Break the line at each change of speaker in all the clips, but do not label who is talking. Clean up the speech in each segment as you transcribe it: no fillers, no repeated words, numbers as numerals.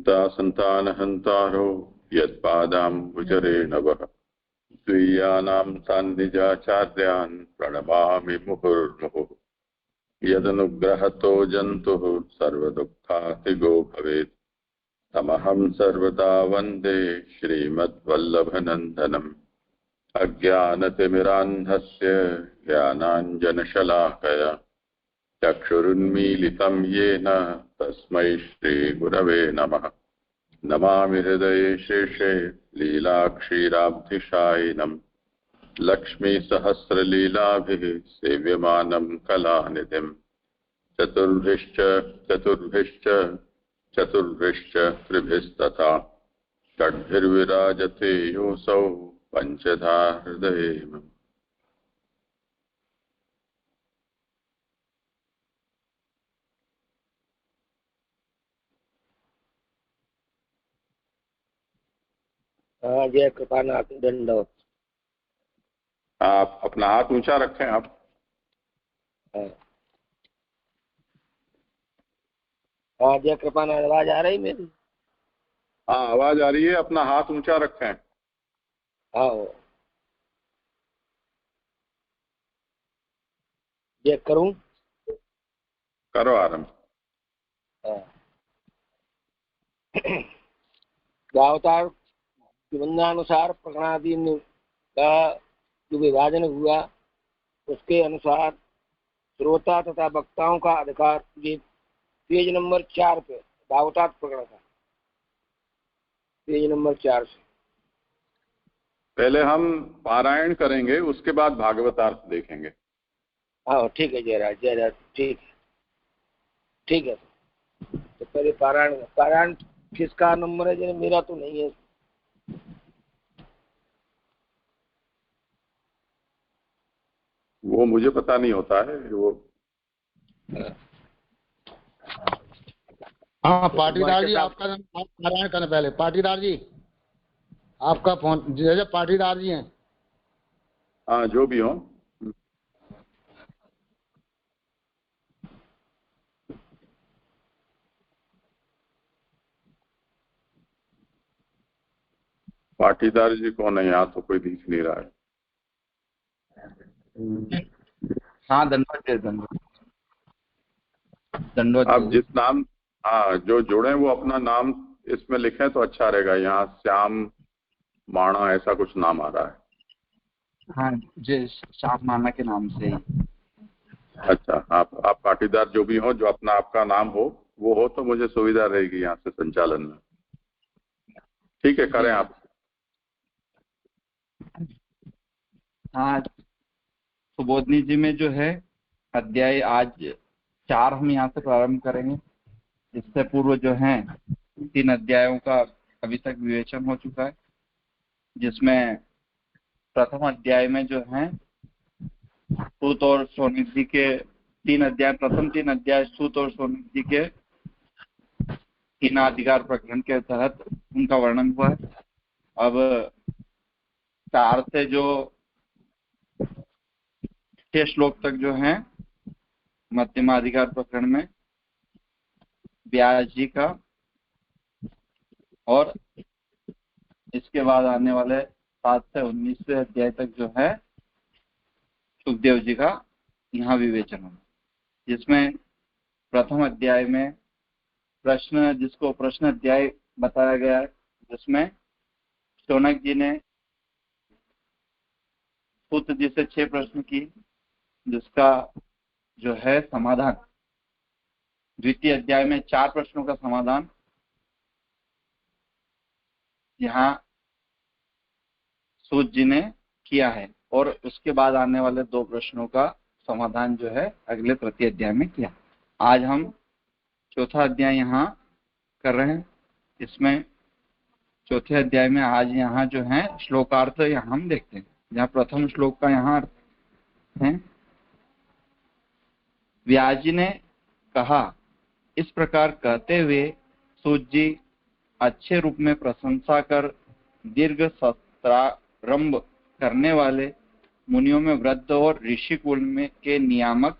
हन्ता सन्तानहन्तारो यत्पादाम्बुजरेणवः स्वीयानां सान्निजाचार्यान् प्रणमामि मुहुर्मुहुः। यदनुग्रहतो जन्तुः सर्वदुःखातिगो भवेत् तमहं सर्वदा वन्दे श्रीमद्वल्लभनन्दनम्। अज्ञानतिमिरान्धस्य ज्ञानाञ्जनशलाकया चक्षुरुन्मीलितं येन तस्मै श्रीगुरवे नमः। नमामि हृदये शेषे लीलाक्षीराब्धिशायिनम् लक्ष्मीसहस्रलीलाभिः सेव्यमानं कलानिधिम्। चतुर्भिश्च त्रिभिस्तथा षड्भिर्विराजते योऽसौ पञ्चधा हृदये मम।
जय कृपानाथ दंडवत।
आप अपना हाथ ऊंचा रखें। आप
हाँ जय कृपानाथ। आवाज आ रही मेरी?
हाँ आवाज आ रही है। अपना हाथ ऊंचा रखें।
हाँ जय करूं?
करो आरंभ।
अवतार निबंधानुसार प्रकरणादि का जो विभाजन हुआ उसके अनुसार श्रोता तथा वक्ताओं का अधिकार ये पेज नंबर 4 पे भागवतार्थ प्रकरण का पेज नंबर 4 से।
पहले हम पारायण करेंगे, उसके बाद भागवतार्थ देखेंगे।
हाँ ठीक है जयराज। जयराज ठीक है। तो पहले पारायण किसका नंबर है? मेरा तो नहीं है।
वो मुझे पता नहीं होता है वो।
हाँ पाटीदार जी आपका नाम पारायण करने पहले। पाटीदार जी आपका फोन जैसे पाटीदार जी हैं।
हाँ जो भी हो। पाटीदार जी कौन है? यहाँ तो कोई दिख नहीं रहा है।
हाँ दंडवत।
आप जिस नाम जो जुड़े वो अपना नाम इसमें लिखें तो अच्छा रहेगा। यहाँ श्याम माणा ऐसा कुछ नाम आ रहा है।
हाँ जय श्याम माना के नाम से ही।
अच्छा आप पाटीदार जो भी हो, जो अपना आपका नाम हो वो हो तो मुझे सुविधा रहेगी यहाँ से संचालन में। ठीक है करें आप।
हाँ सुबोधनी जी में जो है अध्याय आज 4 हम यहाँ से प्रारंभ करेंगे। इससे पूर्व जो है 3 अध्यायों का अभी तक विवेचन हो चुका है, जिसमें प्रथम अध्याय में जो है सूत और सोनिधि के 3 अध्याय, प्रथम 3 अध्याय सूत और सोनिधि के 3 अधिकार प्रकरण के तहत उनका वर्णन हुआ है। अब 4 से जो 6 श्लोक तक जो है मध्यमाधिकार प्रकरण में व्यास जी का, और इसके बाद आने वाले 7 से 19वें अध्याय तक जो है सुखदेव जी का यहाँ विवेचन होगा, जिसमें प्रथम अध्याय में प्रश्न, जिसको प्रश्न अध्याय बताया गया है, जिसमें शौनक जी ने सूत जी से 6 प्रश्न की, जिसका जो है समाधान द्वितीय अध्याय में 4 प्रश्नों का समाधान यहाँ सूत जी ने किया है, और उसके बाद आने वाले 2 प्रश्नों का समाधान जो है अगले तृतीय अध्याय में किया। आज हम चौथा अध्याय यहाँ कर रहे हैं। इसमें चौथे अध्याय में आज यहाँ जो है श्लोकार्थ यहाँ हम देखते हैं, जहाँ प्रथम श्लोक का यहाँ अर्थ है। व्यास जी ने कहा, इस प्रकार कहते हुए सूत जी अच्छे रूप में प्रशंसा कर दीर्घ सत्रारंभ करने वाले मुनियों में वृद्ध और ऋषि कुल में के नियामक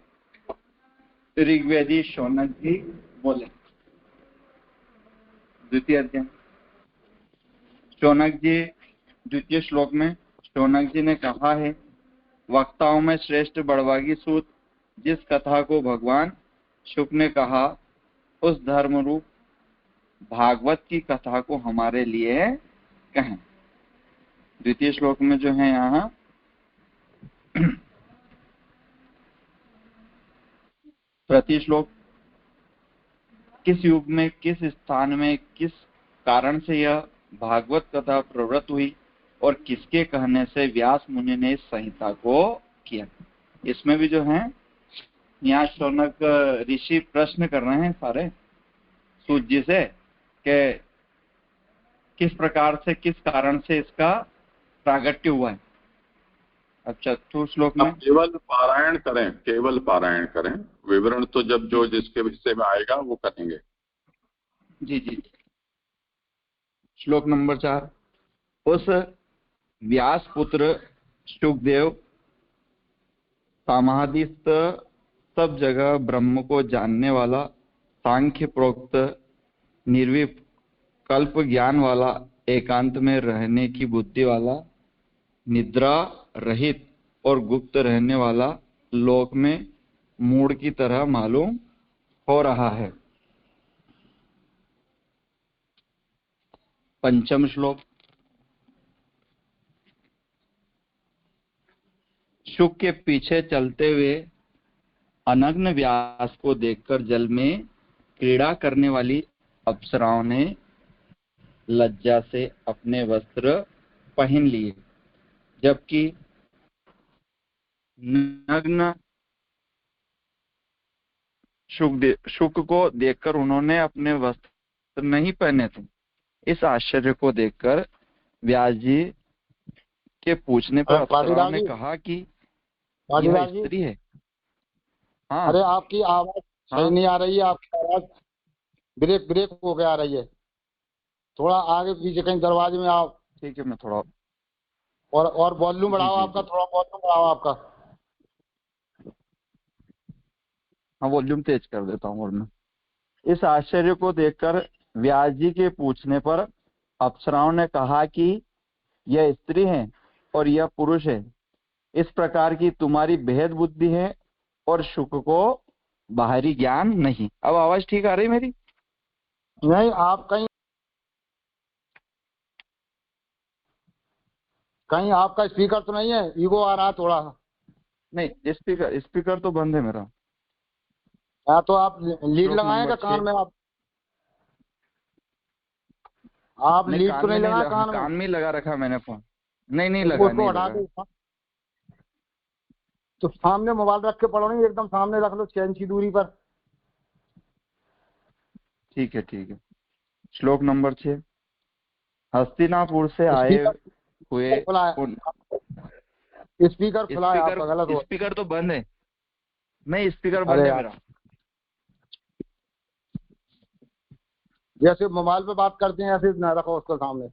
ऋग्वेदी शौनक जी बोले। द्वितीय अध्याय। शौनक जी द्वितीय श्लोक में शौनक जी ने कहा है, वक्ताओं में श्रेष्ठ बड़वागी सूत जिस कथा को भगवान शुक ने कहा, उस धर्म रूप भागवत की कथा को हमारे लिए कहें। द्वितीय श्लोक में जो है यहाँ प्रति श्लोक किस युग में, किस स्थान में, किस कारण से यह भागवत कथा प्रवृत्त हुई और किसके कहने से व्यास मुनि ने इस संहिता को किया। इसमें भी जो है यहाँ शौनक ऋषि प्रश्न कर रहे हैं सारे सूत जी से कि किस प्रकार से, किस कारण से इसका प्रागट्य हुआ है। अब चतुर्थ श्लोक में
केवल पारायण करें, केवल पारायण करें, विवरण तो जब जो जिसके हिस्से में आएगा वो करेंगे।
जी जी। श्लोक नंबर 4, उस व्यास पुत्र शुकदेव समाधिस्थ सब जगह ब्रह्म को जानने वाला, सांख्य प्रोक्त निर्विकल्प ज्ञान वाला, एकांत में रहने की बुद्धि वाला, निद्रा रहित और गुप्त रहने वाला, लोक में मूढ़ की तरह मालूम हो रहा है। पंचम श्लोक, शुक के पीछे चलते हुए अनग्न व्यास को देखकर जल में क्रीड़ा करने वाली अप्सराओं ने लज्जा से अपने वस्त्र पहन लिए, जबकि नग्न शुक को देखकर उन्होंने अपने वस्त्र नहीं पहने थे। इस आश्चर्य को देखकर व्यास जी के पूछने पर अप्सराओं ने कहा कि यह स्त्री है। हाँ।
अरे आपकी आवाज सही नहीं आ रही है, आपकी आवाज ब्रेक ब्रेक हो गया आ रही है। थोड़ा आगे पीछे कहीं दरवाजे में आओ।
ठीक है, मैं थोड़ा
और वॉल्यूम बढ़ाओ आपका, थोड़ा वॉल्यूम बढ़ाओ आपका।
हाँ, वॉल्यूम तेज कर देता हूँ। और मैं इस आश्चर्य को देखकर व्यास जी के पूछने पर अप्सराओं ने कहा कि यह स्त्री है और यह पुरुष है। इस प्रकार की तुम्हारी भेद बुद्धि है और शुक को बाहरी ज्ञान नहीं। अब आवाज ठीक आ रही मेरी?
नहीं, आप कहीं आपका स्पीकर तो नहीं है? ईगो आ रहा थोड़ा।
नहीं, स्पीकर तो बंद है मेरा।
या तो आप लीड लगाएंगे कान में? आप लीड तो नहीं लगा
कान में लगा रखा मैंने फोन। नहीं लगा।
उसको हटा दो। तो सामने मोबाइल रख के पढ़ो, नहीं एकदम सामने रख लो 6 इंच की दूरी पर।
ठीक है। श्लोक नंबर 6, हस्तिनापुर से आए हुए
स्पीकर खुला है आपका, गलत हो।
स्पीकर तो बंद है। नहीं, स्पीकर बंद है मेरा।
जैसे मोबाइल पे बात करते हैं ऐसे ना रखो उसको सामने।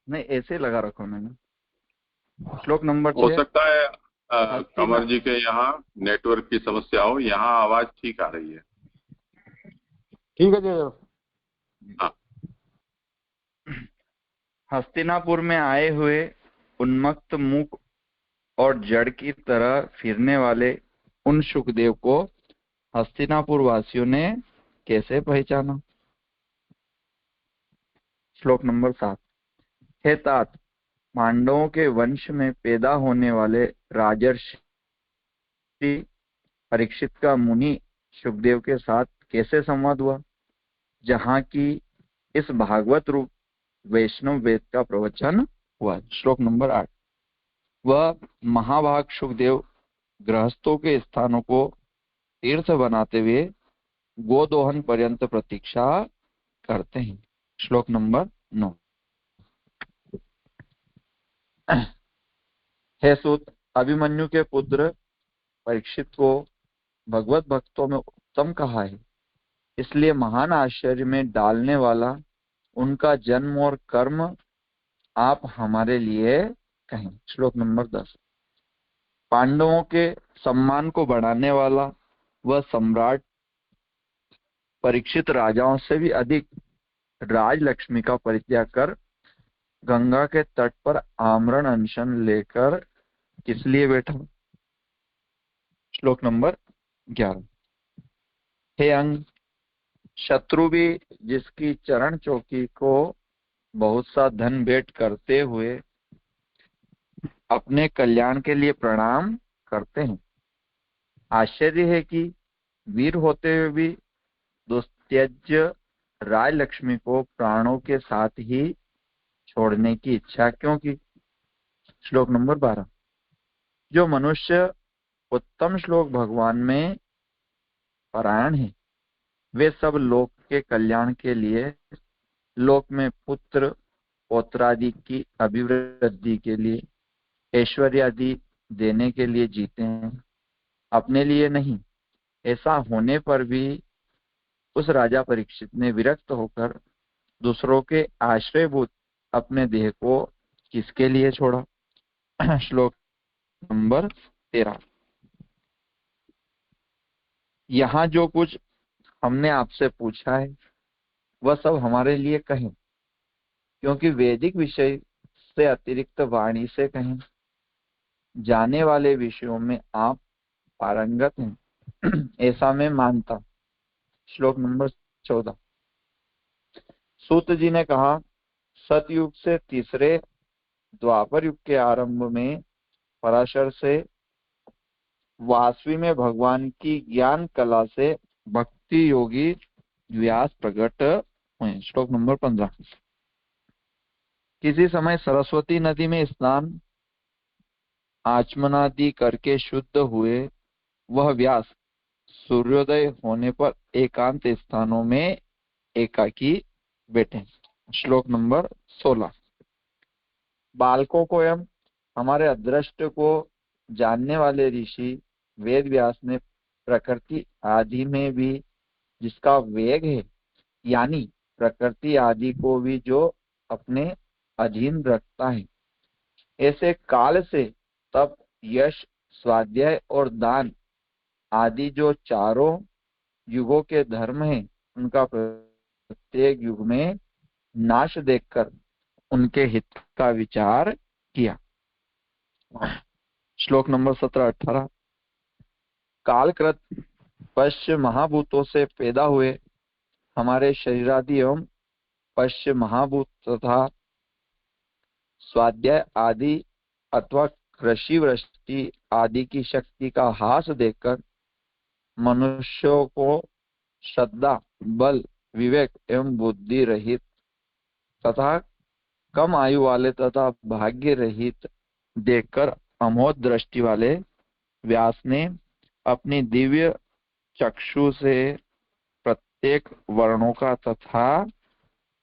नहीं, ऐसे लगा रखो मैंने। श्लोक नंबर 6,
हो सकता है कमर जी के यहाँ नेटवर्क की समस्या हो, यहाँ आवाज ठीक आ रही है।
ठीक है जी।
हाँ।
हस्तिनापुर में आए हुए उन्मत्त मुख और जड़ की तरह फिरने वाले उन शुकदेव को हस्तिनापुर वासियों ने कैसे पहचाना? श्लोक नंबर 7, हे तात, पांडवों के वंश में पैदा होने वाले राजर्षि परीक्षित का मुनि शुकदेव के साथ कैसे संवाद हुआ, जहाँ की इस भागवत रूप वैष्णव वेद का प्रवचन हुआ। श्लोक नंबर 8, वह महाभाग शुकदेव गृहस्थों के स्थानों को तीर्थ बनाते हुए गोदोहन पर्यंत प्रतीक्षा करते हैं। श्लोक नंबर 9, हे सूत, अभिमन्यु के पुत्र परीक्षित को भगवत भक्तों में उत्तम कहा है, इसलिए महान आश्चर्य में डालने वाला उनका जन्म और कर्म आप हमारे लिए कहें। श्लोक नंबर 10, पांडवों के सम्मान को बढ़ाने वाला वह सम्राट परीक्षित राजाओं से भी अधिक राजलक्ष्मी का परित्याग कर गंगा के तट पर आमरण अनशन लेकर किस लिए बैठा? श्लोक नंबर 11। हे अंग, शत्रु भी जिसकी चरण चौकी को बहुत सा धन भेंट करते हुए अपने कल्याण के लिए प्रणाम करते हैं, आश्चर्य है कि वीर होते हुए भी दुस्त्यज्य राजलक्ष्मी को प्राणों के साथ ही छोड़ने की इच्छा क्यों की? श्लोक नंबर 12। जो मनुष्य उत्तम श्लोक भगवान में परायण है, वे सब लोक के कल्याण के लिए, लोक में पुत्र पौत्रादि की अभिवृद्धि के लिए, ऐश्वर्यादि देने के लिए जीते हैं, अपने लिए नहीं। ऐसा होने पर भी उस राजा परीक्षित ने विरक्त होकर दूसरों के आश्रयभूत अपने देह को किसके लिए छोड़ा? श्लोक नंबर 13। यहाँ जो कुछ हमने आपसे पूछा है वह सब हमारे लिए कहें, क्योंकि वैदिक विषय से अतिरिक्त वाणी से कहें। जाने वाले विषयों में आप पारंगत हैं, ऐसा मैं मानता। श्लोक नंबर 14। सूत जी ने कहा, सतयुग से तीसरे द्वापर युग के आरंभ में पराशर से वासवी में भगवान की ज्ञान कला से भक्ति योगी व्यास प्रकट हुए। श्लोक नंबर 15। किसी समय सरस्वती नदी में स्नान आचमनादि करके शुद्ध हुए वह व्यास सूर्योदय होने पर एकांत स्थानों में एकाकी बैठे। श्लोक नंबर 16। बालकों को एवं हमारे अदृष्ट को जानने वाले ऋषि वेद व्यास ने प्रकृति आदि में भी जिसका वेग है, यानी प्रकृति आदि को भी जो अपने अधीन रखता है, ऐसे काल से तप, यश, स्वाध्याय और दान आदि जो चारों युगों के धर्म हैं, उनका प्रत्येक युग में नाश देखकर उनके हित का विचार किया। श्लोक नंबर 17-18। कालकृत पश्च महाभूतों से पैदा हुए हमारे शरीरादि एवं पश्च महाभूत तथा स्वाध्याय आदि अथवा कृषि वृष्टि आदि की शक्ति का हास देखकर मनुष्यों को श्रद्धा, बल, विवेक एवं बुद्धि रहित तथा कम आयु वाले तथा भाग्य रहित देखकर अमोघ दृष्टि वाले व्यास ने अपनी दिव्य चक्षु से प्रत्येक वर्णों का तथा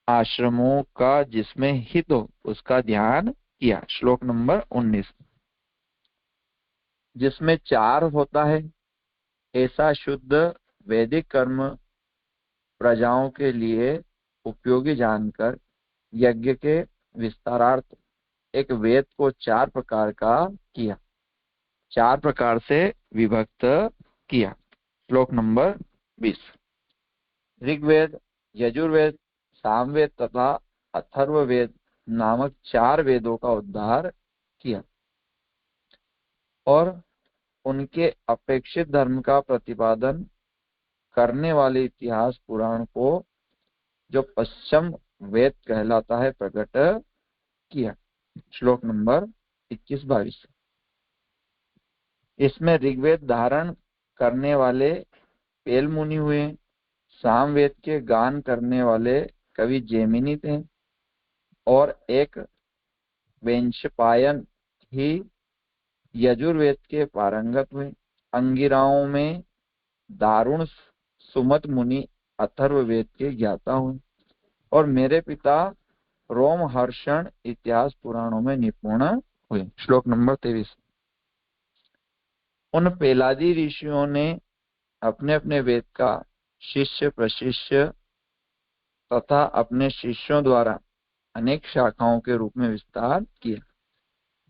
आश्रमों का जिसमें हित हो उसका ध्यान किया। श्लोक नंबर 19। जिसमें 4 होता है ऐसा शुद्ध वैदिक कर्म प्रजाओं के लिए उपयोगी जानकर यज्ञ के विस्तारार्थ एक वेद को 4 प्रकार का किया, 4 प्रकार से विभक्त किया। श्लोक नंबर 20। ऋग्वेद, यजुर्वेद, सामवेद तथा अथर्ववेद नामक 4 वेदों का उद्धार किया और उनके अपेक्षित धर्म का प्रतिपादन करने वाले इतिहास पुराण को जो पश्चिम वेद कहलाता है प्रकट किया। श्लोक नंबर 21-22। इसमें ऋग्वेद धारण करने वाले पेल मुनि हुए, सामवेद के गान करने वाले कवि जैमिनी थे और एक वेंशपायन ही यजुर्वेद के पारंगत हुए। अंगिराओं में दारुण सुमत मुनि अथर्ववेद के ज्ञाता हुए और मेरे पिता रोमहर्षण इतिहास पुराणों में निपुण हुए। श्लोक नंबर 23। उन पेलादी ऋषियों ने अपने अपने वेद का शिष्य प्रशिष्य तथा अपने शिष्यों द्वारा अनेक शाखाओं के रूप में विस्तार किया,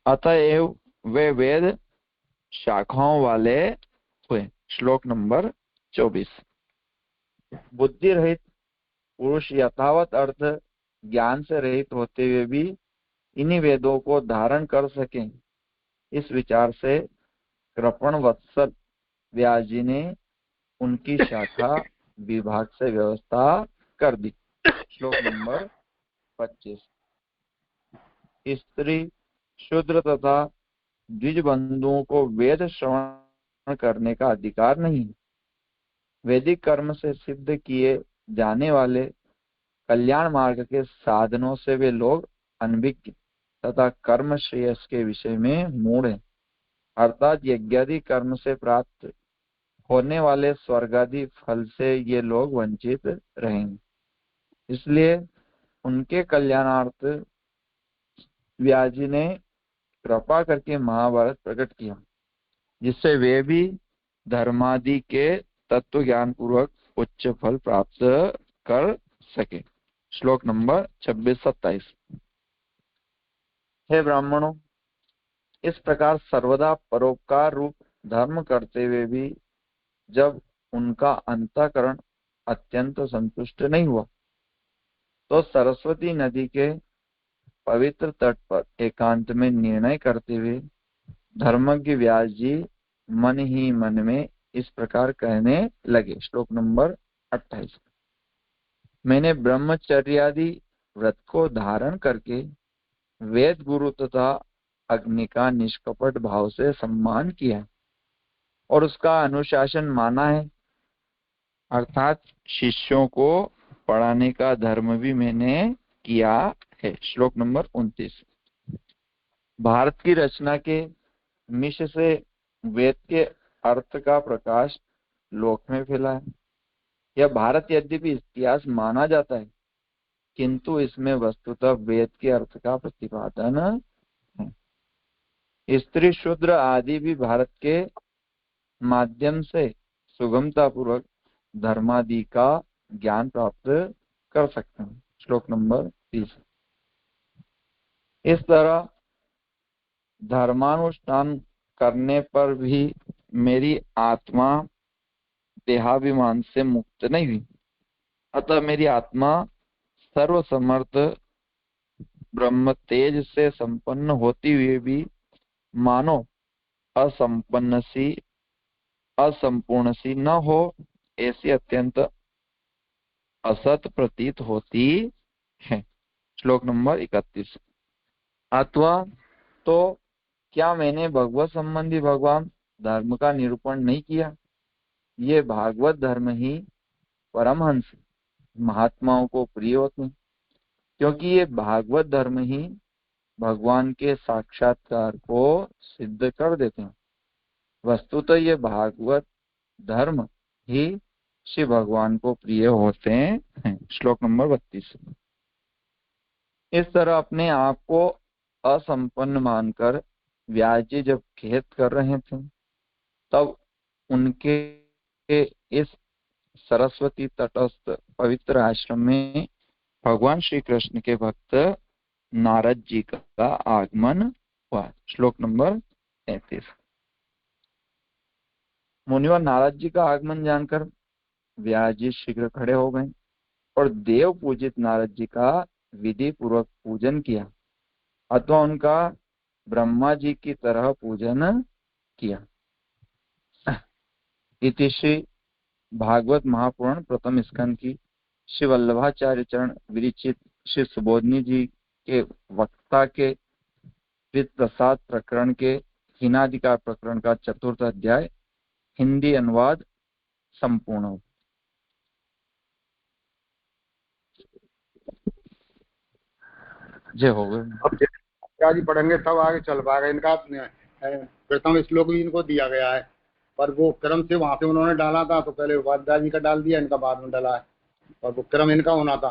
अतएव वे वेद शाखाओं वाले हुए। श्लोक नंबर 24। बुद्धि रहित पुरुष यथावत अर्थ ज्ञान से रहित होते हुए भी इन्हीं वेदों को धारण कर सकें, इस विचार से कृपण वत्सल व्यास जी ने उनकी शाखा विभाग से व्यवस्था कर दी। श्लोक नंबर 25। स्त्री, शूद्र तथा द्विज बंधुओं को वेद श्रवण करने का अधिकार नहीं। वैदिक कर्म से सिद्ध किए जाने वाले कल्याण मार्ग के साधनों से वे लोग अनभिज्ञ तथा कर्म श्रेयस के विषय में मूढ़ हैं, अर्थात यज्ञादि कर्म से प्राप्त होने वाले स्वर्गादि फल से ये लोग वंचित रहेंगे। इसलिए उनके कल्याणार्थ व्यास जी ने कृपा करके महाभारत प्रकट किया, जिससे वे भी धर्मादि के तत्व ज्ञान पूर्वक उच्च फल प्राप्त कर सके। श्लोक नंबर 26-27। हे ब्राह्मणों, इस प्रकार सर्वदा परोपकार रूप धर्म करते हुए भी जब उनका अंतःकरण अत्यंत संतुष्ट नहीं हुआ, तो सरस्वती नदी के पवित्र तट पर एकांत में निर्णय करते हुए धर्मज्ञ व्यास जी मन ही मन में इस प्रकार कहने लगे। श्लोक नंबर 28। मैंने ब्रह्मचर्यादि व्रत को धारण करके वेद गुरु तथा अग्नि का निष्कपट भाव से सम्मान किया है और उसका अनुशासन माना है, अर्थात शिष्यों को पढ़ाने का धर्म भी मैंने किया है। श्लोक नंबर 29। भारत की रचना के मिश से वेद के अर्थ का प्रकाश लोक में फैला है। यह भारत यद्यपि इतिहास माना जाता है, किंतु इसमें वस्तुतः वेद के अर्थ का प्रतिपादन है। स्त्री, शूद्र आदि भी भारत के माध्यम से सुगमता पूर्वक धर्मादि का ज्ञान प्राप्त कर सकते हैं। श्लोक नंबर 30। इस तरह धर्मानुष्ठान करने पर भी मेरी आत्मा देहाभिमान से मुक्त नहीं हुई, अतः मेरी आत्मा सर्वसमर्थ ब्रह्म तेज से संपन्न होती हुई भी मानो असंपूर्ण सी न हो, ऐसी अत्यंत असत प्रतीत होती है। श्लोक नंबर 31। अथवा तो क्या मैंने भगवत संबंधी भगवान धर्म का निरूपण नहीं किया? ये भागवत धर्म ही परमहंस महात्माओं को प्रिय होते हैं, क्योंकि ये भागवत धर्म ही भगवान के साक्षात्कार को सिद्ध कर देते हैं। वस्तुतः ये भागवत धर्म ही श्री भगवान को प्रिय होते हैं। श्लोक नंबर 32। इस तरह अपने आप को असंपन्न मानकर व्यास जी जब खेद कर रहे थे, तब उनके इस सरस्वती तटस्थ पवित्र आश्रम में भगवान श्री कृष्ण के भक्त नारद जी का आगमन हुआ। श्लोक नंबर 33। मुनिवर नारद जी का आगमन जानकर व्यास जी शीघ्र खड़े हो गए और देव पूजित नारद जी का विधि पूर्वक पूजन किया, अथवा उनका ब्रह्मा जी की तरह पूजन किया। इति श्री भागवत महापुराण प्रथम स्कंद की श्री वल्लभाचार्य चरण विरचित श्री सुबोधनी जी के वक्ता के प्रसाद प्रकरण के हीनाधिकार प्रकरण का 4th अध्याय हिंदी अनुवाद संपूर्ण हो। जय हो गए।
अब जी पढ़ेंगे तब आगे चल पाएगा। इनका प्रथम श्लोक भी इनको दिया गया है, पर वो क्रम से वहां से उन्होंने डाला था, तो पहले उपाध्याय जी का डाल दिया, इनका बाद में डाला है, और वो क्रम इनका होना था।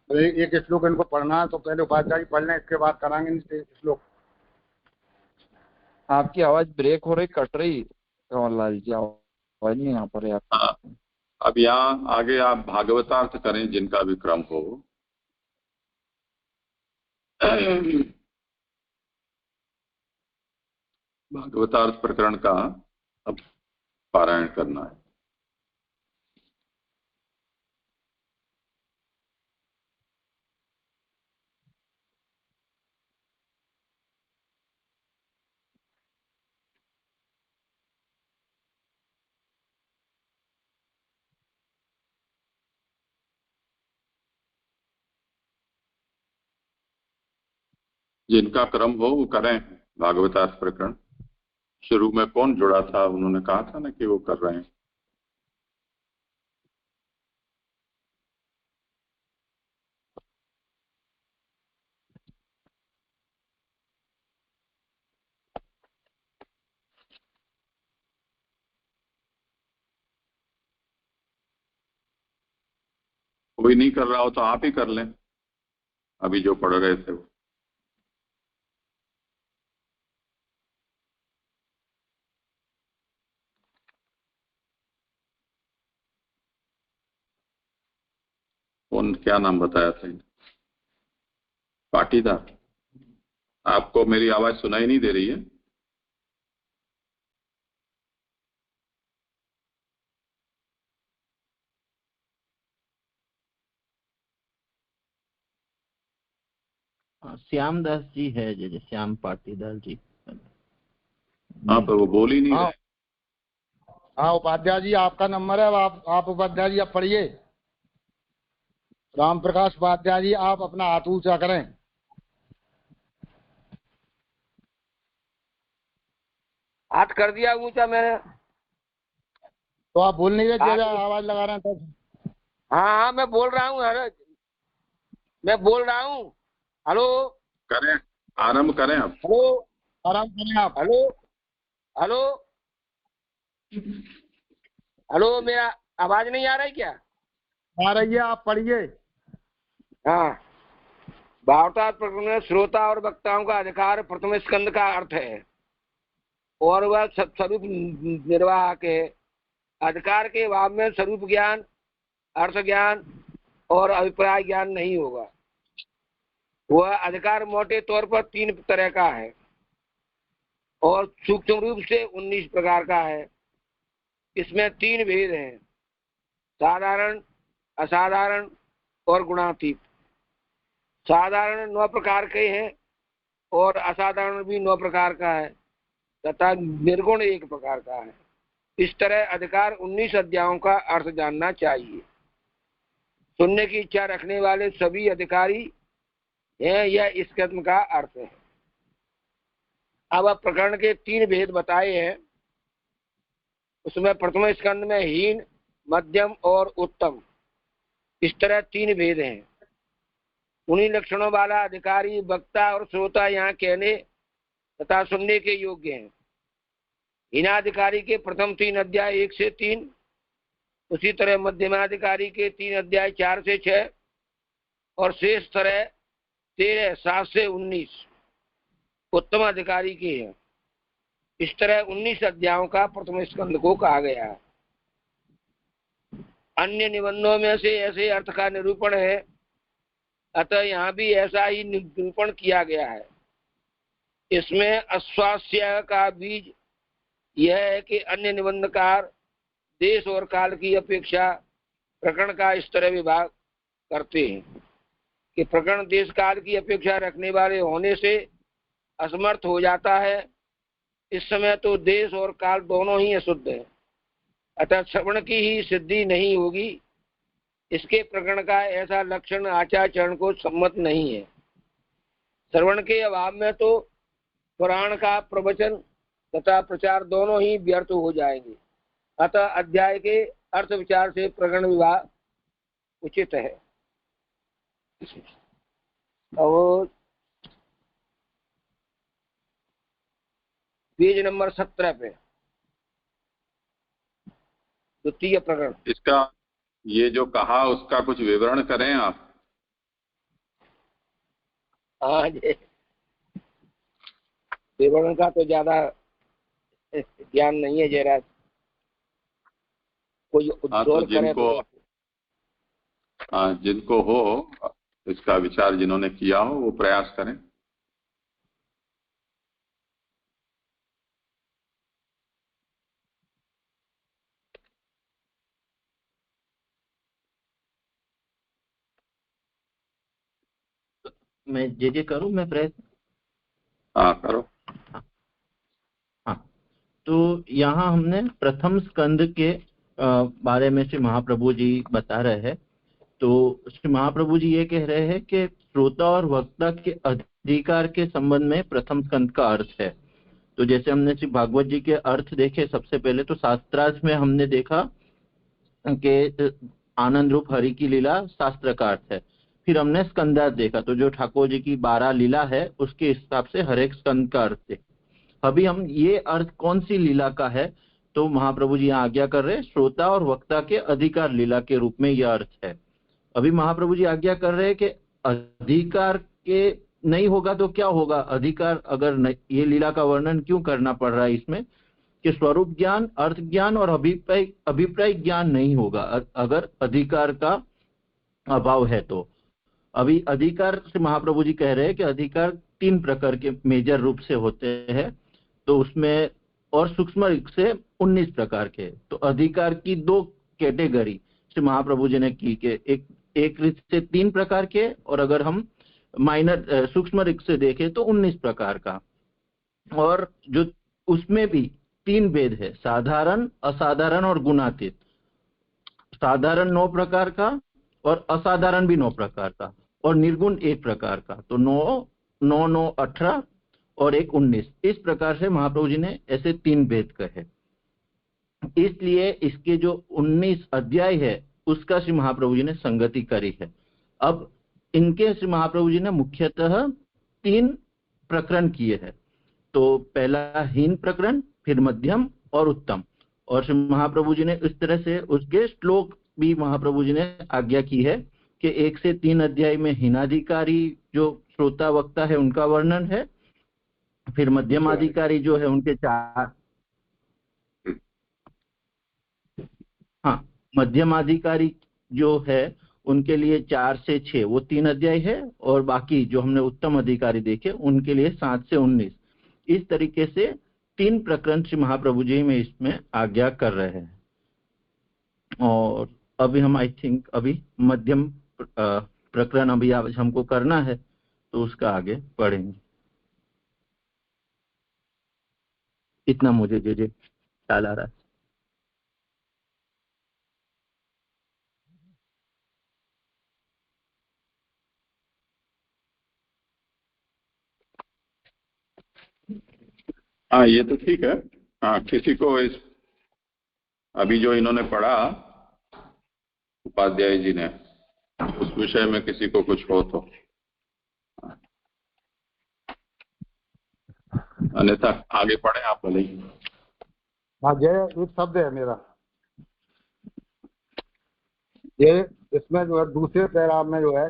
तो एक श्लोक इनको पढ़ना है, तो पहले उपाध्याय जी पढ़ लें, इसके बाद कराएंगे श्लोक।
आपकी आवाज ब्रेक हो रही, कट रही कंवरलाल जी, आवाज नहीं यहाँ पर है आपकी।
अब यहाँ आगे आप भागवतार्थ करें जिनका भी क्रम हो। भागवतार्थ प्रकरण का अब पारायण करना है। जिनका क्रम हो वो करें भागवतार्थ प्रकरण। शुरू में कौन जुड़ा था, उन्होंने कहा था ना कि वो कर रहे हैं। कोई नहीं कर रहा हो तो आप ही कर लें, अभी जो पढ़ रहे थे वो। कौन, क्या नाम बताया था? पाटीदार। आपको मेरी आवाज सुनाई नहीं दे रही है?
श्याम दास जी है, जैसे श्याम पाटीदार जी।
हाँ, पर वो बोल ही नहीं
हाँ
रहे।
हाँ, उपाध्याय जी आपका नंबर है। अब आप उपाध्याय जी आप पढ़िए। राम प्रकाश उपाध्याय जी, आप अपना हाथ ऊंचा करें।
हाथ कर दिया ऊंचा मैंने।
तो आप बोल नहीं रहे, जब
हाथ-
आवाज लगा रहे हैं तब।
हाँ हाँ, मैं बोल रहा हूँ। अरे मैं बोल रहा हूँ। हेलो
करें, आरंभ करें अब।
हेलो
आराम करें आप।
हेलो हेलो हेलो, मेरा आवाज नहीं आ रही क्या?
आ रही है, आप पढ़िए।
हाँ, भागवतार्थ प्रकरण में श्रोता और वक्ताओं का अधिकार प्रथम स्कंद का अर्थ है, और वह स्वरूप निर्वाह के अधिकार के अभाव में स्वरूप ज्ञान, अर्थ ज्ञान और अभिप्राय ज्ञान नहीं होगा। वह अधिकार मोटे तौर पर 3 तरह का है और सूक्ष्म रूप से 19 प्रकार का है। इसमें 3 भेद हैं, साधारण, असाधारण और गुणातीत। साधारण 9 प्रकार के हैं और असाधारण भी 9 प्रकार का है तथा निर्गुण 1 प्रकार का है। इस तरह अधिकार 19 अध्यायों का अर्थ जानना चाहिए। सुनने की इच्छा रखने वाले सभी अधिकारी हैं, यह इस कथन का अर्थ है। अब प्रकरण के 3 भेद बताए हैं। उसमें प्रथम स्कंद में हीन, मध्यम और उत्तम, इस तरह 3 भेद हैं। उन्हीं लक्षणों वाला अधिकारी, वक्ता और श्रोता यहाँ कहने तथा सुनने के योग्य हैं। हीनाधिकारी के प्रथम 3 अध्याय 1 से 3, उसी तरह मध्यमाधिकारी के 3 अध्याय 4 से 6 और शेष तरह 13 7 से 19 उत्तम अधिकारी के हैं। इस तरह 19 अध्यायों का प्रथम स्कंद को कहा गया है। अन्य निबंधों में से ऐसे अर्थ का निरूपण है, अतः यहाँ भी ऐसा ही निरूपण किया गया है। इसमें अस्वास्थ्य का बीज यह है कि अन्य निबंधकार देश और काल की अपेक्षा प्रकरण का इस तरह विभाग करते हैं कि प्रकरण देश काल की अपेक्षा रखने वाले होने से असमर्थ हो जाता है। इस समय तो देश और काल दोनों ही अशुद्ध है, अतः श्रवण की ही सिद्धि नहीं होगी। इसके प्रकरण का ऐसा लक्षण आचार्यचरण को सम्मत नहीं है। श्रवण के अभाव में तो पुराण का प्रवचन तथा प्रचार दोनों ही व्यर्थ हो जाएंगे। अतः अध्याय के अर्थ विचार से प्रकरण विभाग उचित है। और पेज नंबर 17 पे द्वितीय प्रकरण।
इसका ये जो कहा उसका कुछ विवरण करें आप।
हाँ जी, विवरण का तो ज्यादा ज्ञान नहीं है। जरा कोई
हाँ, तो
उद्दोर करे तो।
जिनको हो इसका विचार, जिन्होंने किया हो वो प्रयास करें।
मैं जे करूं, मैं प्रयत्न।
हाँ, करो।
हाँ, तो यहाँ हमने प्रथम स्कंद के बारे में श्री महाप्रभु जी बता रहे हैं। तो श्री महाप्रभु जी ये कह रहे हैं कि श्रोता और वक्ता के अधिकार के संबंध में प्रथम स्कंद का अर्थ है। तो जैसे हमने श्री भागवत जी के अर्थ देखे, सबसे पहले तो शास्त्रार्थ में हमने देखा कि आनंद रूप हरि की लीला शास्त्र का अर्थ है। फिर हमने स्कंदार्थ देखा, तो जो ठाकुर जी की 12 लीला है उसके हिसाब से हर एक स्कंद का अर्थ है। अभी हम ये अर्थ कौन सी लीला का है, तो महाप्रभु जी यहाँ आज्ञा कर रहे, श्रोता और वक्ता के अधिकार लीला के रूप में यह अर्थ है। अभी महाप्रभु जी आज्ञा कर रहे हैं कि अधिकार के नहीं होगा तो क्या होगा, अधिकार अगर ये लीला का वर्णन क्यों करना पड़ रहा है इसमें, कि स्वरूप ज्ञान, अर्थ ज्ञान और अभिप्राय ज्ञान नहीं होगा अगर अधिकार का अभाव है। तो अभी अधिकार से महाप्रभु जी कह रहे हैं कि अधिकार 3 प्रकार के मेजर रूप से होते हैं, तो उसमें और सूक्ष्म रूप से 19 प्रकार के। तो अधिकार की 2 कैटेगरी से महाप्रभु जी ने की कि एक रीत से 3 प्रकार के, और अगर हम माइनर सूक्ष्म रूप से देखें तो 19 प्रकार का। और जो उसमें भी 3 भेद है, साधारण, असाधारण और गुणातीत। साधारण 9 प्रकार का और असाधारण भी 9 प्रकार का, और निर्गुण 1 प्रकार का। तो 9, 9, 9, 18 और 1, 19। इस प्रकार से महाप्रभु जी ने ऐसे 3 भेद कहे। इसलिए इसके जो 19 अध्याय है उसका श्री महाप्रभु जी ने संगति करी है। अब इनके श्री महाप्रभु जी ने मुख्यतः 3 प्रकरण किए हैं। तो पहला हीन प्रकरण, फिर मध्यम और उत्तम। और श्री महाप्रभु जी ने इस तरह से उसके श्लोक भी महाप्रभु जी ने आज्ञा की है कि 1 से 3 अध्याय में हीनाधिकारी जो श्रोता वक्ता है उनका वर्णन है, फिर मध्यमाधिकारी जो है उनके 4, मध्यमाधिकारी जो है उनके लिए 4 से 6 वो 3 अध्याय है, और बाकी जो हमने उत्तम अधिकारी देखे उनके लिए 7 से 19। इस तरीके से 3 प्रकरण श्री महाप्रभु जी में इसमें आज्ञा कर रहे हैं। और अभी हम आई थिंक अभी मध्यम प्रकरण अभी हमको करना है, तो उसका आगे पढ़ेंगे। इतना मुझे जो ख्याल आ रहा है।
हाँ, ये तो ठीक है। हाँ, किसी को इस अभी जो इन्होंने पढ़ा उपाध्याय जी ने, उस विषय में किसी को कुछ हो तो, अन्यथा आगे पढ़े आप भले ही।
हाँ, जय एक शब्द है मेरा, ये इसमें जो है दूसरे पैराग्राफ में जो है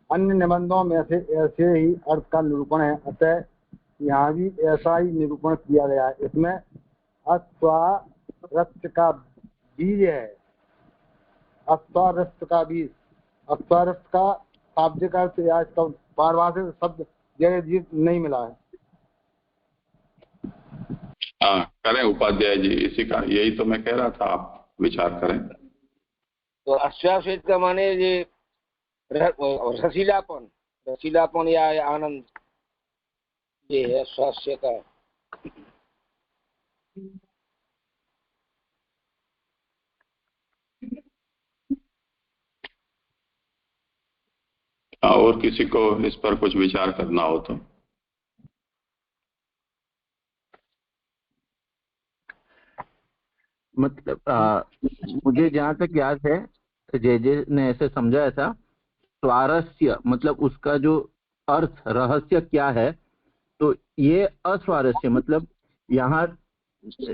अन्य निबंधों में से ऐसे ही अर्थ का निरूपण है, अतः यहाँ भी ऐसा ही निरूपण किया गया है। इसमें अस्वारस्य का बीज है, अस्वारस्य का बीज, अस्वारस्य का शाब्दिक अर्थ या इसका पारिभाषिक शब्द जगह जी नहीं मिला है।
हाँ, करें उपाध्याय जी, इसी का यही तो मैं कह रहा था, आप विचार करें।
तो आश्वासित का माने ये रसीलापन या आनंद, ये है स्वास्थ्य का।
और किसी को इस पर कुछ विचार करना हो तो।
मतलब मुझे जहाँ तक याद है जय ने ऐसे समझाया था, स्वारस्य मतलब उसका जो अर्थ रहस्य क्या है, तो ये अस्वारस्य मतलब यहाँ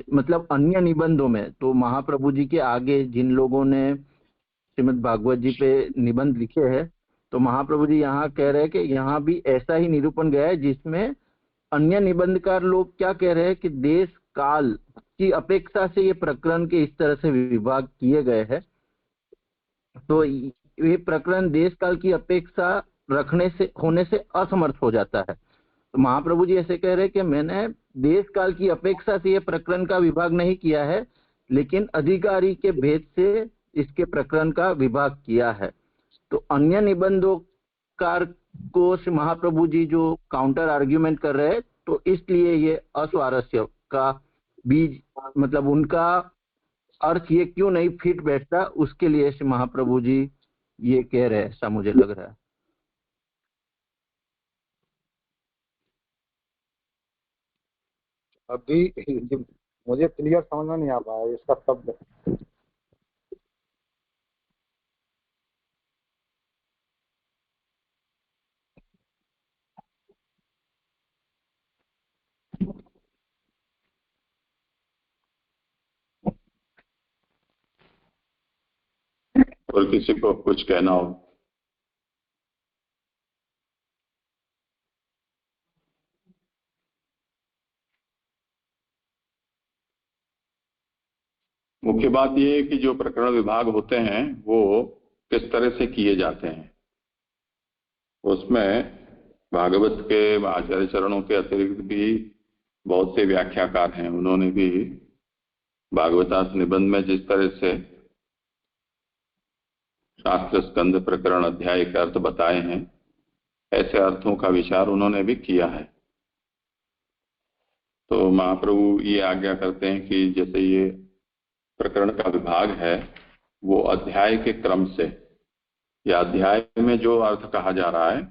मतलब अन्य निबंधों में, तो महाप्रभु जी के आगे जिन लोगों ने श्रीमद् भागवत जी पे निबंध लिखे हैं, तो महाप्रभु जी यहाँ कह रहे हैं कि यहाँ भी ऐसा ही निरूपण गया है, जिसमें अन्य निबंधकार लोग क्या कह रहे हैं कि देश काल की अपेक्षा से ये प्रकरण के इस तरह से विभाग किए गए हैं, तो ये प्रकरण देश काल की अपेक्षा रखने से होने से असमर्थ हो जाता है। तो महाप्रभु जी ऐसे कह रहे हैं कि मैंने देश काल की अपेक्षा से ये प्रकरण का विभाग नहीं किया है, लेकिन अधिकारी के भेद से इसके प्रकरण का विभाग किया है। तो अन्य निबंधोकार को श्री महाप्रभु जी जो काउंटर आर्ग्यूमेंट कर रहे हैं, तो इसलिए ये अस्वारस्य का बीज मतलब उनका अर्थ ये क्यों नहीं फिट बैठता, उसके लिए श्री महाप्रभु जी ये कह रहे हैं, ऐसा मुझे लग रहा है।
अभी मुझे क्लियर समझ में नहीं आ पाया इसका शब्द।
और किसी को कुछ कहना हो? मुख्य बात यह है कि जो प्रकरण विभाग होते हैं वो किस तरह से किए जाते हैं, उसमें भागवत के आचार्य चरणों के अतिरिक्त भी बहुत से व्याख्याकार हैं। उन्होंने भी भागवतार्थ निबंध में जिस तरह से शास्त्र, स्कंद, प्रकरण, अध्याय के अर्थ बताए हैं, ऐसे अर्थों का विचार उन्होंने भी किया है। तो महाप्रभु ये आज्ञा करते हैं कि जैसे ये प्रकरण का विभाग है वो अध्याय के क्रम से, या अध्याय में जो अर्थ कहा जा रहा है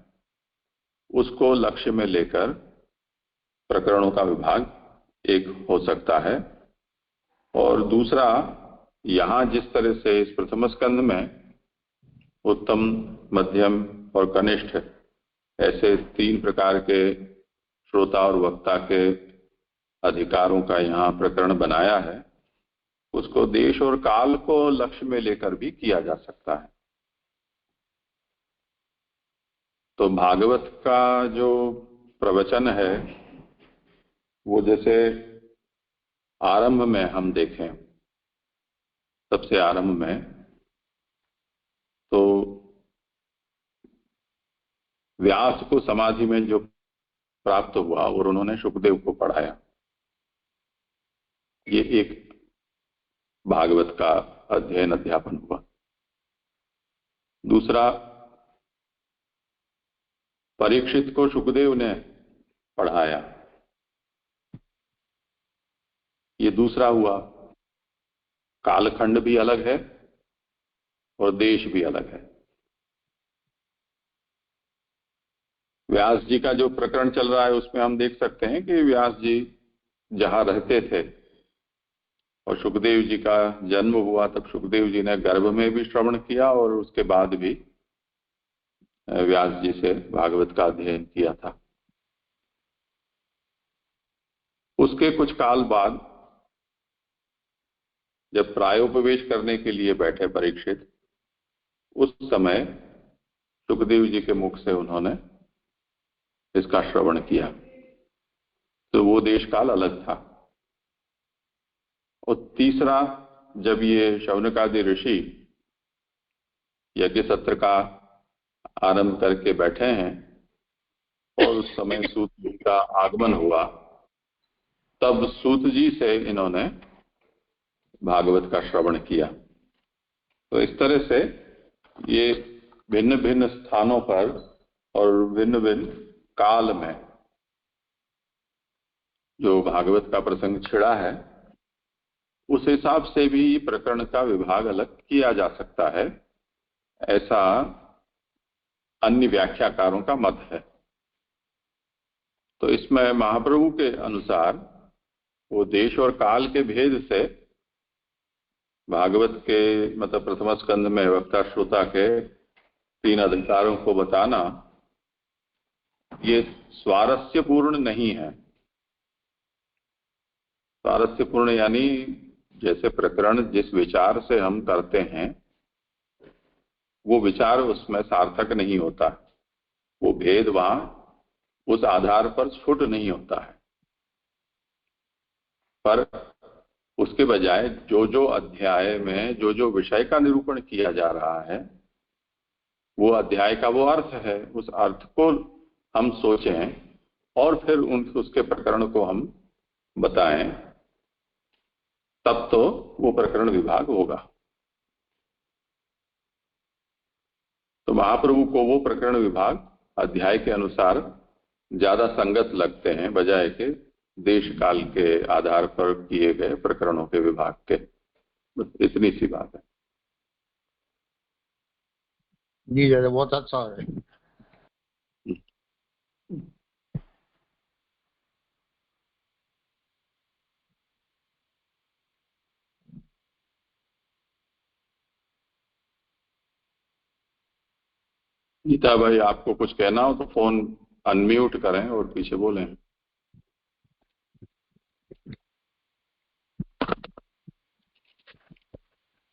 उसको लक्ष्य में लेकर प्रकरणों का विभाग एक हो सकता है। और दूसरा, यहां जिस तरह से इस प्रथम स्कंध में उत्तम, मध्यम और कनिष्ठ ऐसे 3 प्रकार के श्रोता और वक्ता के अधिकारों का यहाँ प्रकरण बनाया है, उसको देश और काल को लक्ष्य में लेकर भी किया जा सकता है। तो भागवत का जो प्रवचन है वो जैसे आरंभ में हम देखें, सबसे आरंभ में तो व्यास को समाधि में जो प्राप्त हुआ और उन्होंने शुकदेव को पढ़ाया, ये एक भागवत का अध्ययन अध्यापन हुआ। दूसरा, परीक्षित को शुकदेव ने पढ़ाया, ये दूसरा हुआ। कालखंड भी अलग है और देश भी अलग है। व्यास जी का जो प्रकरण चल रहा है उसमें हम देख सकते हैं कि व्यास जी जहां रहते थे और सुखदेव जी का जन्म हुआ, तब सुखदेव जी ने गर्भ में भी श्रवण किया और उसके बाद भी व्यास जी से भागवत का अध्ययन किया था। उसके कुछ काल बाद जब प्रायोपवेश करने के लिए बैठे परीक्षित, उस समय सुखदेव जी के मुख से उन्होंने इसका श्रवण किया, तो वो देश काल अलग था। और तीसरा, जब ये शौनकादि ऋषि यज्ञ सत्र का आरंभ करके बैठे हैं और उस समय सूत जी का आगमन हुआ, तब सूत जी से इन्होंने भागवत का श्रवण किया। तो इस तरह से ये भिन्न भिन्न स्थानों पर और भिन्न भिन्न काल में जो भागवत का प्रसंग छिड़ा है, उस हिसाब से भी प्रकरण का विभाग अलग किया जा सकता है, ऐसा अन्य व्याख्याकारों का मत है। तो इसमें महाप्रभु के अनुसार वो देश और काल के भेद से भागवत के मतलब प्रथम स्कंध में वक्ता श्रोता के 3 अधिकारों को बताना ये स्वारस्यपूर्ण नहीं है। स्वारस्यपूर्ण यानी जैसे प्रकरण जिस विचार से हम करते हैं वो विचार उसमें सार्थक नहीं होता, वो भेद वहां उस आधार पर स्फुट नहीं होता है। पर उसके बजाय जो जो अध्याय में जो जो विषय का निरूपण किया जा रहा है, वो अध्याय का वो अर्थ है, उस अर्थ को हम सोचें और फिर उसके प्रकरण को हम बताएं, तब तो वो प्रकरण विभाग होगा। तो महाप्रभु को वो प्रकरण विभाग अध्याय के अनुसार ज्यादा संगत लगते हैं, बजाय के देश काल के आधार पर किए गए प्रकरणों के विभाग के। बस इतनी सी बात है
जी। जैसे बहुत अच्छा है।
गीता भाई, आपको कुछ कहना हो तो फोन अनम्यूट करें और पीछे बोलें।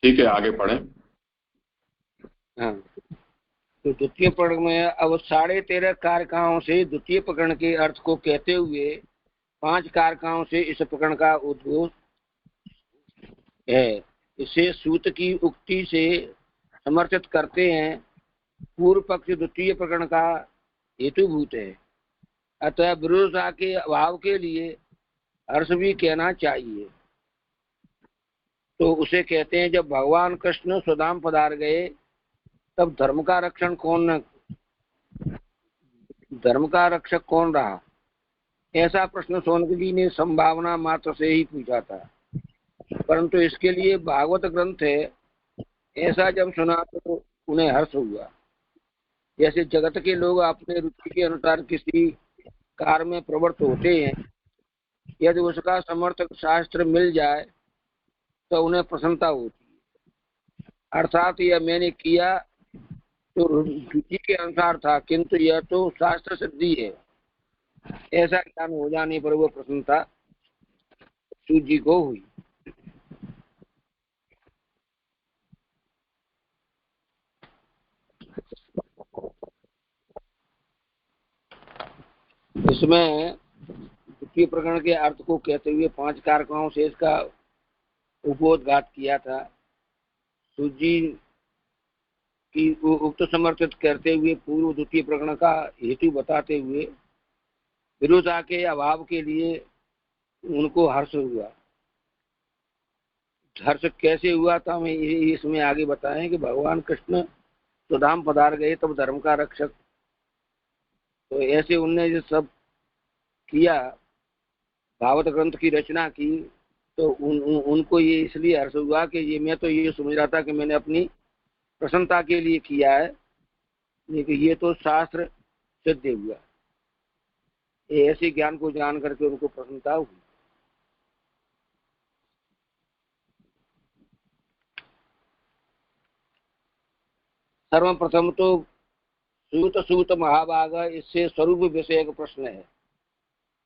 ठीक है, आगे पढ़ें।
हाँ, तो द्वितीय प्रकरण में अब 13.5 कारकाओं से द्वितीय प्रकरण के अर्थ को कहते हुए 5 कारकाओं से इस प्रकरण का उद्भव है। इसे सूत की उक्ति से समर्थित करते हैं। पूर्व पक्ष द्वितीय प्रकरण का हेतुभूत है, अतः विरोधता के अभाव के लिए हर्ष भी कहना चाहिए। तो उसे कहते हैं, जब भगवान कृष्ण स्वधाम पधार गए तब धर्म का रक्षक कौन रहा? ऐसा प्रश्न शौनक जी ने संभावना मात्र से ही पूछा था, परंतु इसके लिए भागवत ग्रंथ है। ऐसा जब सुना तो उन्हें हर्ष हुआ। जैसे जगत के लोग अपने रुचि के अनुसार किसी कार्य में प्रवृत्त होते हैं, यदि उसका समर्थक शास्त्र मिल जाए तो उन्हें प्रसन्नता होती है। अर्थात यह मैंने किया तो रुचि के अनुसार था, किंतु यह तो शास्त्र सिद्धि है। ऐसा ज्ञान हो जाने पर वो प्रसन्नता सूत जी को हुई। इसमें द्वितीय प्रकरण के अर्थ को कहते हुए 5 कारकों से इसका उपोद्घात किया था। सूत जी की उक्त समर्थित करते हुए पूर्व द्वितीय प्रकरण का हेतु बताते हुए विरोधा के अभाव के लिए उनको हर्ष हुआ। हर्ष कैसे हुआ था हमें इसमें आगे बताएं कि भगवान कृष्ण सुधाम पधार गए तब धर्म का रक्षक। तो ऐसे उनने जो सब किया, भागवत ग्रंथ की रचना की, तो उनको ये इसलिए हर्ष हुआ कि ये मैं तो ये समझ रहा था कि मैंने अपनी प्रसन्नता के लिए किया है, लेकिन ये तो शास्त्र सिद्ध हुआ। ऐसे ज्ञान को जान करके उनको प्रसन्नता हुई। सर्वप्रथम तो सूत महाभाग, इससे स्वरूप विषय का प्रश्न है।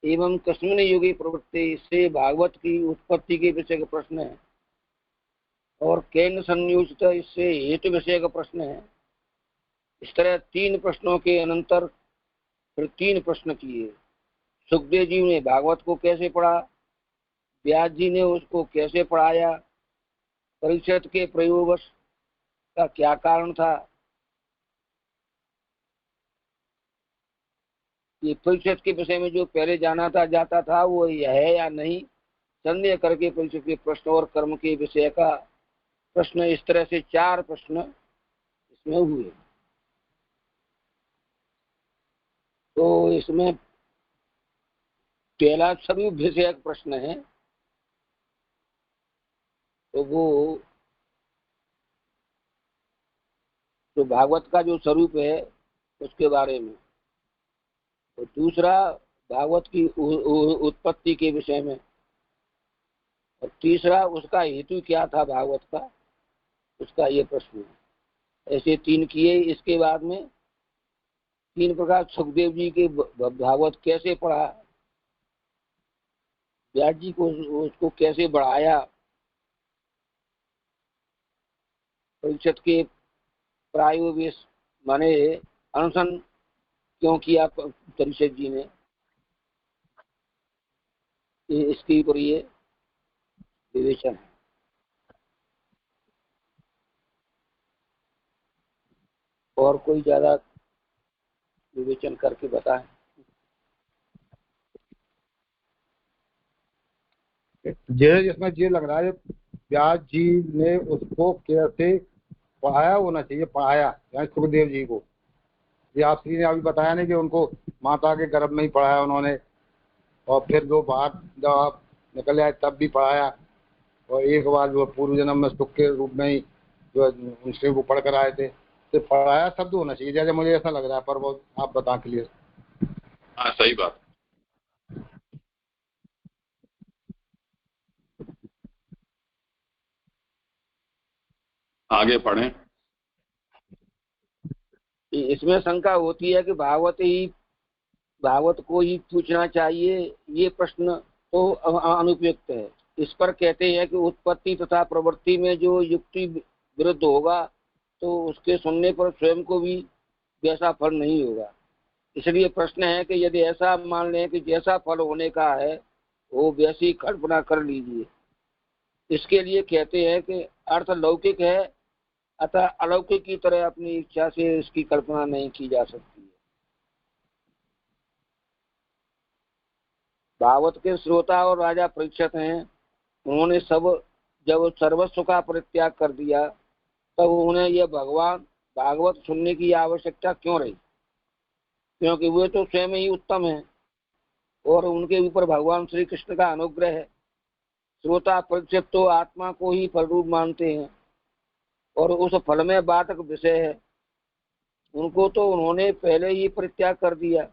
एवं कस्मिन युगे प्रवृत्ति, इससे भागवत की उत्पत्ति के विषय का प्रश्न है। और केन संयोजित, इससे हेतु विषय का प्रश्न है। इस तरह 3 प्रश्नों के अनंतर फिर 3 प्रश्न किए। सुखदेव जी ने भागवत को कैसे पढ़ा, व्यास जी ने उसको कैसे पढ़ाया, परीक्षित के प्रयोग का क्या कारण था। ये परीक्षित के विषय में जो पहले जाता था वो यह है या नहीं, संदेह करके परीक्षित के प्रश्न और कर्म के विषय का प्रश्न, इस तरह से 4 प्रश्न इसमें हुए। तो इसमें पहला स्वरूप विषयक प्रश्न है, तो वो तो भागवत का जो स्वरूप है उसके बारे में। और दूसरा भागवत की उत्पत्ति के विषय में। और तीसरा उसका हेतु क्या था भागवत का, उसका ये प्रश्न है। ऐसे 3 किए। इसके बाद में 3 प्रकार सुखदेव जी के भागवत कैसे पढ़ा, व्यास जी को उसको कैसे बढ़ाया, परीक्षित के प्रायोवेश माने अनुसंधान क्यों किया परीक्षित जी ने, इसके ऊपर ये विवेचन है। और कोई ज्यादा विवेचन करके बताए।
जिसमें ये लग रहा है व्यास जी ने उसको कैसे पढ़ाया होना चाहिए, पढ़ाया यानी सुखदेव जी को। ये आप श्री ने अभी बताया नहीं कि उनको माता के गर्भ में ही पढ़ाया उन्होंने, और फिर जो बाहर जब आप निकल आए तब भी पढ़ाया, और एक बार जो पूर्व जन्म में सुख के रूप में ही जो उनसे वो पढ़ कर आए थे। तो पढ़ाया शब्द होना चाहिए, जैसे मुझे ऐसा लग रहा है, पर वो आप बता क्लियर।
हाँ, सही बात। आगे पढ़ें।
इसमें शंका होती है कि भागवत को ही पूछना चाहिए, ये प्रश्न तो अनुपयुक्त है। इस पर कहते हैं कि उत्पत्ति तथा प्रवृत्ति में जो युक्ति विरुद्ध होगा तो उसके सुनने पर स्वयं को भी वैसा फल नहीं होगा। इसलिए प्रश्न है कि यदि ऐसा मान लें कि जैसा फल होने का है वो वैसी कल्पना कर लीजिए। इसके लिए कहते हैं कि अर्थ लौकिक है, अतः अलौकिक की तरह अपनी इच्छा से इसकी कल्पना नहीं की जा सकती है। भागवत के श्रोता और राजा परीक्षित हैं। उन्होंने जब सर्वस्व का परित्याग कर दिया तब उन्हें यह भागवत सुनने की आवश्यकता क्यों रही? क्योंकि वे तो स्वयं ही उत्तम हैं और उनके ऊपर भगवान श्री कृष्ण का अनुग्रह है। श्रोता परीक्षित तो आत्मा को ही फल रूप मानते हैं और उस फल में बाधक विषय है, उनको तो उन्होंने पहले ही परित्याग कर दिया।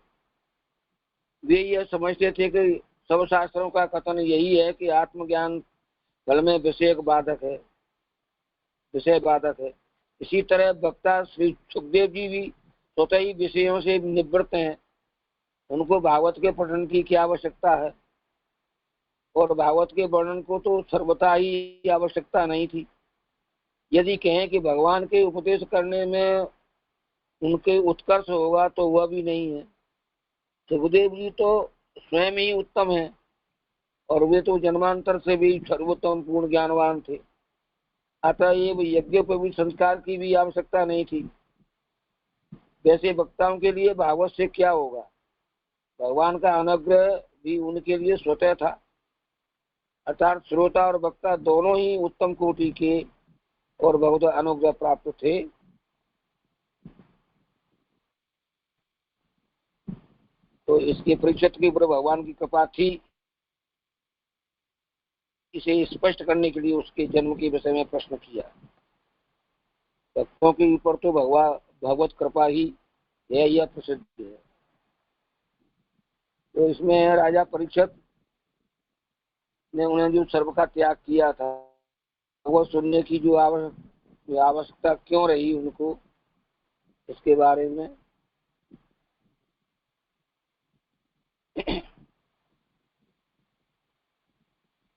वे यह समझते थे कि सब शास्त्रों का कथन यही है कि आत्मज्ञान फल में विषय बाधक है। इसी तरह वक्ता श्री सुखदेव जी भी स्वतः ही विषयों से निवृत्त हैं। उनको भागवत के पठन की क्या आवश्यकता है? और भागवत के वर्णन को तो सर्वथा ही आवश्यकता नहीं थी। यदि कहें कि भगवान के उपदेश करने में उनके उत्कर्ष होगा तो वह भी नहीं है। सुखदेव जी तो स्वयं ही उत्तम है और वे तो जन्मांतर से भी सर्वोत्तम पूर्ण ज्ञानवान थे। अतः ये यज्ञोपवीत संस्कार की भी आवश्यकता नहीं थी। वैसे वक्ताओं के लिए भागवत से क्या होगा? भगवान का अनुग्रह भी उनके लिए स्वतः था, अर्थात श्रोता और वक्ता दोनों ही उत्तम कोटि के और बहुत अनुग्रह प्राप्त थे। तो इसके परीक्षित के ऊपर भगवान की कृपा थी। इसे स्पष्ट करने के लिए उसके जन्म के विषय में प्रश्न किया। भक्तों के ऊपर तो भगवत कृपा ही है, यह प्रसिद्ध है। तो इसमें राजा परीक्षित ने उन्हें जो सर्व का त्याग किया था वो सुनने की जो आवश्यकता क्यों रही उनको, इसके बारे में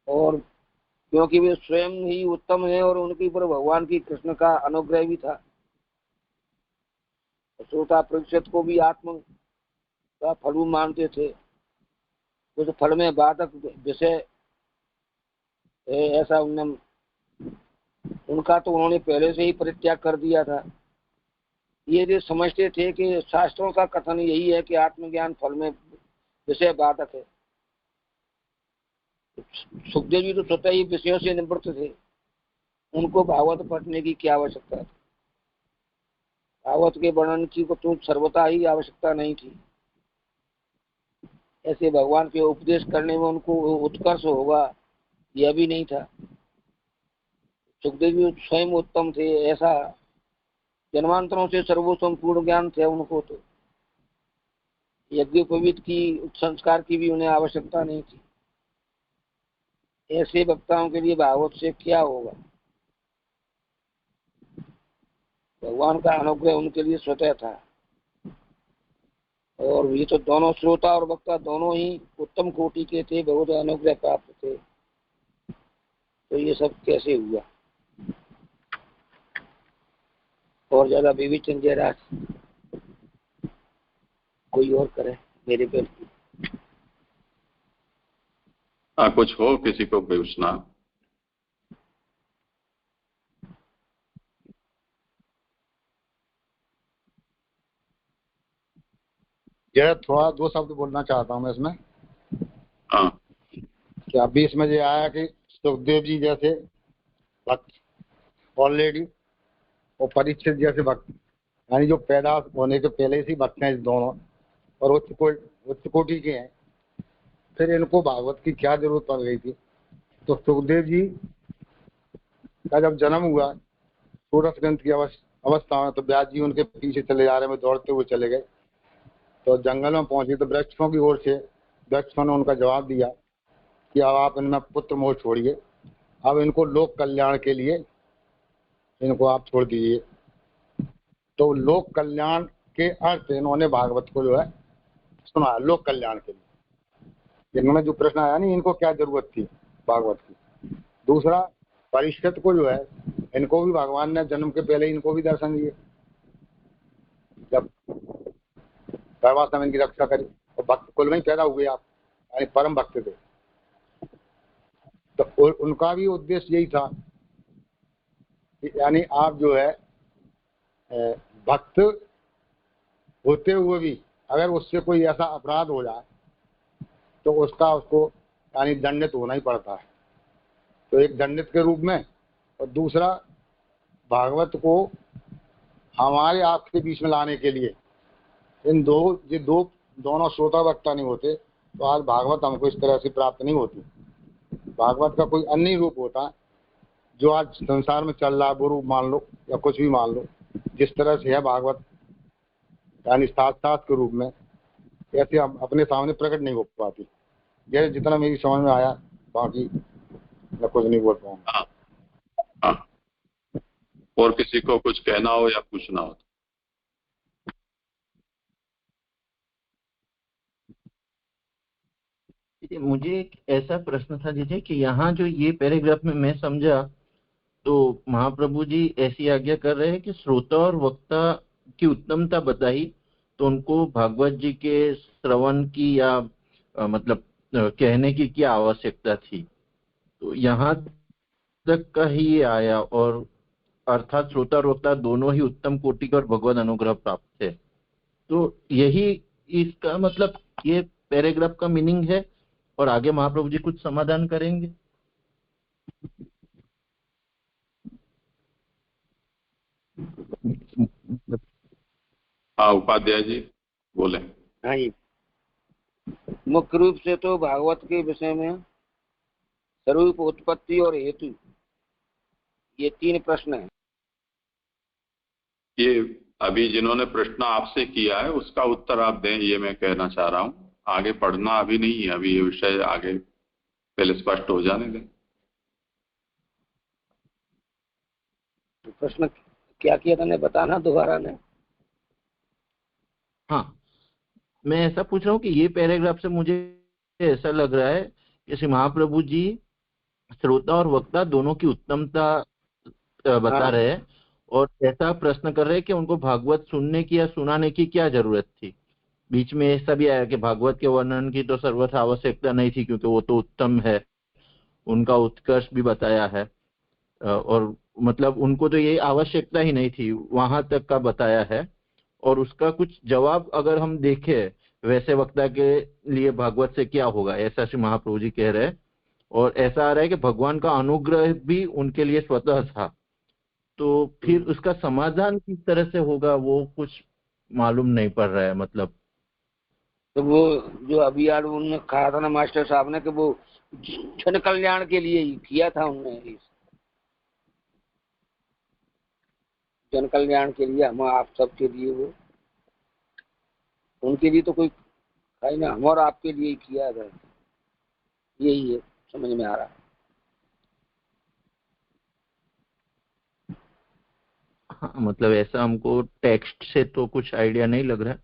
और क्योंकि वे स्वयं ही उत्तम है और उनके ऊपर भगवान की कृष्ण का अनुग्रह भी था। श्रोता परीक्षित को भी आत्म का फल मानते थे। उस फल में बाधक विषय ऐसा उनका तो उन्होंने पहले से ही परित्याग कर दिया था। ये जो समझते थे कि शास्त्रों का कथन यही है कि आत्मज्ञान फल में विषय बाधक है। सुखदेव जी तो स्वतः ही विषयों से निवृत्त थे, उनको भागवत पढ़ने की क्या आवश्यकता थी? भागवत के वर्णन की को तो सर्वथा ही आवश्यकता नहीं थी। ऐसे भगवान के उपदेश करने में उनको उत्कर्ष होगा यह भी नहीं था। सुखदेव जी स्वयं उत्तम थे, ऐसा जन्मांतरों से सर्वोत्तम पूर्ण ज्ञान थे उनको। तो यज्ञोपवीत की संस्कार की भी उन्हें आवश्यकता नहीं थी। ऐसे वक्ताओं के लिए भागवत से क्या होगा? भगवान का अनुग्रह उनके लिए स्वतः था और ये तो दोनों श्रोता और वक्ता दोनों ही उत्तम कोटि के थे, बहुत अनुग्रह प्राप्त थे। तो ये सब कैसे हुआ? और ज्यादा विवेचन जयराज कोई और करे मेरे पे।
कुछ हो किसी को पूछना?
जरा थोड़ा दो शब्द बोलना चाहता हूँ मैं इसमें।
हाँ,
कि अभी इसमें ये आया कि सुखदेव जी जैसे भक्त ऑलरेडी और परीक्षित जैसे भक्त, यानी जो पैदा होने के पहले से भक्त हैं इस दोनों और उच्च कोटि के हैं, फिर इनको भागवत की क्या जरूरत पड़ गई थी? तो सुखदेव जी का जब जन्म हुआ षोडश ग्रंथ की अवस्था में, तो व्यास जी उनके पीछे चले जा रहे में दौड़ते हुए चले गए। तो जंगल में पहुंचे तो वृक्षों की ओर से वृक्षों ने उनका जवाब दिया कि अब आप इनमें पुत्र मोह छोड़िए, अब इनको लोक कल्याण के लिए इनको आप छोड़ दीजिए। तो लोक कल्याण के अर्थ इन्होंने भागवत को जो है सुना, लोक कल्याण के लिए। इन्होंने जो प्रश्न आया नहीं, इनको क्या जरूरत थी भागवत की। दूसरा, परीक्षित को जो है, इनको भी भगवान ने जन्म के पहले इनको भी दर्शन दिए, जब गर्भावस्था में इनकी रक्षा करी, और भक्त कुल में ही पैदा हुए आप, यानी परम भक्त थे। तो उनका भी उद्देश्य यही था कि यानी आप जो है भक्त होते हुए भी अगर उससे कोई ऐसा अपराध हो जाए तो उसको यानी दंडित होना ही पड़ता है। तो एक दंडित के रूप में, और दूसरा भागवत को हमारे आपके बीच में लाने के लिए इन दोनों श्रोता वक्ता नहीं होते तो आज भागवत हमको इस तरह से प्राप्त नहीं होती। भागवत का कोई अन्य रूप होता है जो आज संसार में चल रहा है, वो रूप मान लो या कुछ भी मान लो, जिस तरह से है भागवत यानी साक्षात के रूप में, ऐसे हम अपने सामने प्रकट नहीं हो पाती। जैसे जितना मेरी समझ में आया, बाकी मैं कुछ नहीं बोल पाऊंगा।
हाँ, और किसी को कुछ कहना हो या पूछना हो?
मुझे एक ऐसा प्रश्न था जैसे कि यहाँ जो ये पैराग्राफ में मैं समझा तो महाप्रभु जी ऐसी आज्ञा कर रहे हैं कि श्रोता और वक्ता की उत्तमता बताई तो उनको भागवत जी के श्रवण की या मतलब कहने की क्या आवश्यकता थी। तो यहाँ तक का ही ये आया, और अर्थात श्रोता और वक्ता दोनों ही उत्तम कोटि का और भगवत अनुग्रह प्राप्त है। तो यही इसका मतलब ये पैराग्राफ का मीनिंग है, और आगे महाप्रभु जी कुछ समाधान करेंगे।
हाँ, उपाध्याय जी बोले।
हाँ जी, मुख्य रूप से तो भागवत के विषय में स्वरूप, उत्पत्ति और हेतु, ये 3 प्रश्न हैं।
ये अभी जिन्होंने प्रश्न आपसे किया है उसका उत्तर आप दें, ये मैं कहना चाह रहा हूँ। आगे पढ़ना अभी नहीं है, अभी ये विषय आगे पहले स्पष्ट हो जाने दें।
तो प्रश्न क्या किया था, बताना दोबारा ने।
हाँ, मैं ऐसा पूछ रहा हूँ कि ये पैराग्राफ से मुझे ऐसा लग रहा है कि श्री महाप्रभु जी श्रोता और वक्ता दोनों की उत्तमता बता रहे हैं, और ऐसा प्रश्न कर रहे हैं कि उनको भागवत सुनने की या सुनाने की क्या जरूरत थी। बीच में ऐसा भी आया कि भागवत के वर्णन की तो सर्वथा आवश्यकता नहीं थी क्योंकि वो तो उत्तम है, उनका उत्कर्ष भी बताया है, और मतलब उनको तो ये आवश्यकता ही नहीं थी, वहां तक का बताया है। और उसका कुछ जवाब अगर हम देखें वैसे वक्ता के लिए भागवत से क्या होगा, ऐसा श्री महाप्रभु जी कह रहे हैं। और ऐसा आ रहा है कि भगवान का अनुग्रह भी उनके लिए स्वतः था, तो फिर उसका समाधान किस तरह से होगा वो कुछ मालूम नहीं पड़ रहा है। मतलब
तो वो जो अभी यार उन्होंने कहा था ना मास्टर साहब ने कि वो जन कल्याण के लिए ही किया था उन्होंने, जन कल्याण के लिए, हम आप सबके लिए, वो उनके लिए तो कोई है ना, हम और आपके लिए ही किया था। यही है, समझ में आ रहा है।
हाँ, मतलब ऐसा हमको टेक्स्ट से तो कुछ आइडिया नहीं लग रहा है,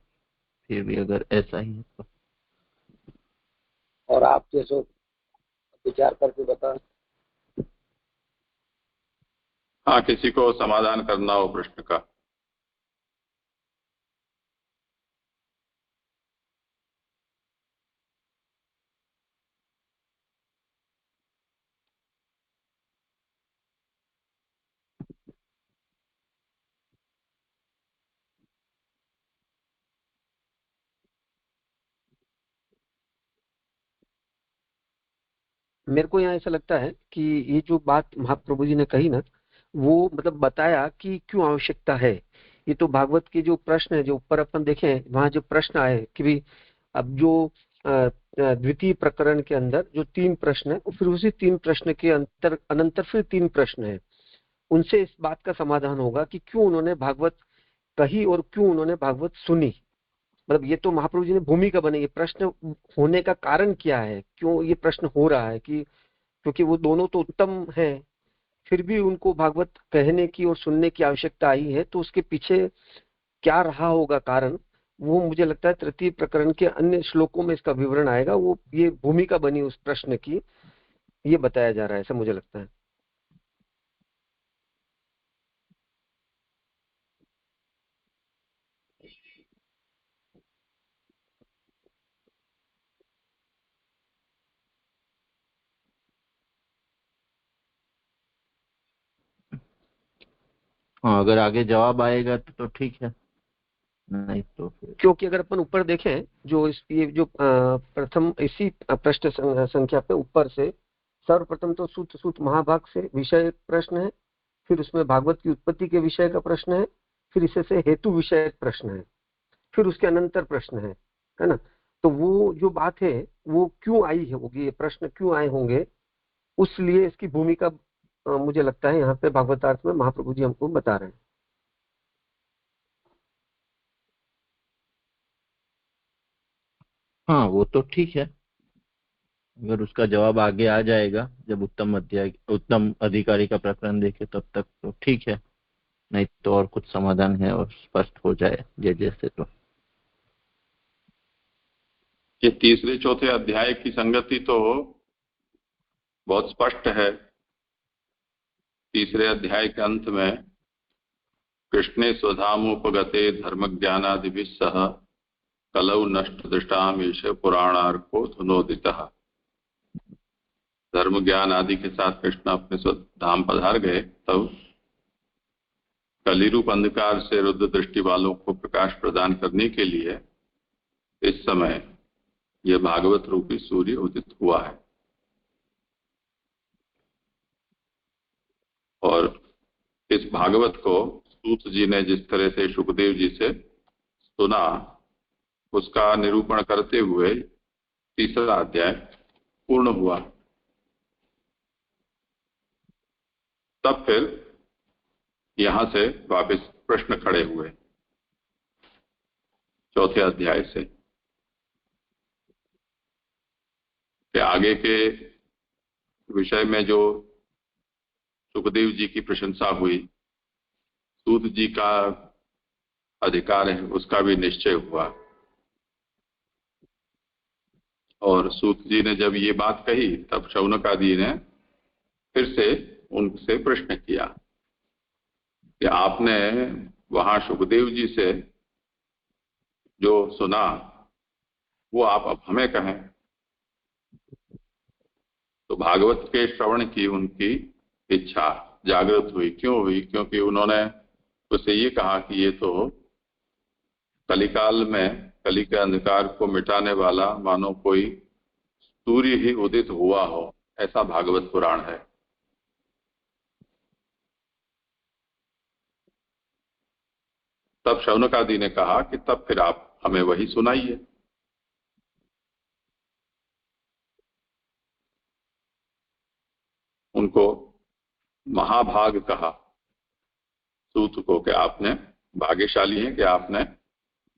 फिर भी अगर ऐसा ही है तो।
और आप जैसो विचार करके बता।
हाँ, किसी को समाधान करना हो प्रश्न का।
मेरे को यहाँ ऐसा लगता है कि ये जो बात महाप्रभु जी ने कही ना, वो मतलब बताया कि क्यों आवश्यकता है। ये तो भागवत के जो प्रश्न है, जो ऊपर अपन देखे वहां जो प्रश्न आए कि भी अब जो द्वितीय प्रकरण के अंदर जो 3 प्रश्न है, फिर उसी 3 प्रश्न के अनंतर फिर 3 प्रश्न है, उनसे इस बात का समाधान होगा कि क्यों उन्होंने भागवत कही और क्यों उन्होंने भागवत सुनी। मतलब ये तो महाप्रभु जी ने भूमिका बनाई, ये प्रश्न होने का कारण क्या है, क्यों ये प्रश्न हो रहा है, कि क्योंकि वो दोनों तो उत्तम है, फिर भी उनको भागवत कहने की और सुनने की आवश्यकता आई है। तो उसके पीछे क्या रहा होगा कारण, वो मुझे लगता है तृतीय प्रकरण के अन्य श्लोकों में इसका विवरण आएगा। वो ये भूमिका बनी उस प्रश्न की, ये बताया जा रहा है, ऐसा मुझे लगता है।
हाँ, अगर आगे जवाब आएगा तो ठीक है, नहीं तो फिर
क्योंकि अगर अपन ऊपर देखें, जो ये जो प्रथम इसी प्रश्न संख्या पे ऊपर से सर्वप्रथम तो सूत सूत महाभाग से विषय प्रश्न है, फिर उसमें भागवत की उत्पत्ति के विषय का प्रश्न है, फिर इसे से हेतु विषय प्रश्न है, फिर उसके अनंतर प्रश्न है ना। तो वो जो बात है वो क्यों आई होगी, ये प्रश्न क्यों आए होंगे, उस लिए इसकी भूमिका मुझे लगता है यहाँ पे भागवतार्थ में महाप्रभु जी हमको बता रहे हैं।
हाँ वो तो ठीक है, अगर उसका जवाब आगे आ जाएगा जब उत्तम अधिकारी का प्रकरण देखे तब तक तो ठीक है, नहीं तो और कुछ समाधान है और स्पष्ट हो जाए जैसे तो।
ये तीसरे चौथे अध्याय की संगति तो बहुत स्पष्ट है। तीसरे अध्याय के अंत में कृष्णे स्वधामुपगते धर्म ज्ञानादिभिः सह कलौ नष्ट दृष्टाम ईश पुराणार्को धुनोदितः। धर्म ज्ञान आदि के साथ कृष्ण अपने स्वधाम पधार गए, तब कलिरूप अंधकार से रुद्ध दृष्टि वालों को प्रकाश प्रदान करने के लिए इस समय यह भागवत रूपी सूर्य उदित हुआ है। और इस भागवत को सूत जी ने जिस तरह से सुखदेव जी से सुना, उसका निरूपण करते हुए तीसरा अध्याय पूर्ण हुआ। तब फिर यहां से वापस प्रश्न खड़े हुए चौथे अध्याय से कि आगे के विषय में जो सुखदेव जी की प्रशंसा हुई, सूत जी का अधिकार है, उसका भी निश्चय हुआ। और सूत जी ने जब ये बात कही तब शौनक आदि ने फिर से उनसे प्रश्न किया कि आपने वहां सुखदेव जी से जो सुना वो आप अब हमें कहें। तो भागवत के श्रवण की उनकी इच्छा जागृत हुई। क्यों हुई? क्योंकि उन्होंने उससे ये कहा कि ये तो कलिकाल में कली के अंधकार को मिटाने वाला मानो कोई सूर्य ही उदित हुआ हो, ऐसा भागवत पुराण है। तब शौनक आदि ने कहा कि तब फिर आप हमें वही सुनाइए। उनको महाभाग कहा सूत को कि आपने भाग्यशाली है कि आपने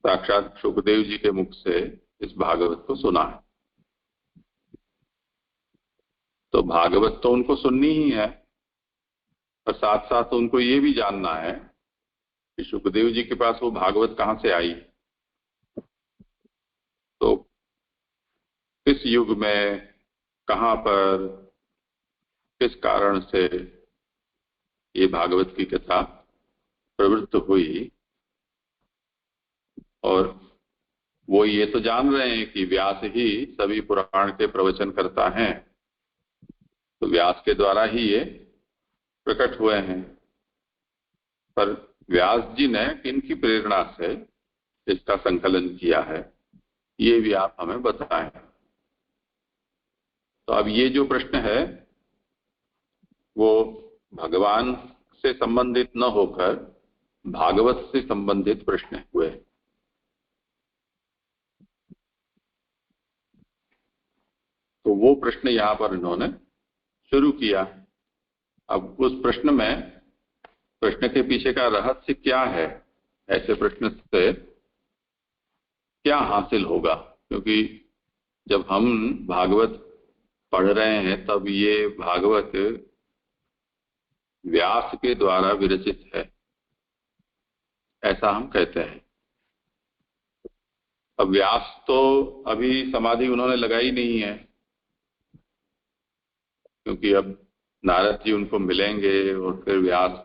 साक्षात सुखदेव जी के मुख से इस भागवत को सुना है। तो भागवत तो उनको सुननी ही है, और साथ साथ उनको ये भी जानना है कि सुखदेव जी के पास वो भागवत कहां से आई, तो किस युग में, कहां पर, किस कारण से ये भागवत की कथा प्रवृत्त हुई। और वो ये तो जान रहे हैं कि व्यास ही सभी पुराण के प्रवचन करता है, तो व्यास के द्वारा ही ये प्रकट हुए हैं। पर व्यास जी ने किनकी प्रेरणा से इसका संकलन किया है, ये भी आप हमें बताएं। तो अब ये जो प्रश्न है वो भगवान से संबंधित न होकर भागवत से संबंधित प्रश्न हुए। तो वो प्रश्न यहां पर इन्होंने शुरू किया। अब उस प्रश्न में, प्रश्न के पीछे का रहस्य क्या है, ऐसे प्रश्न से क्या हासिल होगा? क्योंकि जब हम भागवत पढ़ रहे हैं तब ये भागवत व्यास के द्वारा विरचित है, ऐसा हम कहते हैं। अब व्यास तो अभी समाधि उन्होंने लगाई नहीं है, क्योंकि अब नारद जी उनको मिलेंगे और फिर व्यास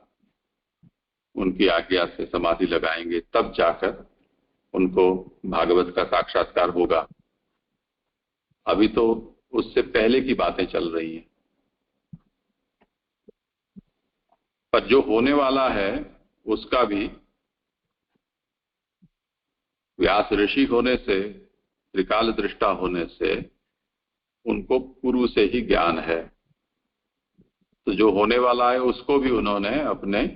उनकी आज्ञा से समाधि लगाएंगे, तब जाकर उनको भागवत का साक्षात्कार होगा। अभी तो उससे पहले की बातें चल रही हैं। पर जो होने वाला है उसका भी व्यास ऋषि होने से, त्रिकाल दृष्टा होने से उनको पूर्व से ही ज्ञान है। तो जो होने वाला है उसको भी उन्होंने अपने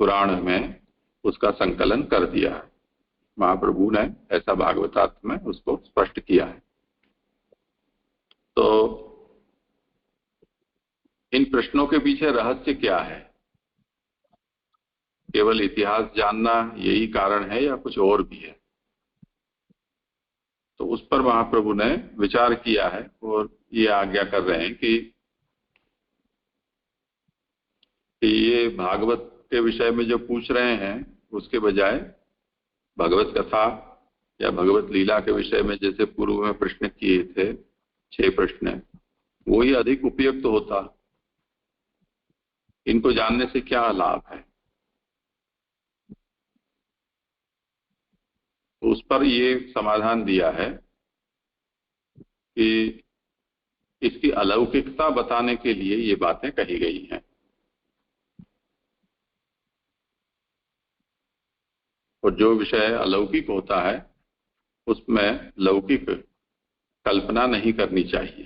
पुराण में उसका संकलन कर दिया है। महाप्रभु ने ऐसा भागवतार्थ में उसको स्पष्ट किया है। तो इन प्रश्नों के पीछे रहस्य क्या है? केवल इतिहास जानना यही कारण है या कुछ और भी है? तो उस पर महाप्रभु ने विचार किया है और ये आज्ञा कर रहे हैं कि ये भागवत के विषय में जो पूछ रहे हैं उसके बजाय भगवत कथा या भगवत लीला के विषय में जैसे पूर्व में प्रश्न किए थे 6 प्रश्न, वो ही अधिक उपयुक्त होता। इनको जानने से क्या लाभ है? तो उस पर ये समाधान दिया है कि इसकी अलौकिकता बताने के लिए ये बातें कही गई हैं। और जो विषय अलौकिक होता है उसमें लौकिक कल्पना नहीं करनी चाहिए।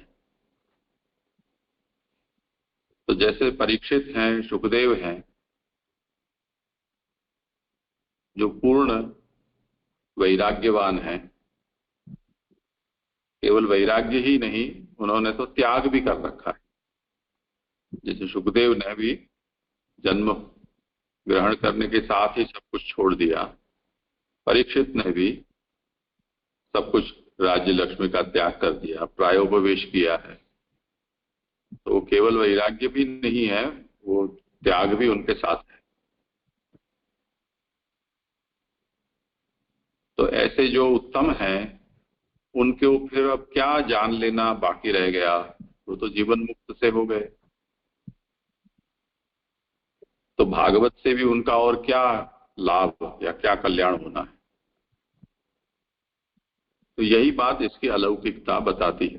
तो जैसे परीक्षित हैं, सुखदेव हैं, जो पूर्ण वैराग्यवान हैं, केवल वैराग्य ही नहीं, उन्होंने तो त्याग भी कर रखा है। जैसे सुखदेव ने भी जन्म ग्रहण करने के साथ ही सब कुछ छोड़ दिया, परीक्षित ने भी सब कुछ राज्य लक्ष्मी का त्याग कर दिया, प्रायोपवेश किया है। तो केवल वैराग्य भी नहीं है, वो त्याग भी उनके साथ है। तो ऐसे जो उत्तम हैं उनके फिर अब क्या जान लेना बाकी रह गया? वो तो जीवन मुक्त से हो गए। तो भागवत से भी उनका और क्या लाभ या क्या कल्याण होना है? तो यही बात इसकी अलौकिकता बताती है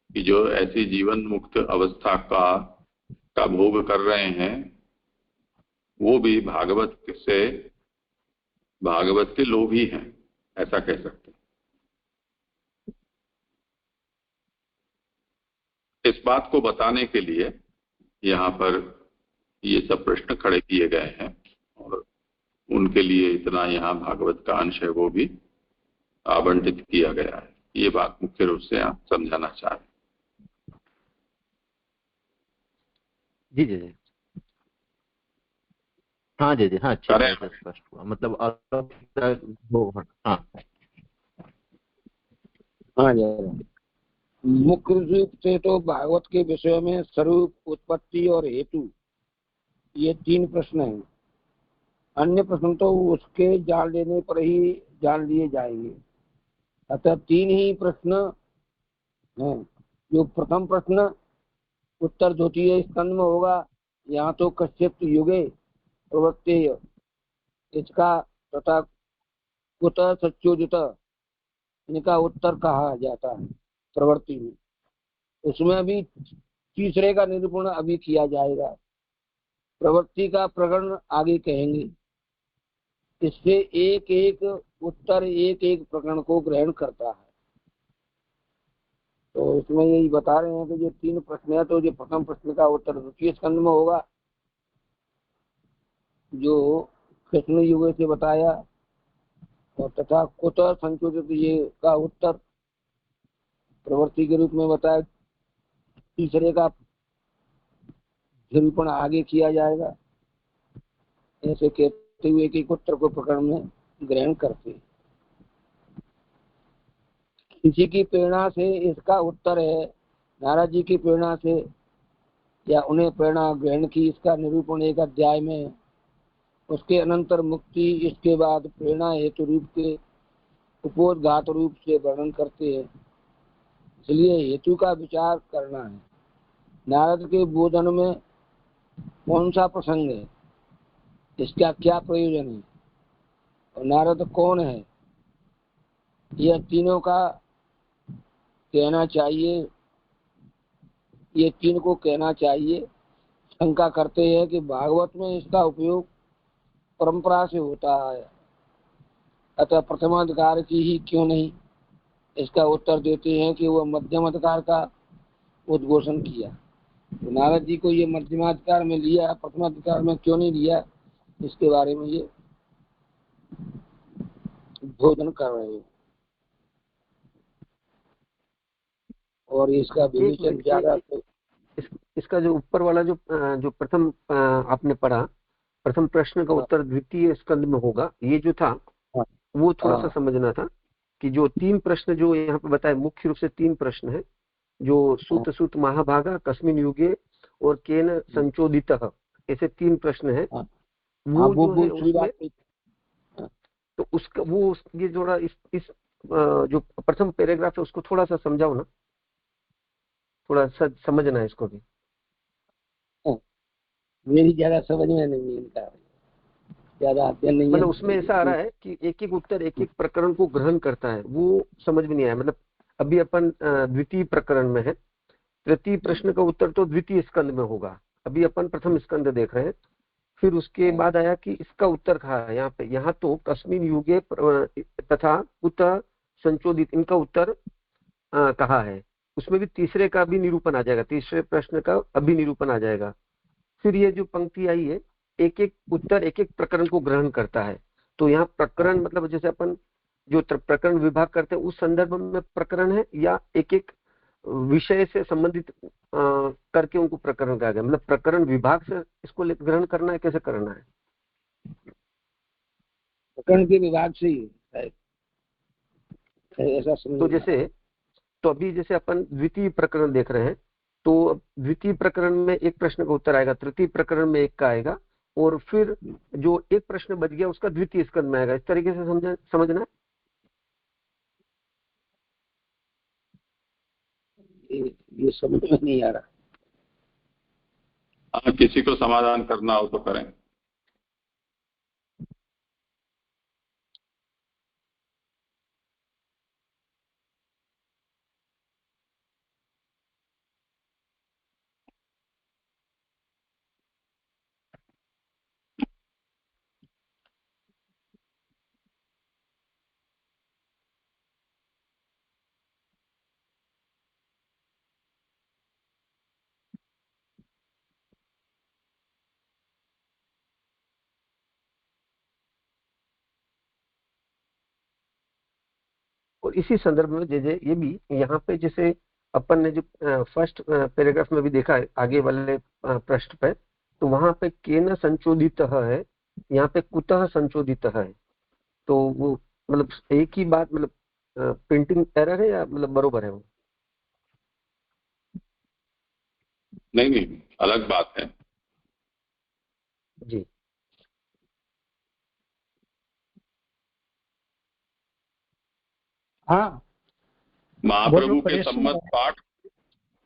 कि जो ऐसी जीवन मुक्त अवस्था का भोग कर रहे हैं वो भी भागवत के लोभी हैं, ऐसा कह सकते हैं। इस बात को बताने के लिए यहाँ पर ये सब प्रश्न खड़े किए गए हैं और उनके लिए इतना यहाँ भागवत का अंश है वो भी आवंटित किया गया है। ये बात मुख्य रूप से आप समझाना चाह रहे हैं।
जी जी जी, हाँ जी जी, हाँ, अच्छी तरह से स्पष्ट हुआ। मतलब हाँ
हाँ जी, मुख्य रूप से तो भागवत के विषय में स्वरूप, उत्पत्ति और हेतु, ये 3 प्रश्न हैं। अन्य प्रश्न तो उसके जान लेने पर ही जान लिए जाएंगे। अतः 3 ही प्रश्न हैं। जो प्रथम प्रश्न उत्तर द्वितीय स्कंद में होगा, यहाँ तो कश्चित युगे प्रवर्तेय, इसका तथा कुतः सच्चोदित, इनका उत्तर कहा जाता है प्रवृत्ति में। उसमें भी तीसरे का निरूपण अभी किया जाएगा। प्रवृत्ति का प्रकरण आगे कहेंगे। इससे एक एक उत्तर एक एक प्रकरण को ग्रहण करता है। तो इसमें यही बता रहे हैं कि जो 3 प्रश्न है, तो जो प्रथम प्रश्न का उत्तर द्वितीय स्कंद में होगा, जो कृष्ण युग से बताया, और तथा कुतः संशोधित ये का उत्तर प्रवृत्ति के रूप में बताया। तीसरे का निरूपण आगे किया जाएगा। ऐसे कहते हुए कि उत्तर को प्रकरण में ग्रहण करते। किसी की प्रेरणा से इसका उत्तर है, नारद जी की प्रेरणा से या उन्हें प्रेरणा ग्रहण की, इसका निरूपण एक अध्याय में उसके अनंतर मुक्ति, इसके बाद प्रेरणा हेतु रूप के उपोद्घात रूप से वर्णन करते हैं। इसलिए हेतु का विचार करना है। नारद के बोधन में कौन सा प्रसंग है, इसका क्या प्रयोजन है, और नारद कौन है, यह तीनों का कहना चाहिए। ये तीन को कहना चाहिए। शंका करते हैं कि भागवत में इसका उपयोग परंपरा से होता है, अतः प्रथमाधिकार की ही क्यों नहीं। इसका उत्तर देते हैं कि वह मध्यमाधिकार का उद्घोषण किया। तो नारद जी को ये मध्यमाधिकार में लिया, प्रथमाधिकार में क्यों नहीं लिया, इसके बारे में ये बोधन कर रहे हैं। और इसका विवेचन ज्यादा
इसका जो ऊपर वाला जो प्रथम आपने पढ़ा, प्रथम प्रश्न का उत्तर द्वितीय स्कंद में होगा, ये जो था वो थोड़ा सा समझना था कि जो तीन प्रश्न जो यहाँ पे बताए, मुख्य रूप से तीन प्रश्न है, जो सूत सूत महाभागा कस्मिन युगे और केन संचोदित, ऐसे तीन प्रश्न है। वो जो है उसमें तो उसका वो ये थोड़ा इस जो प्रथम पैराग्राफ है उसको थोड़ा सा समझाओ ना, थोड़ा सा समझना है इसको भी।
मेरी ज्यादा समझ में नहीं, इनका ज्यादा अध्ययन नहीं है।
मतलब उसमें ऐसा आ रहा है कि एक एक उत्तर एक एक प्रकरण को ग्रहण करता है, वो समझ में नहीं आया। मतलब अभी अपन द्वितीय प्रकरण में है, तृतीय प्रश्न का उत्तर तो द्वितीय स्कंद में होगा, अभी अपन प्रथम स्कंद देख रहे हैं। फिर उसके बाद आया कि इसका उत्तर कहा है यहाँ पे, यहाँ तो कस्मिन युगे तथा कुत संचोदित, इनका उत्तर कहा है। उसमें भी तीसरे का भी निरूपण आ जाएगा, तीसरे प्रश्न का अभी निरूपण आ जाएगा। फिर ये जो पंक्ति आई है, एक एक उत्तर एक एक प्रकरण को ग्रहण करता है। तो यहाँ प्रकरण मतलब जैसे अपन जो प्रकरण विभाग करते हैं उस संदर्भ में प्रकरण है, या एक एक विषय से संबंधित करके उनको प्रकरण कहा गया। मतलब प्रकरण विभाग से इसको ग्रहण करना है, कैसे करना है?
प्रकरण के विभाग से ही है ऐसा समझ।
तो जैसे तो अभी जैसे अपन द्वितीय प्रकरण देख रहे हैं, तो द्वितीय प्रकरण में एक प्रश्न का उत्तर आएगा, तृतीय प्रकरण में एक का आएगा, और फिर जो एक प्रश्न बच गया उसका द्वितीय स्कंद में आएगा। इस तरीके से समझना है।
ये समझ में नहीं आ रहा।
किसी को समाधान करना हो तो करें।
और इसी संदर्भ में जैसे ये भी यहाँ पे जैसे अपन ने जो फर्स्ट पैराग्राफ में भी देखा है आगे वाले पृष्ठ पे, तो वहां पे केन संचोदित है, यहाँ पे कुतः संचोदित है। तो वो मतलब एक ही बात, मतलब प्रिंटिंग एरर है या मतलब बरोबर है वो?
नहीं, अलग बात है
जी।
हाँ,
महाप्रभु के सम्मत पाठ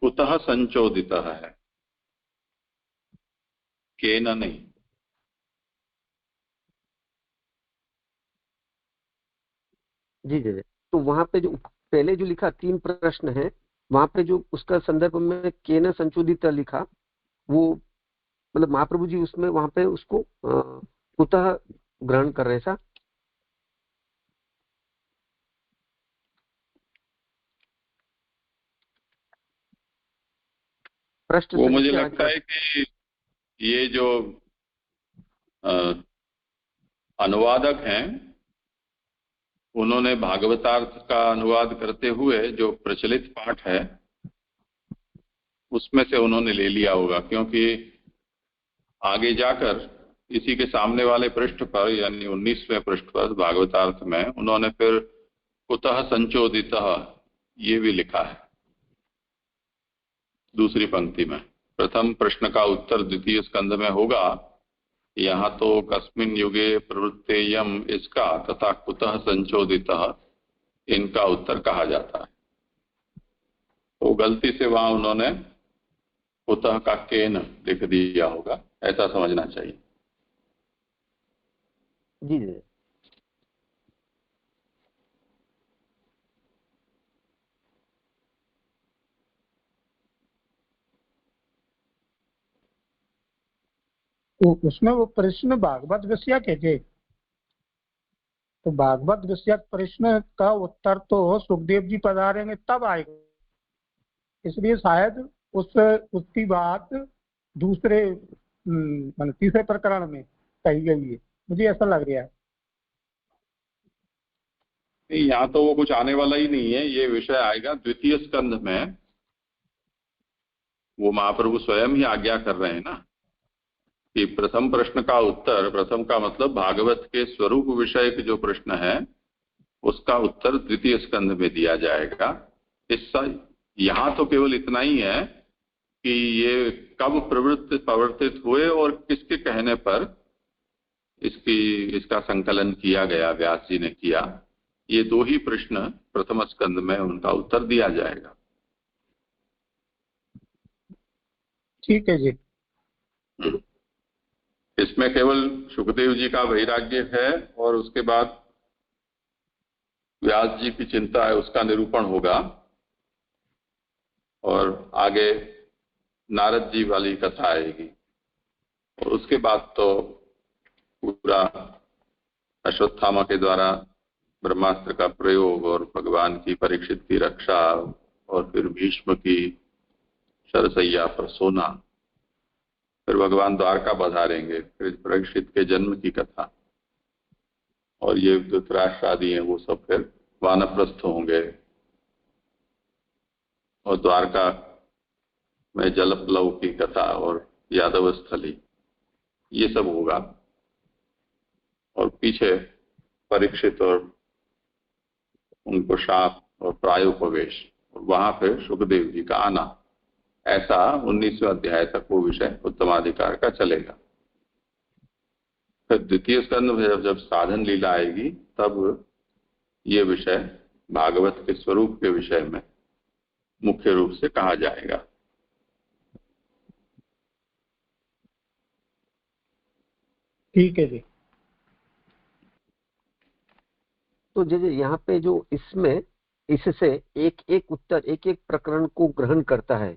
कुतः संचोदित है, केन नहीं।
जी जी। तो वहां पे जो पहले जो लिखा तीन प्रश्न है, वहां पे जो उसका संदर्भ में केन संचोदित लिखा, वो मतलब महाप्रभु जी उसमें वहां पे उसको कुतः ग्रहण कर रहे सा। प्रश्न
वो मुझे लगता है कि ये जो अनुवादक हैं उन्होंने भागवतार्थ का अनुवाद करते हुए जो प्रचलित पाठ है उसमें से उन्होंने ले लिया होगा, क्योंकि आगे जाकर इसी के सामने वाले पृष्ठ पर यानी 19वें पृष्ठ पर भागवतार्थ में उन्होंने फिर कुतः संचोदित ये भी लिखा है दूसरी पंक्ति में। प्रथम प्रश्न का उत्तर द्वितीय स्कंद में होगा, यहाँ तो कस्मिन युगे प्रवृत्तेयम इसका तथा कुतः संचोदितः इनका उत्तर कहा जाता है। तो गलती से वहां उन्होंने कुतः का केन लिख दिया होगा, ऐसा समझना चाहिए।
जी जी।
तो उसमें वो प्रश्न भागवत विषय के थे, तो भागवत विषय प्रश्न का उत्तर तो सुखदेव जी पधारेंगे तब आएगा, इसलिए शायद उसकी बात दूसरे मतलब तीसरे प्रकरण में कही गई है, मुझे ऐसा लग रहा है।
नहीं, यहाँ तो वो कुछ आने वाला ही नहीं है, ये विषय आएगा द्वितीय स्कंध में। वो महाप्रभु स्वयं ही आज्ञा कर रहे हैं ना कि प्रथम प्रश्न का उत्तर, प्रथम का मतलब भागवत के स्वरूप विषय के जो प्रश्न है उसका उत्तर द्वितीय स्कंध में दिया जाएगा। यहाँ तो केवल इतना ही है कि ये कब प्रवर्तित हुए और किसके कहने पर इसका संकलन किया गया, व्यास जी ने किया। ये दो ही प्रश्न प्रथम स्कंद में उनका उत्तर दिया जाएगा।
ठीक है जी।
इसमें केवल सुखदेव जी का वैराग्य है और उसके बाद व्यास जी की चिंता है, उसका निरूपण होगा। और आगे नारद जी वाली कथा आएगी और उसके बाद तो पूरा अश्वत्थामा के द्वारा ब्रह्मास्त्र का प्रयोग और भगवान की परीक्षित की रक्षा और फिर भीष्म की शरसैया पर सोना, फिर भगवान द्वारका पधारेंगे, फिर परीक्षित के जन्म की कथा, और ये धृतराष्ट्र आदि हैं वो सब फिर वानप्रस्थ होंगे और द्वारका में जलप्लव की कथा और यादव स्थली, ये सब होगा। और पीछे परीक्षित और उनको शाप और प्रायोपवेश, और वहां फिर सुखदेव जी का आना, ऐसा 19वें अध्याय तक वो विषय उत्तमाधिकार का चलेगा। फिर द्वितीय स्कंद में जब साधन लीला आएगी तब ये विषय भागवत के स्वरूप के विषय में मुख्य रूप से कहा जाएगा।
ठीक है जी।
तो जैसे यहाँ पे जो इसमें इससे एक एक उत्तर एक एक प्रकरण को ग्रहण करता है,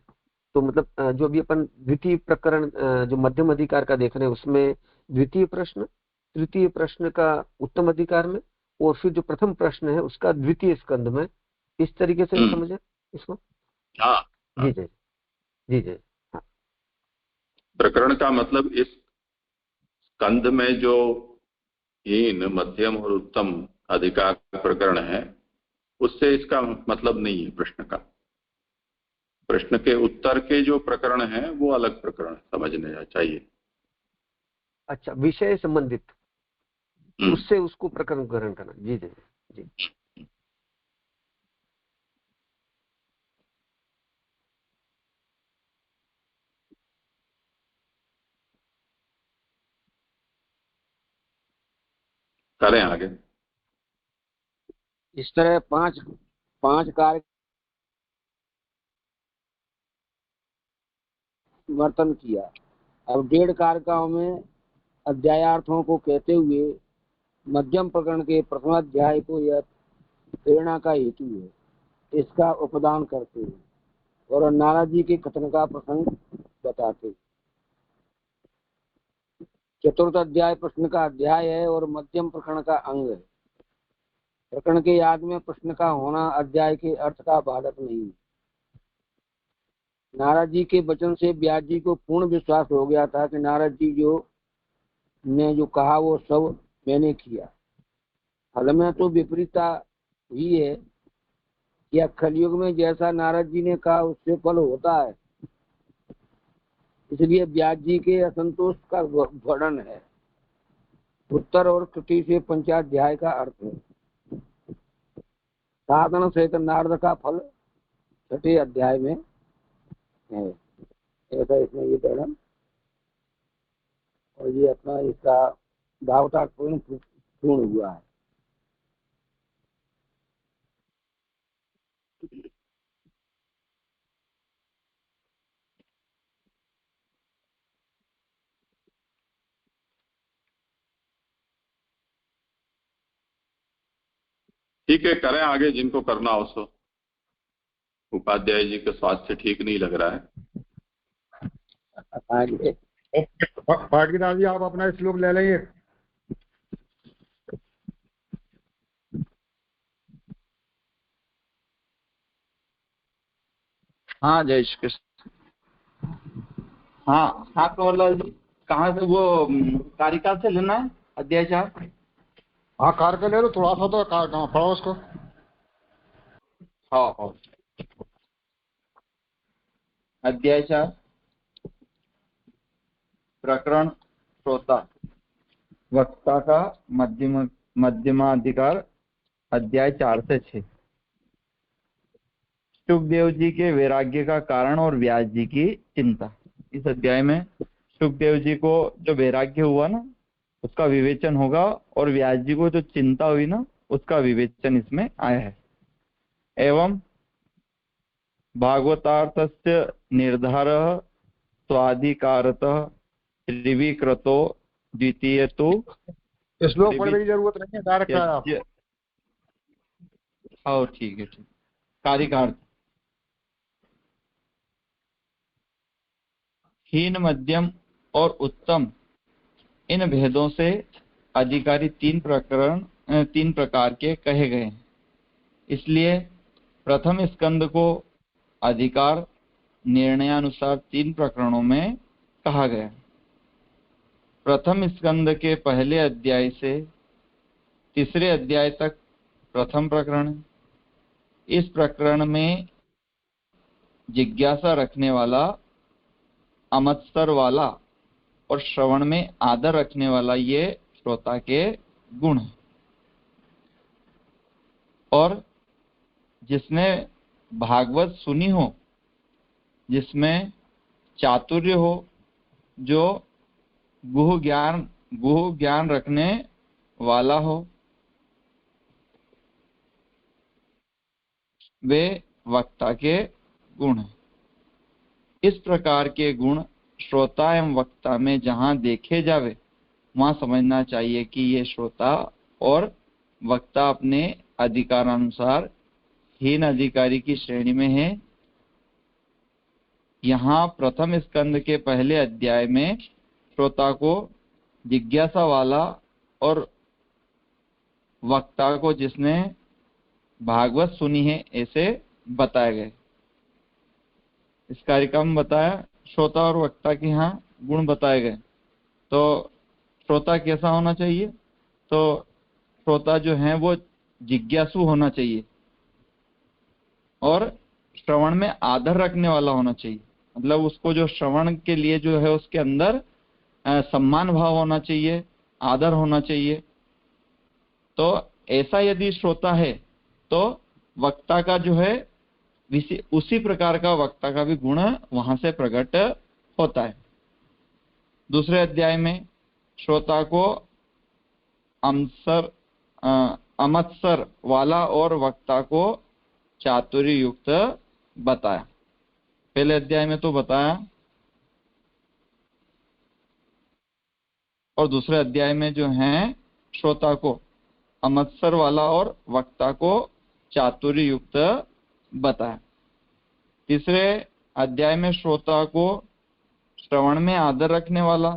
तो मतलब जो भी अपन द्वितीय प्रकरण जो मध्यम अधिकार का देख रहे हैं उसमें द्वितीय प्रश्न, तृतीय प्रश्न का उत्तम अधिकार में, और फिर जो प्रथम प्रश्न है उसका द्वितीय स्कंद में, इस तरीके से समझे इसको?
हाँ,
जी जी जी जी। हाँ।
प्रकरण का मतलब इस स्कंद में जो हीन, मध्यम और उत्तम अधिकार प्रकरण है उससे इसका मतलब नहीं है प्रश्न का। प्रश्न के उत्तर के जो प्रकरण है वो अलग प्रकरण समझने चाहिए।
अच्छा, विषय संबंधित उससे उसको प्रकरण ग्रहण करना। जी जी जी।
करें आगे।
इस तरह पांच कार्य वर्तन किया। अब 1.5 कारिकाओं में अध्यायार्थों को कहते हुए मध्यम प्रकरण के प्रथम अध्याय को यह प्रेरणा का हेतु है, इसका उपदान करते हैं और नारद जी के कथन का प्रसंग बताते हैं। चतुर्थ अध्याय प्रश्न का अध्याय है और मध्यम प्रकरण का अंग है। प्रकरण के याद में प्रश्न का होना अध्याय के अर्थ का बाधक नहीं। नारद जी के वचन से व्यास जी को पूर्ण विश्वास हो गया था कि नारद जी ने जो कहा वो सब मैंने किया। फल में तो विपरीतता ही है, या कलयुग में जैसा नारद जी ने कहा उससे फल होता है, इसलिए व्यास जी के असंतोष का वर्णन है। उत्तर और कृति से पंचाध्याय का अर्थ है। साधन सहित नारद का फल 6ठे अध्याय में है, ऐसा इसमें ये वर्णन। और ये अपना इसका भावतापूर्ण पूर्ण हुआ है।
ठीक है, करें आगे जिनको करना हो सो। उपाध्याय जी का स्वास्थ्य ठीक नहीं लग रहा है।
आगे
पाठकीदार जी आप अपना श्लोक ले लेंगे।
हाँ जय श्री कृष्ण। हाँ कंवरलाल जी, कहाँ से वो कारिका से लेना है अध्याय 4?
हाँ कार के ले लो, थोड़ा सा तो पढ़ो उसको।
हाँ अध्याय 4 प्रकरण श्रोता वक्ता का मध्यमाधिकार, अध्याय 4 से 6। सुखदेव जी के वैराग्य का कारण और व्यास जी की चिंता। इस अध्याय में सुखदेव जी को जो वैराग्य हुआ ना उसका विवेचन होगा, और व्यास जी को जो चिंता हुई ना उसका विवेचन इसमें आया है। एवं भागवतार्थस्य निर्धारः स्वाधिकारतः त्रिविक्रतो द्वितीय तो
श्लोक पढ़ने की जरूरत नहीं है, डायरेक्ट आप।
हाँ ठीक है, ठीक। कारिकार्थ हीन, मध्यम और उत्तम, इन भेदों से अधिकारी तीन प्रकार के कहे गए हैं। इसलिए प्रथम स्कंद को अधिकार निर्णयानुसार 3 प्रकरणों में कहा गया। प्रथम स्कंद के पहले अध्याय से तीसरे अध्याय तक प्रथम प्रकरण है। इस प्रकरण में जिज्ञासा रखने वाला, अमत्सर वाला और श्रवण में आदर रखने वाला ये श्रोता के गुण हैं। और जिसने भागवत सुनी हो, जिसमें चातुर्य हो, जो गुह ज्ञान रखने वाला हो, वे वक्ता के गुण हैं। इस प्रकार के गुण श्रोता एवं वक्ता में जहां देखे जावे वहां समझना चाहिए कि ये श्रोता और वक्ता अपने अधिकारानुसार हीन अधिकारी की श्रेणी में है। यहाँ प्रथम स्कंद के पहले अध्याय में श्रोता को जिज्ञासा वाला और वक्ता को जिसने भागवत सुनी है ऐसे बताए गए। इस कारिका में बताया श्रोता और वक्ता के यहाँ गुण बताए गए। तो श्रोता कैसा होना चाहिए? तो श्रोता जो है वो जिज्ञासु होना चाहिए और श्रवण में आदर रखने वाला होना चाहिए। मतलब उसको जो श्रवण के लिए जो है उसके अंदर सम्मान भाव होना चाहिए, आदर होना चाहिए। तो ऐसा यदि श्रोता है तो वक्ता का जो है उसी प्रकार का वक्ता का भी गुण वहां से प्रकट होता है। दूसरे अध्याय में श्रोता को अमत्सर वाला और वक्ता को चातुर्य युक्त बताया। पहले अध्याय में तो बताया और दूसरे अध्याय में जो है श्रोता को अमत्सर वाला और वक्ता को चातुर्य युक्त बताया। तीसरे अध्याय में श्रोता को श्रवण में आदर रखने वाला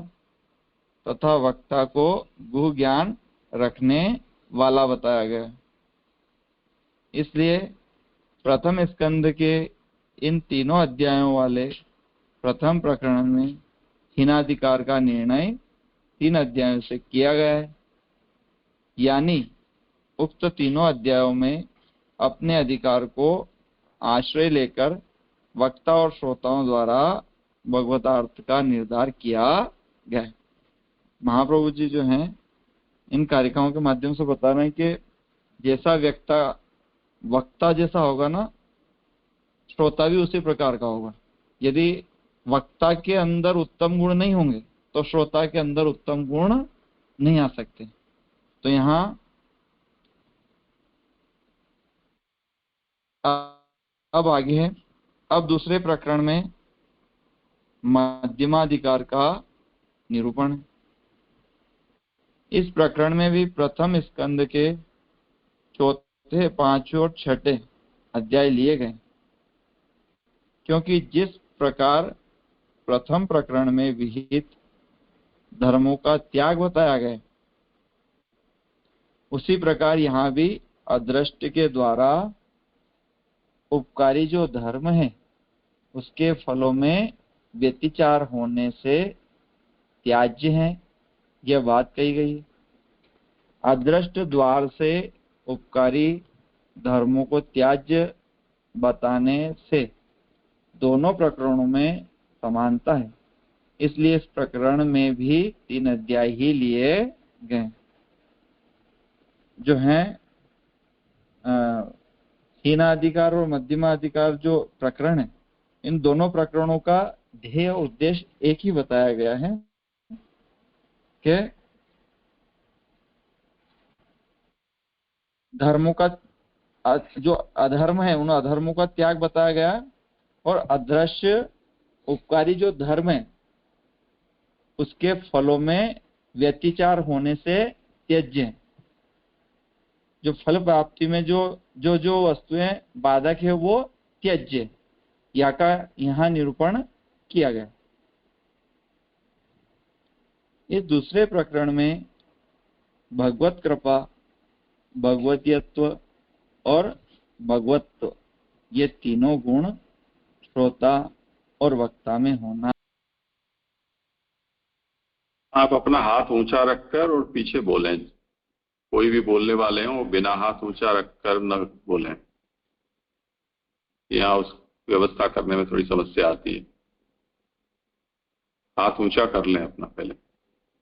तथा वक्ता को गुह ज्ञान रखने वाला बताया गया। इसलिए प्रथम स्कंद के इन तीनों अध्यायों वाले प्रथम प्रकरण में हीनाधिकार का निर्णय 3 अध्यायों से किया गया है। यानी उक्त तीनों अध्यायों में अपने अधिकार को आश्रय लेकर वक्ता और श्रोताओं द्वारा भगवतार्थ का निर्धार किया गया। महाप्रभु जी जो हैं इन कारिकाओं के माध्यम से बता रहे हैं कि जैसा वक्ता जैसा होगा ना, श्रोता भी उसी प्रकार का होगा। यदि वक्ता के अंदर उत्तम गुण नहीं होंगे तो श्रोता के अंदर उत्तम गुण नहीं आ सकते। तो यहाँ अब आगे है, अब दूसरे प्रकरण में मध्यमाधिकार का निरूपण है। इस प्रकरण में भी प्रथम स्कंद के चौथे, पांचवें और छठे अध्याय लिए गए, क्योंकि जिस प्रकार प्रथम प्रकरण में विहित धर्मों का त्याग बताया गया, उसी प्रकार यहाँ भी अदृष्ट के द्वारा उपकारी जो धर्म है उसके फलों में व्यतिचार होने से त्याज्य है, यह बात कही गई है। अदृष्ट द्वार से उपकारी धर्मों को त्याज्य बताने से दोनों प्रकरणों में समानता है, इसलिए इस प्रकरण में भी 3 अध्याय ही लिए गए, जो हैं हीनाधिकार और मध्यमाधिकार जो प्रकरण है, इन दोनों प्रकरणों का ध्येय उद्देश्य एक ही बताया गया है कि धर्मों का जो अधर्म है उन अधर्मों का त्याग बताया गया, और अदृश्य उपकारी जो धर्म है उसके फलों में व्यतिचार होने से त्यज्य है। जो फल प्राप्ति में जो वस्तुएं बाधक है वो त्यज्य, यहाँ निरूपण किया गया। इस दूसरे प्रकरण में भगवत कृपा, भगवतीयत्व और भगवत्व, ये तीनों गुण श्रोता और वक्ता में होना।
आप अपना हाथ ऊंचा रखकर और पीछे बोलें, कोई भी बोलने वाले हो बिना हाथ ऊंचा रखकर न बोलें, यहाँ उस व्यवस्था करने में थोड़ी समस्या आती है। हाथ ऊंचा कर लें अपना पहले,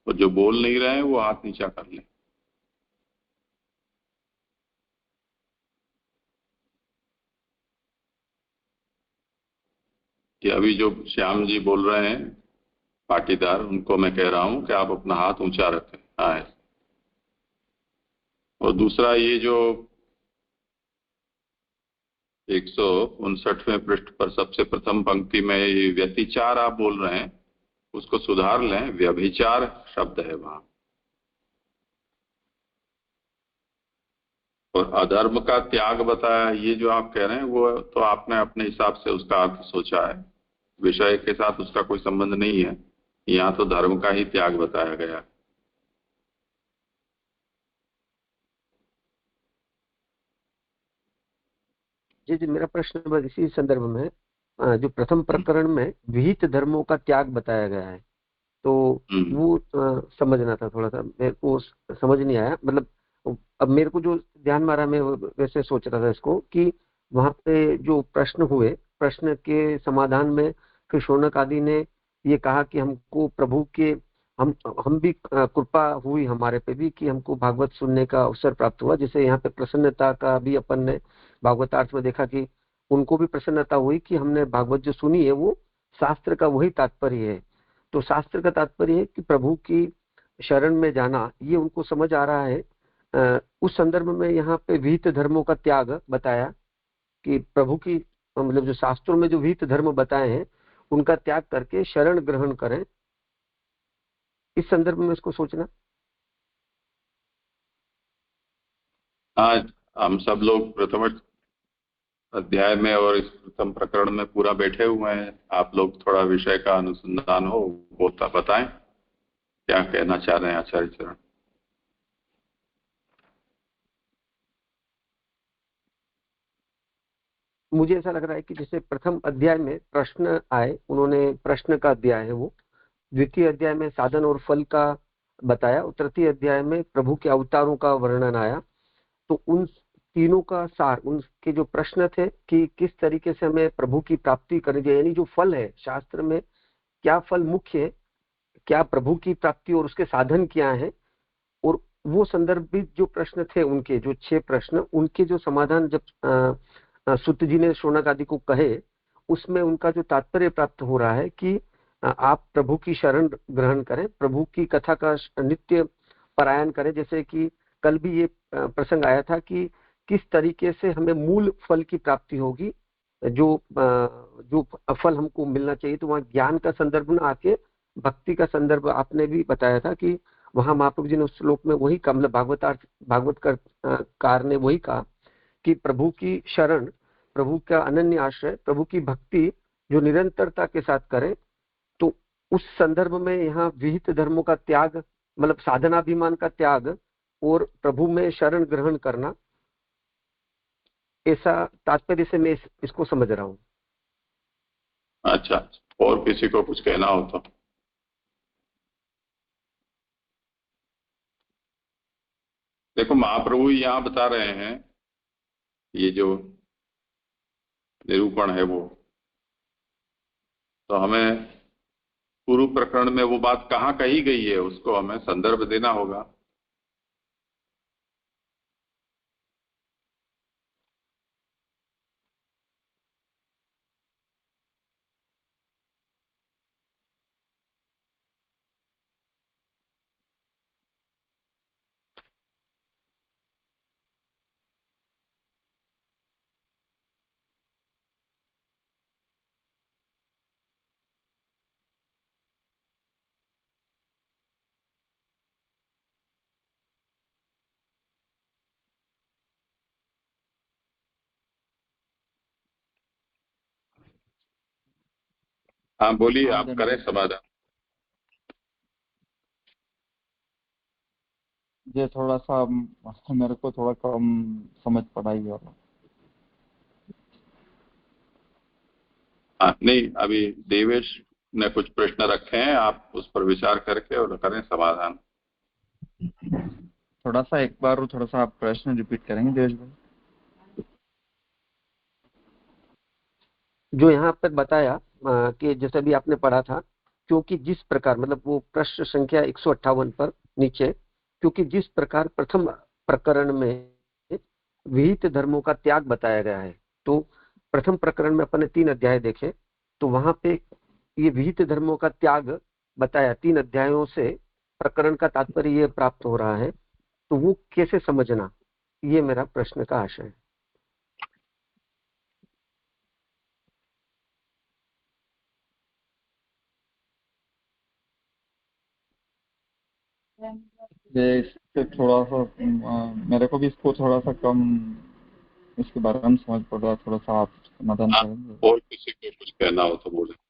और जो बोल नहीं रहे हैं वो हाथ नीचा कर लें। कि अभी जो श्याम जी बोल रहे हैं पाटीदार, उनको मैं कह रहा हूं कि आप अपना हाथ ऊंचा रखें। हाँ, और दूसरा ये जो 159वें पृष्ठ पर सबसे प्रथम पंक्ति में ये व्यतिचार आप बोल रहे हैं, उसको सुधार लें, व्यभिचार शब्द है वहां। और अधर्म का त्याग बताया, ये जो आप कह रहे हैं वो तो आपने अपने हिसाब से उसका अर्थ सोचा है, विषय के साथ उसका कोई संबंध नहीं है। यहाँ तो धर्म का ही त्याग बताया गया।
जी, मेरा प्रश्न बस इसी संदर्भ में, जो प्रथम प्रकरण में विहित धर्मों का त्याग बताया गया है, तो वो समझना था थोड़ा सा, मेरे को समझ नहीं आया। मतलब अब मेरे को जो ध्यान में आ रहा, मैं वैसे सोच रहा था इसको कि वहां पे जो प्रश्न हुए, प्रश्न के समाधान में फिर शौनक आदि ने ये कहा कि हमको प्रभु के हम भी कृपा हुई हमारे पे भी कि हमको भागवत सुनने का अवसर प्राप्त हुआ। जैसे यहाँ पे प्रसन्नता का भी अपन ने भागवतार्थ में देखा कि उनको भी प्रसन्नता हुई कि हमने भागवत जो सुनी है वो शास्त्र का वही तात्पर्य है। तो शास्त्र का तात्पर्य है कि प्रभु की शरण में जाना, ये उनको समझ आ रहा है। उस संदर्भ में यहाँ पे विहित धर्मों का त्याग बताया कि प्रभु की, मतलब जो शास्त्रों में जो विहित धर्म बताए हैं उनका त्याग करके शरण ग्रहण करें, इस संदर्भ में इसको सोचना।
आज हम सब लोग प्रथम अध्याय में और इस प्रथम प्रकरण में पूरा बैठे हुए हैं। आप लोग थोड़ा विषय का अनुसंधान हो वो बताएं, क्या कहना चाह रहे हैं आचार्य चरण।
मुझे ऐसा लग रहा है कि जैसे प्रथम अध्याय में प्रश्न आए, उन्होंने प्रश्न का अध्याय है वो, द्वितीय अध्याय में साधन और फल का बताया, और तृतीय अध्याय में प्रभु के अवतारों का वर्णन आया। तो उन तीनों का सार, उनके जो प्रश्न थे कि किस तरीके से हमें प्रभु की प्राप्ति करनी चाहिए, यानी जो फल है शास्त्र में, क्या फल मुख्य है, क्या प्रभु की प्राप्ति और उसके साधन क्या है, और वो संदर्भित जो प्रश्न थे उनके जो 6 प्रश्न, उनके जो समाधान जब सुत जी ने शौनक आदि को कहे, उसमें उनका जो तात्पर्य प्राप्त हो रहा है कि आप प्रभु की शरण ग्रहण करें, प्रभु की कथा का नित्य पारायण करें। जैसे कि कल भी ये प्रसंग आया था कि किस तरीके से हमें मूल फल की प्राप्ति होगी, जो फल हमको मिलना चाहिए। तो वहाँ ज्ञान का संदर्भ में आके भक्ति का संदर्भ आपने भी बताया था कि वहां महाप्रभु जी ने उस श्लोक में वही कहा, मतलब भागवतकार ने वही कहा कि प्रभु की शरण, प्रभु का अनन्य आश्रय, प्रभु की भक्ति जो निरंतरता के साथ करे, तो उस संदर्भ में यहाँ विहित धर्मों का त्याग, मतलब साधनाभिमान का त्याग और प्रभु में शरण ग्रहण करना, ऐसा तात्पर्य से मैं इसको समझ रहा हूँ।
अच्छा, और किसी को कुछ कहना हो तो? देखो, महाप्रभु यहाँ बता रहे हैं, ये जो निरूपण है वो, तो हमें पूर्व प्रकरण में वो बात कहाँ कही गई है उसको हमें संदर्भ देना होगा। हाँ बोलिए, आप करें समाधान।
ये थोड़ा सा मेरे को थोड़ा कम समझ पड़ा ही होगा।
हाँ, नहीं, अभी देवेश ने कुछ प्रश्न रखे हैं, आप उस पर विचार करके और करें समाधान।
थोड़ा सा एक बार थोड़ा सा आप प्रश्न रिपीट करेंगे देवेश भाई?
जो यहाँ पर बताया कि जैसे भी आपने पढ़ा था, क्योंकि जिस प्रकार, मतलब वो प्रश्न संख्या 158 पर नीचे, क्योंकि जिस प्रकार प्रथम प्रकरण में विहित धर्मों का त्याग बताया गया है, तो प्रथम प्रकरण में अपने 3 अध्याय देखे तो वहां पे ये विहित धर्मों का त्याग बताया। 3 अध्यायों से प्रकरण का तात्पर्य ये प्राप्त हो रहा है, तो वो कैसे समझना, ये मेरा प्रश्न का आशय है।
ये इससे थोड़ा सा मेरे को भी इसको थोड़ा सा कम इसके बारे में समझ पड़ रहा है, थोड़ा सा आप समाधान करेंगे?
और किसी को कुछ कहना हो तो बोले।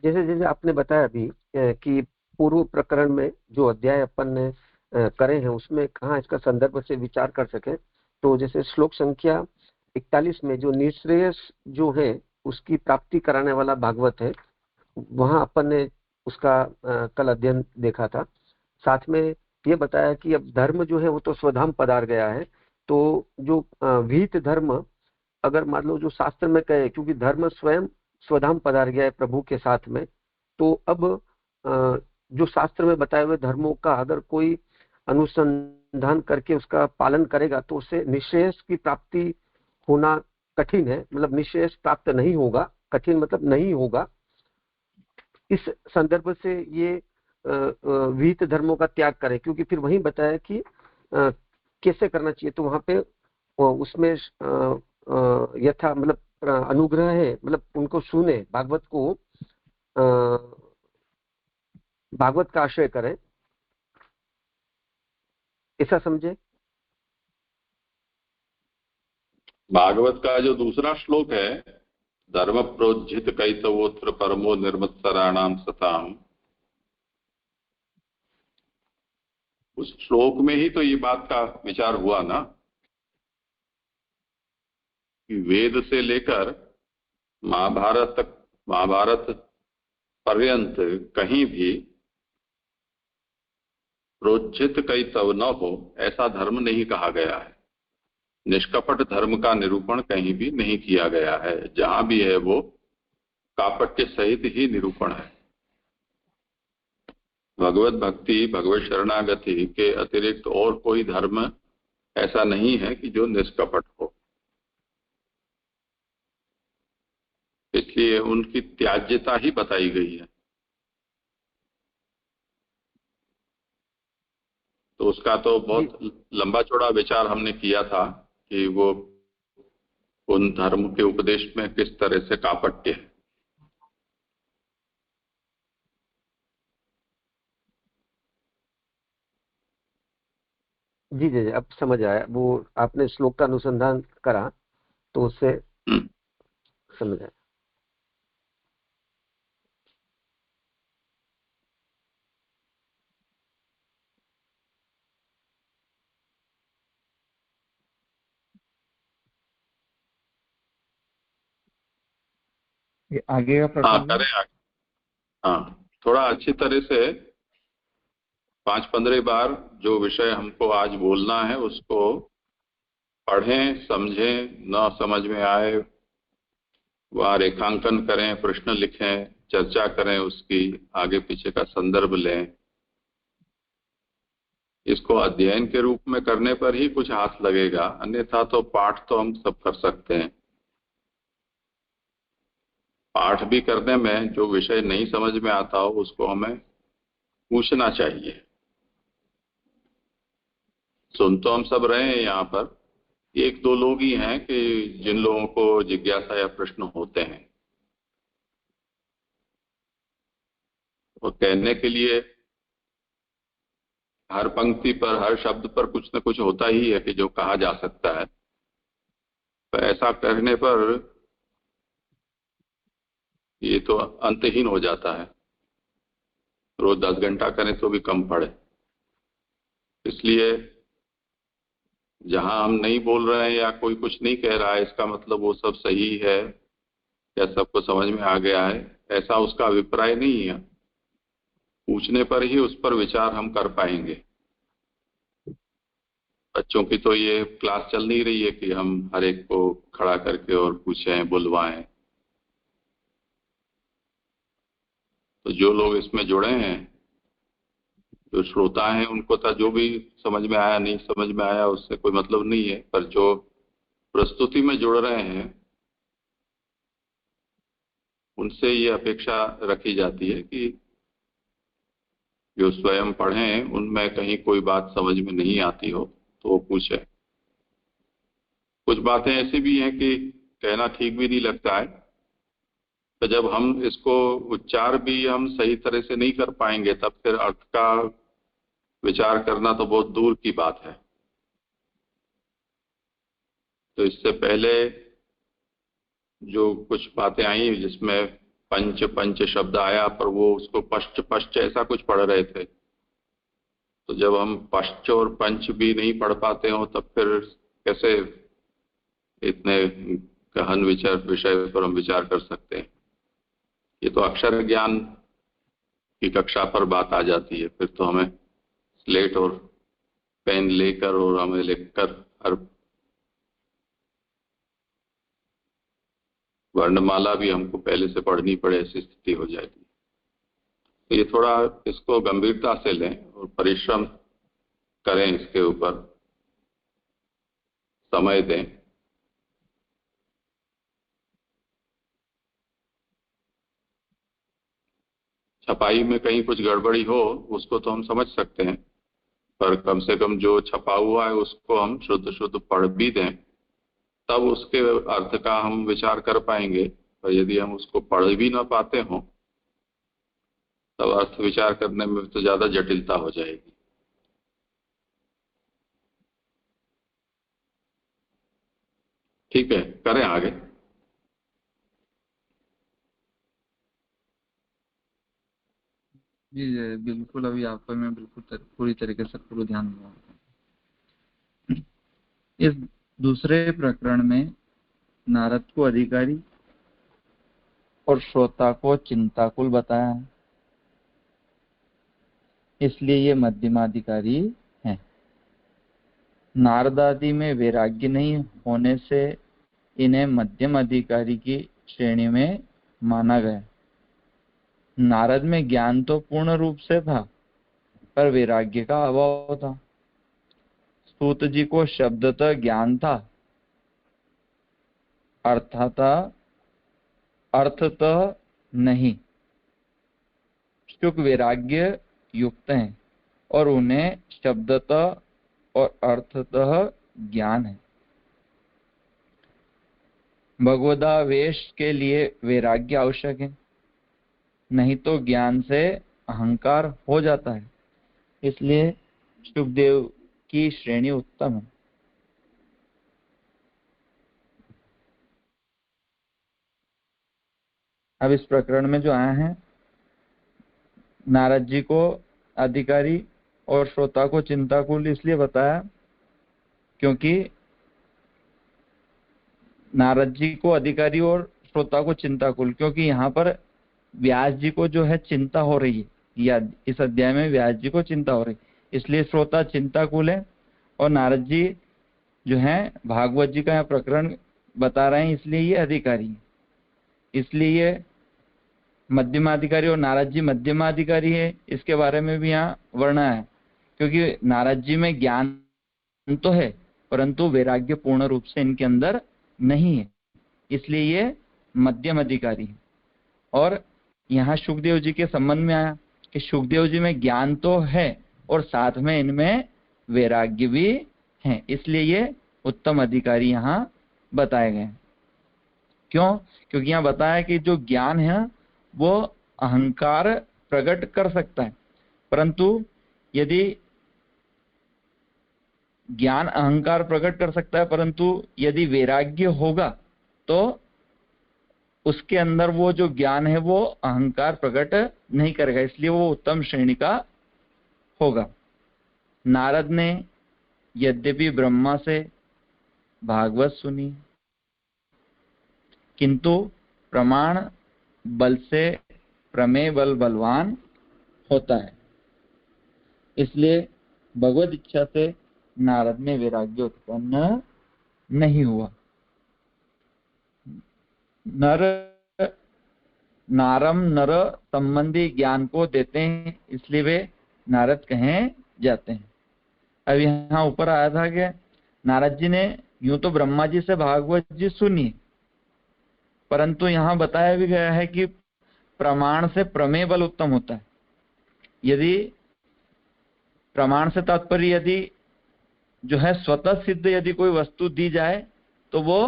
जैसे जैसे आपने बताया अभी कि पूर्व प्रकरण में जो अध्याय अपन ने करे हैं उसमें कहाँ इसका संदर्भ से विचार कर सके, तो जैसे श्लोक संख्या 41 में जो निश्रेयस जो है उसकी प्राप्ति कराने वाला भागवत है, वहां अपन ने उसका कल अध्ययन देखा था। साथ में ये बताया कि अब धर्म जो है वो तो स्वधाम पधार गया है, तो जो विहित धर्म अगर मान लो जो शास्त्र में कहे, क्योंकि धर्म स्वयं स्वधाम पधार गया है प्रभु के साथ में, तो अब जो शास्त्र में बताए हुए धर्मों का अगर कोई अनुसंधान करके उसका पालन करेगा तो उसे निश्रेयस की प्राप्ति होना कठिन है, मतलब निश्रेयस प्राप्त नहीं होगा, कठिन मतलब नहीं होगा। इस संदर्भ से ये विहित धर्मों का त्याग करें, क्योंकि फिर वही बताया कि कैसे करना चाहिए, तो वहां पे उसमें यथा मतलब अनुग्रह है, मतलब उनको सुने, भागवत को भागवत का आश्रय करें, ऐसा समझे।
भागवत का जो दूसरा श्लोक है, धर्म प्रोज्झित कैतवोत्र परमो निर्मत्सराणाम सताम, उस श्लोक में ही तो ये बात का विचार हुआ ना कि वेद से लेकर महाभारत पर्यंत कहीं भी प्रोज्झित कैतव न हो ऐसा धर्म नहीं कहा गया है। निष्कपट धर्म का निरूपण कहीं भी नहीं किया गया है। जहां भी है वो कापट्य सहित ही निरूपण है। भगवत भक्ति, भगवत शरणागति के अतिरिक्त और कोई धर्म ऐसा नहीं है कि जो निष्कपट हो, इसलिए उनकी त्याज्यता ही बताई गई है। तो उसका तो बहुत लंबा चौड़ा विचार हमने किया था कि वो उन धर्म के उपदेश में किस तरह से कापट्य है।
जी जी, अब समझ आया। वो आपने श्लोक का अनुसंधान करा तो उससे समझ आया।
आगे का
हाँ
प्रकरण
करें आगे। हाँ, थोड़ा अच्छी तरह से 5-15 बार जो विषय हमको आज बोलना है उसको पढ़ें, समझें, न समझ में आए वहाँ रेखांकन करें, प्रश्न लिखें, चर्चा करें, उसकी आगे पीछे का संदर्भ लें। इसको अध्ययन के रूप में करने पर ही कुछ हाथ लगेगा, अन्यथा तो पाठ तो हम सब कर सकते हैं। पाठ भी करने में जो विषय नहीं समझ में आता हो उसको हमें पूछना चाहिए। सुन तो हम सब रहे हैं, यहाँ पर 1-2 लोग ही हैं कि जिन लोगों को जिज्ञासा या प्रश्न होते हैं। और कहने के लिए हर पंक्ति पर, हर शब्द पर कुछ न कुछ होता ही है कि जो कहा जा सकता है। तो ऐसा करने पर ये तो अंतहीन हो जाता है। रोज 10 घंटा करें तो भी कम पड़े। इसलिए जहां हम नहीं बोल रहे हैं या कोई कुछ नहीं कह रहा है, इसका मतलब वो सब सही है या सबको समझ में आ गया है, ऐसा उसका अभिप्राय नहीं है। पूछने पर ही उस पर विचार हम कर पाएंगे। बच्चों की तो ये क्लास चल नहीं रही है कि हम हर एक को खड़ा करके और पूछें, बुलवाएं। तो जो लोग इसमें जुड़े हैं, जो श्रोता हैं, उनको तो जो भी समझ में आया नहीं समझ में आया उससे कोई मतलब नहीं है। पर जो प्रस्तुति में जुड़ रहे हैं उनसे ये अपेक्षा रखी जाती है कि जो स्वयं पढ़ें उनमें कहीं कोई बात समझ में नहीं आती हो तो वो पूछे। कुछ बातें ऐसी भी हैं कि कहना ठीक भी नहीं लगता है, तो जब हम इसको उच्चार भी हम सही तरह से नहीं कर पाएंगे तब फिर अर्थ का विचार करना तो बहुत दूर की बात है। तो इससे पहले जो कुछ बातें आई जिसमें पंच पंच शब्द आया, पर वो उसको पश्च पश्च ऐसा कुछ पढ़ रहे थे। तो जब हम पश्च और पंच भी नहीं पढ़ पाते हो तब फिर कैसे इतने गहन विषय पर हम विचार कर सकते हैं। ये तो अक्षर ज्ञान की कक्षा पर बात आ जाती है। फिर तो हमें स्लेट और पेन लेकर और हमें लिखकर हर वर्णमाला भी हमको पहले से पढ़नी पड़े, ऐसी स्थिति हो जाएगी। तो ये थोड़ा इसको गंभीरता से लें और परिश्रम करें, इसके ऊपर समय दें। छपाई में कहीं कुछ गड़बड़ी हो उसको तो हम समझ सकते हैं, पर कम से कम जो छपा हुआ है उसको हम शुद्ध शुद्ध पढ़ भी दें, तब उसके अर्थ का हम विचार कर पाएंगे। पर यदि हम उसको पढ़ भी ना पाते हों तब अर्थ विचार करने में तो ज्यादा जटिलता हो जाएगी। ठीक है, करें आगे।
जी जी बिल्कुल। अभी आपको मैं बिल्कुल पूरी तरीके से पूरा ध्यान दूंगा। इस दूसरे प्रकरण में नारद को अधिकारी और श्रोता को चिंताकुल बताया है, इसलिए ये मध्यमाधिकारी हैं। नारदादि में वैराग्य नहीं होने से इन्हें मध्यम अधिकारी की श्रेणी में माना गया। नारद में ज्ञान तो पूर्ण रूप से था, पर वैराग्य का अभाव था। सूत जी को शब्दतः ज्ञान था, अर्थतः नहीं। शुक वैराग्य युक्त हैं और उन्हें शब्दतः और अर्थतः ज्ञान है। भगवदावेश के लिए वैराग्य आवश्यक है, नहीं तो ज्ञान से अहंकार हो जाता है। इसलिए शुकदेव की श्रेणी उत्तम है। अब इस प्रकरण में जो आया है, नारद जी को अधिकारी और श्रोता को चिंताकुल इसलिए बताया क्योंकि नारद जी को अधिकारी और श्रोता को चिंताकुल, क्योंकि यहाँ पर व्यास जी को जो है चिंता हो रही है, या इस अध्याय में व्यास जी को चिंता हो रही है, इसलिए श्रोता चिंताकुल है। और नारद जी जो है भागवत जी का यहाँ प्रकरण बता रहे हैं, इसलिए ये अधिकारी है। इसलिए ये मध्यमाधिकारी और नारद जी मध्यमाधिकारी है, इसके बारे में भी यहाँ वर्णन है। क्योंकि नारद जी में ज्ञान तो है, परंतु वैराग्य पूर्ण रूप से इनके अंदर नहीं है, इसलिए ये मध्यम अधिकारी है। और यहाँ शुकदेव जी के संबंध में आया कि शुकदेव जी में ज्ञान तो है और साथ में इनमें वैराग्य भी है, इसलिए ये उत्तम अधिकारी यहाँ बताए गए। क्यों? क्योंकि यहाँ बताया कि जो ज्ञान है वो अहंकार प्रकट कर सकता है, परंतु यदि ज्ञान अहंकार प्रकट कर सकता है, परंतु यदि वैराग्य होगा तो उसके अंदर वो जो ज्ञान है वो अहंकार प्रकट नहीं करेगा, इसलिए वो उत्तम श्रेणी का होगा। नारद ने यद्यपि ब्रह्मा से भागवत सुनी, किंतु प्रमाण बल से प्रमेय बल बलवान होता है, इसलिए भगवत इच्छा से नारद में वैराग्य उत्पन्न नहीं हुआ। नारम नर संबंधी ज्ञान को देते हैं, इसलिए वे नारद कहे जाते हैं। अब यहाँ ऊपर आया था कि नारद जी ने यूं तो ब्रह्मा जी से भागवत जी सुनी, परंतु यहाँ बताया भी गया है कि प्रमाण से प्रमेय बल उत्तम होता है। यदि प्रमाण से तात्पर्य यदि जो है स्वतः सिद्ध यदि कोई वस्तु दी जाए तो वो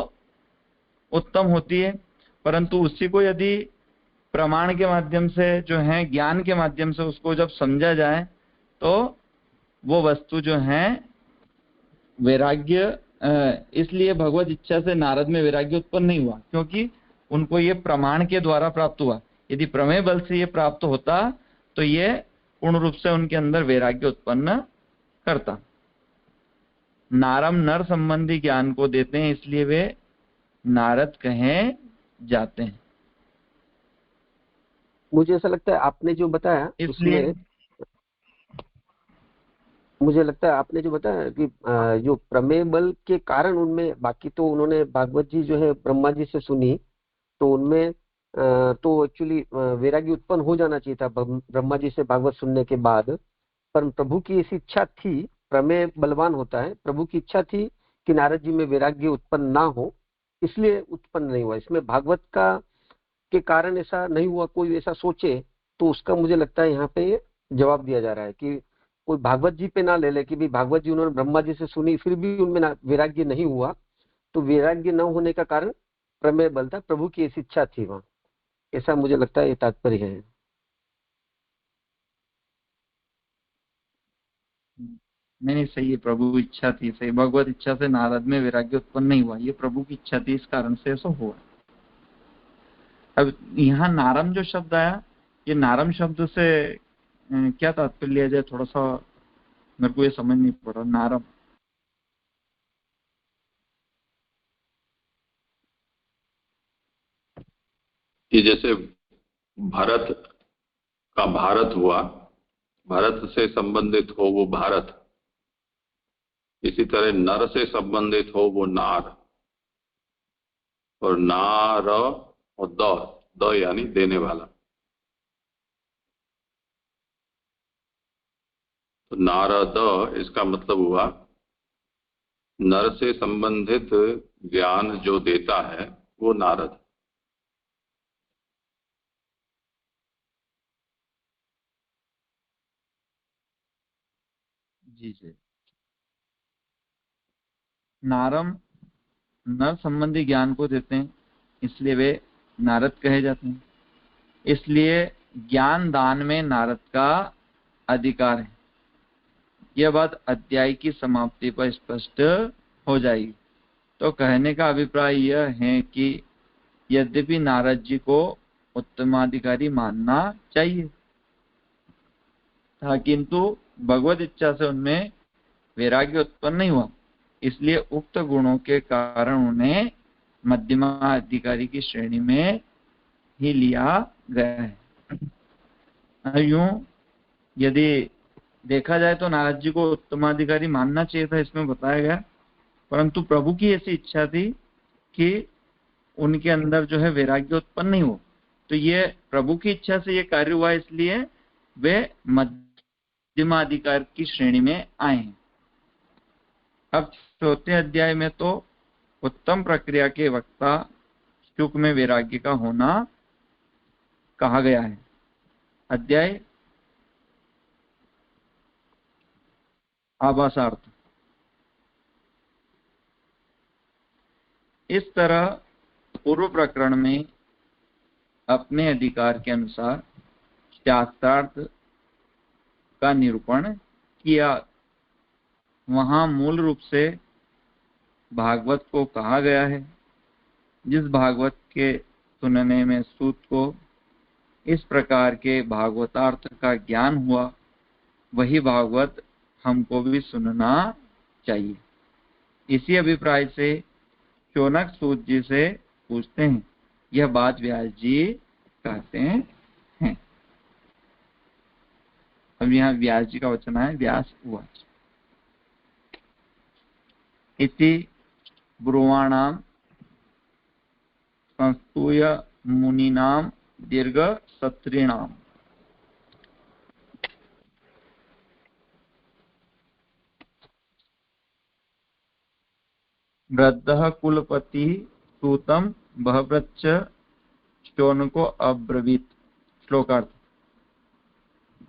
उत्तम होती है, परंतु उसी को यदि प्रमाण के माध्यम से जो है ज्ञान के माध्यम से उसको जब समझा जाए तो वो वस्तु जो है वैराग्य, इसलिए भगवत इच्छा से नारद में वैराग्य उत्पन्न नहीं हुआ, क्योंकि उनको ये प्रमाण के द्वारा प्राप्त हुआ। यदि प्रमेय बल से ये प्राप्त होता तो ये पूर्ण रूप से उनके अंदर वैराग्य उत्पन्न करता। नारम नर संबंधी ज्ञान को देते हैं, इसलिए वे नारद कहे जाते हैं।
मुझे ऐसा लगता है आपने जो बताया
इसलिए
मुझे लगता है आपने जो बताया कि जो प्रमेय बल के कारण उनमें, बाकी तो उन्होंने भागवत जी जो है ब्रह्मा जी से सुनी तो उनमें तो एक्चुअली वैराग्य उत्पन्न हो जाना चाहिए था ब्रह्मा जी से भागवत सुनने के बाद, पर प्रभु की ऐसी इच्छा थी, प्रमेय बलवान होता है, प्रभु की इच्छा थी कि नारद जी में वैराग्य उत्पन्न ना हो, इसलिए उत्पन्न नहीं हुआ। इसमें भागवत का के कारण ऐसा नहीं हुआ, कोई ऐसा सोचे तो उसका मुझे लगता है यहाँ पे जवाब दिया जा रहा है कि कोई भागवत जी पे ना ले ले कि भी भागवत जी उन्होंने ब्रह्मा जी से सुनी फिर भी उनमें वैराग्य नहीं हुआ, तो वैराग्य न होने का कारण प्रमेय बल था, प्रभु की ऐसी इच्छा थी वहां, ऐसा मुझे लगता है ये तात्पर्य है।
नहीं, सही है, प्रभु इच्छा थी, सही, भगवत इच्छा से नारद में वैराग्य उत्पन्न नहीं हुआ, ये प्रभु की इच्छा थी, इस कारण से ऐसा हुआ। अब यहाँ नारम जो शब्द आया, ये नारम शब्द से क्या तात्पर्य लिया जाए, थोड़ा सा मेरे को ये समझ नहीं पड़ रहा। नारम
कि जैसे भरत का भारत हुआ, भारत से संबंधित हो वो भारत, इसी तरह नर से संबंधित हो वो नार, और नार और द यानी देने वाला। तो नारद इसका मतलब हुआ नर से संबंधित ज्ञान जो देता है वो नारद।
जी जी। नारम नर संबंधी ज्ञान को देते हैं, इसलिए वे नारद कहे जाते हैं। इसलिए ज्ञान दान में नारद का अधिकार है। यह बात अध्याय की समाप्ति पर स्पष्ट हो जाएगी। तो कहने का अभिप्राय यह है कि यद्यपि नारद जी को उत्तमाधिकारी मानना चाहिए था, किंतु भगवत इच्छा से उनमें वैराग्य उत्पन्न नहीं हुआ, इसलिए उक्त गुणों के कारण उन्हें मध्यमा अधिकारी की श्रेणी में ही लिया गया है। यूं यदि देखा जाए तो नारद जी को उत्तमाधिकारी मानना चाहिए था, इसमें बताया गया, परंतु प्रभु की ऐसी इच्छा थी कि उनके अंदर जो है वैराग्य उत्पन्न नहीं हो। तो ये प्रभु की इच्छा से ये कार्य हुआ, इसलिए वे मध्यमाधिकार की श्रेणी में आए हैं। अब चौथे अध्याय में तो उत्तम प्रक्रिया के वक्ता शुक में वैराग्य का होना कहा गया है। अध्याय आभासार्थ। इस तरह पूर्व प्रकरण में अपने अधिकार के अनुसार शास्त्रार्थ का निरूपण किया। वहां मूल रूप से भागवत को कहा गया है। जिस भागवत के सुनने में सूत को इस प्रकार के भागवतार्थ का ज्ञान हुआ, वही भागवत हमको भी सुनना चाहिए। इसी अभिप्राय से शौनक सूत जी से पूछते हैं, यह बात व्यास जी कहते हैं। अब यहाँ व्यास जी का वचन है, व्यास उवाच इति ब्रुवाणाम संस्तूय मुनीनाम दीर्घ सत्रीणाम। वृद्धः कुलपति सूतम बहव्रच्च शौनको अब्रवीत। श्लोकार्थ।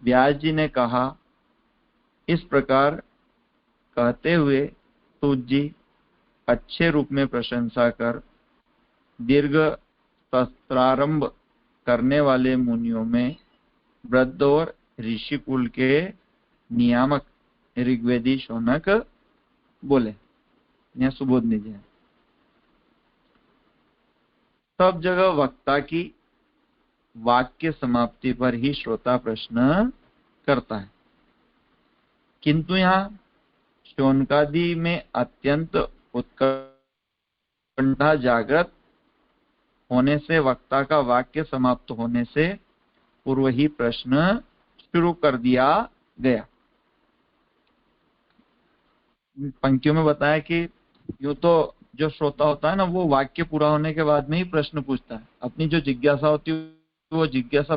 व्यास जी ने कहा, इस प्रकार कहते हुए सूत जी अच्छे रूप में प्रशंसा कर दीर्घ शस्त्रारंभ करने वाले मुनियों में वृद्ध और ऋषि कुल के नियामक ऋग्वेदी शौनक बोले। यह सुबोध निधि है। सब जगह वक्ता की वाक्य समाप्ति पर ही श्रोता प्रश्न करता है, किंतु यहाँ शौनकादि में अत्यंत उत्कंठा जागृत होने से वक्ता का वाक्य समाप्त होने से पूर्व ही प्रश्न शुरू कर दिया गया। पंक्तियों में बताया कि यूं तो जो श्रोता होता है ना, वो वाक्य पूरा होने के बाद में ही प्रश्न पूछता है। अपनी जो जिज्ञासा होती है वो जिज्ञासा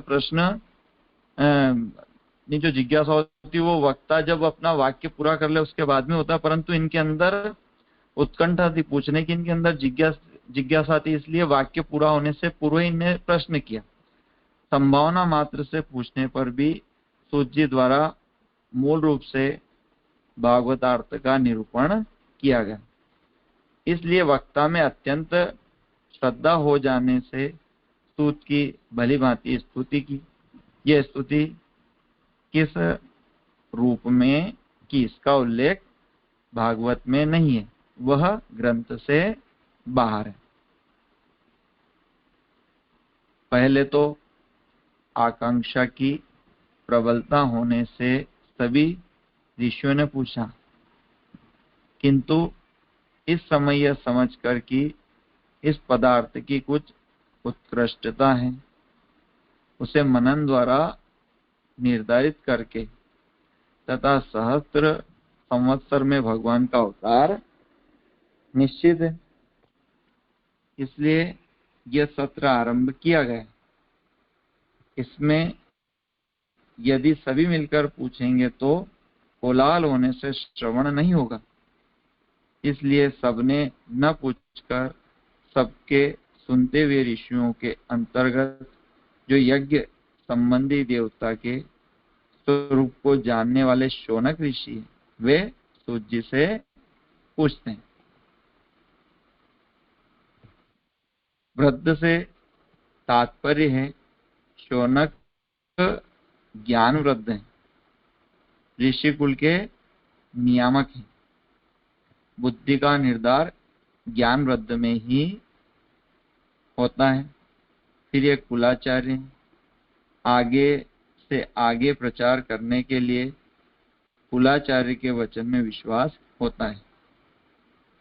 होती है वो वक्ता जब अपना वाक्य पूरा कर ले उसके बाद में होता है, परंतु इनके अंदर उत्कंठा थी पूछने की, इनके अंदर जिज्ञासा थी, इसलिए वाक्य पूरा होने से पूर्व ही इन्हें प्रश्न किया। संभावना मात्र से पूछने पर भी सूत जी द्वारा मूल रूप से भागवतार्थ का निरूपण किया गया। इसलिए वक्ता में अत्यंत श्रद्धा हो जाने से सूत की भली भांति स्तुति की। यह स्तुति किस रूप में की, इसका उल्लेख भागवत में नहीं है, वह ग्रंथ से बाहर है। पहले तो आकांक्षा की प्रबलता होने से सभी ऋषियों ने पूछा, किंतु इस समय यह समझकर कि इस पदार्थ की कुछ उत्कृष्टता है, उसे मनन द्वारा निर्धारित करके तथा सहस्त्र संवत्सर में भगवान का अवतार निश्चित है, इसलिए यह सत्र आरंभ किया गया। इसमें यदि सभी मिलकर पूछेंगे तो कोलाहल होने से श्रवण नहीं होगा, इसलिए सबने न पूछकर सबके सुनते हुए ऋषियों के अंतर्गत जो यज्ञ संबंधी देवता के स्वरूप को जानने वाले शौनक ऋषि हैं, वे सूत जी से पूछते हैं। वृद्ध से तात्पर्य है शौनक ज्ञान वृद्ध हैं, ऋषि कुल के नियामक हैं। बुद्धि का निर्धार ज्ञान वृद्ध में ही होता है। फिर ये कुलाचार्य हैं, आगे से आगे प्रचार करने के लिए कुलाचार्य के वचन में विश्वास होता है।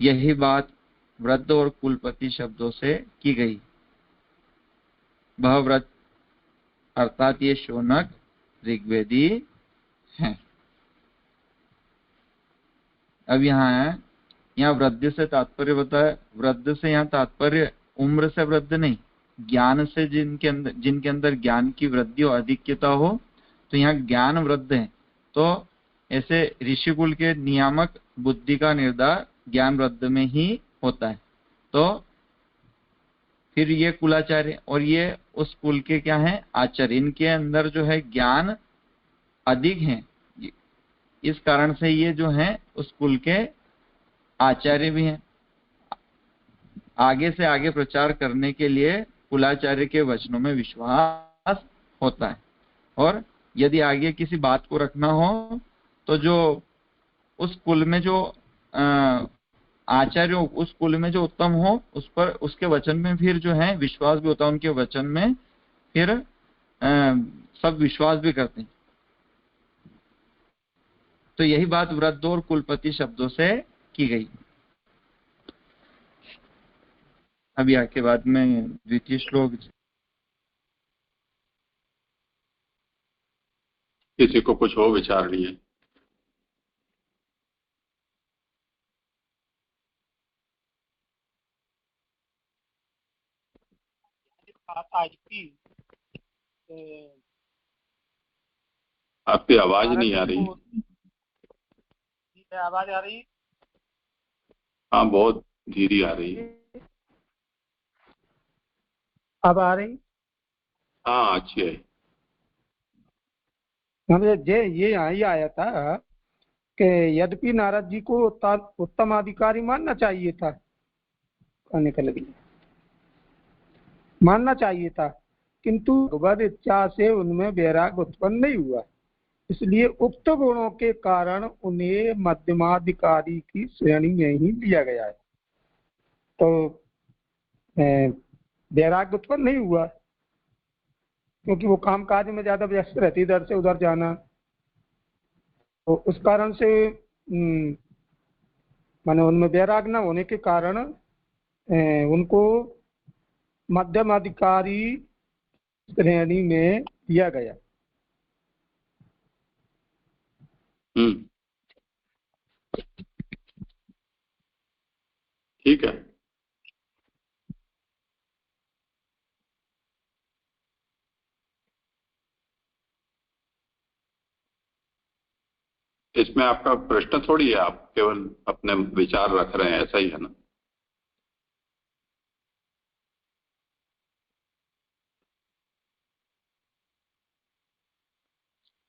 यही बात वृद्ध और कुलपति शब्दों से की गई। वह वृद्ध अर्थात ये शौनक ऋग्वेदी हैं। अब यहाँ वृद्ध से तात्पर्य बताया, वृद्ध से यहाँ तात्पर्य उम्र से वृद्ध नहीं, ज्ञान से जिनके अंदर ज्ञान की वृद्धि और अधिक्यता हो, तो यहाँ ज्ञान वृद्ध है। तो ऐसे ऋषिकुल के नियामक बुद्धि का निर्धार ज्ञान वृद्ध में ही होता है। तो फिर ये कुलाचार्य और ये उस कुल के क्या है, आचार्य, इनके अंदर जो है ज्ञान अधिक है, इस कारण से ये जो है उस कुल के आचार्य भी हैं। आगे से आगे प्रचार करने के लिए कुलाचार्य के वचनों में विश्वास होता है, और यदि आगे किसी बात को रखना हो तो जो उस कुल में जो आचार्य उस कुल में जो उत्तम हो उस पर उसके वचन में फिर जो है विश्वास भी होता है, उनके वचन में फिर सब विश्वास भी करते हैं। तो यही बात वृद्ध और कुलपति शब्दों से की गई। अब यहाँ के बाद में द्वितीय श्लोक।
किसी को कुछ हो विचार लिए? आपकी आवाज नहीं आ रही।
आवाज आ रही?
हाँ, बहुत धीरे आ रही है।
अब आ रही?
हाँ, अच्छी है।
ये यहाँ ही आया था कि यद्यपि नारद जी को उत्तम अधिकारी मानना चाहिए था, कहने के लगे मानना चाहिए था, किंतु भगवद इच्छा से उनमें वैराग उत्पन्न नहीं हुआ, इसलिए उक्त गुणों के कारण उन्हें मध्यमाधिकारी की श्रेणी में ही लिया गया है। तो वैराग उत्पन्न नहीं हुआ क्योंकि वो काम काज में ज्यादा व्यस्त रहती, इधर से उधर जाना, तो उस कारण से माने उनमें वैराग न होने के कारण उनको मध्यम अधिकारी श्रेणी में लिया गया।
ठीक है। इसमें आपका प्रश्न थोड़ी है, आप केवल अपने विचार रख रहे हैं, ऐसा ही है ना?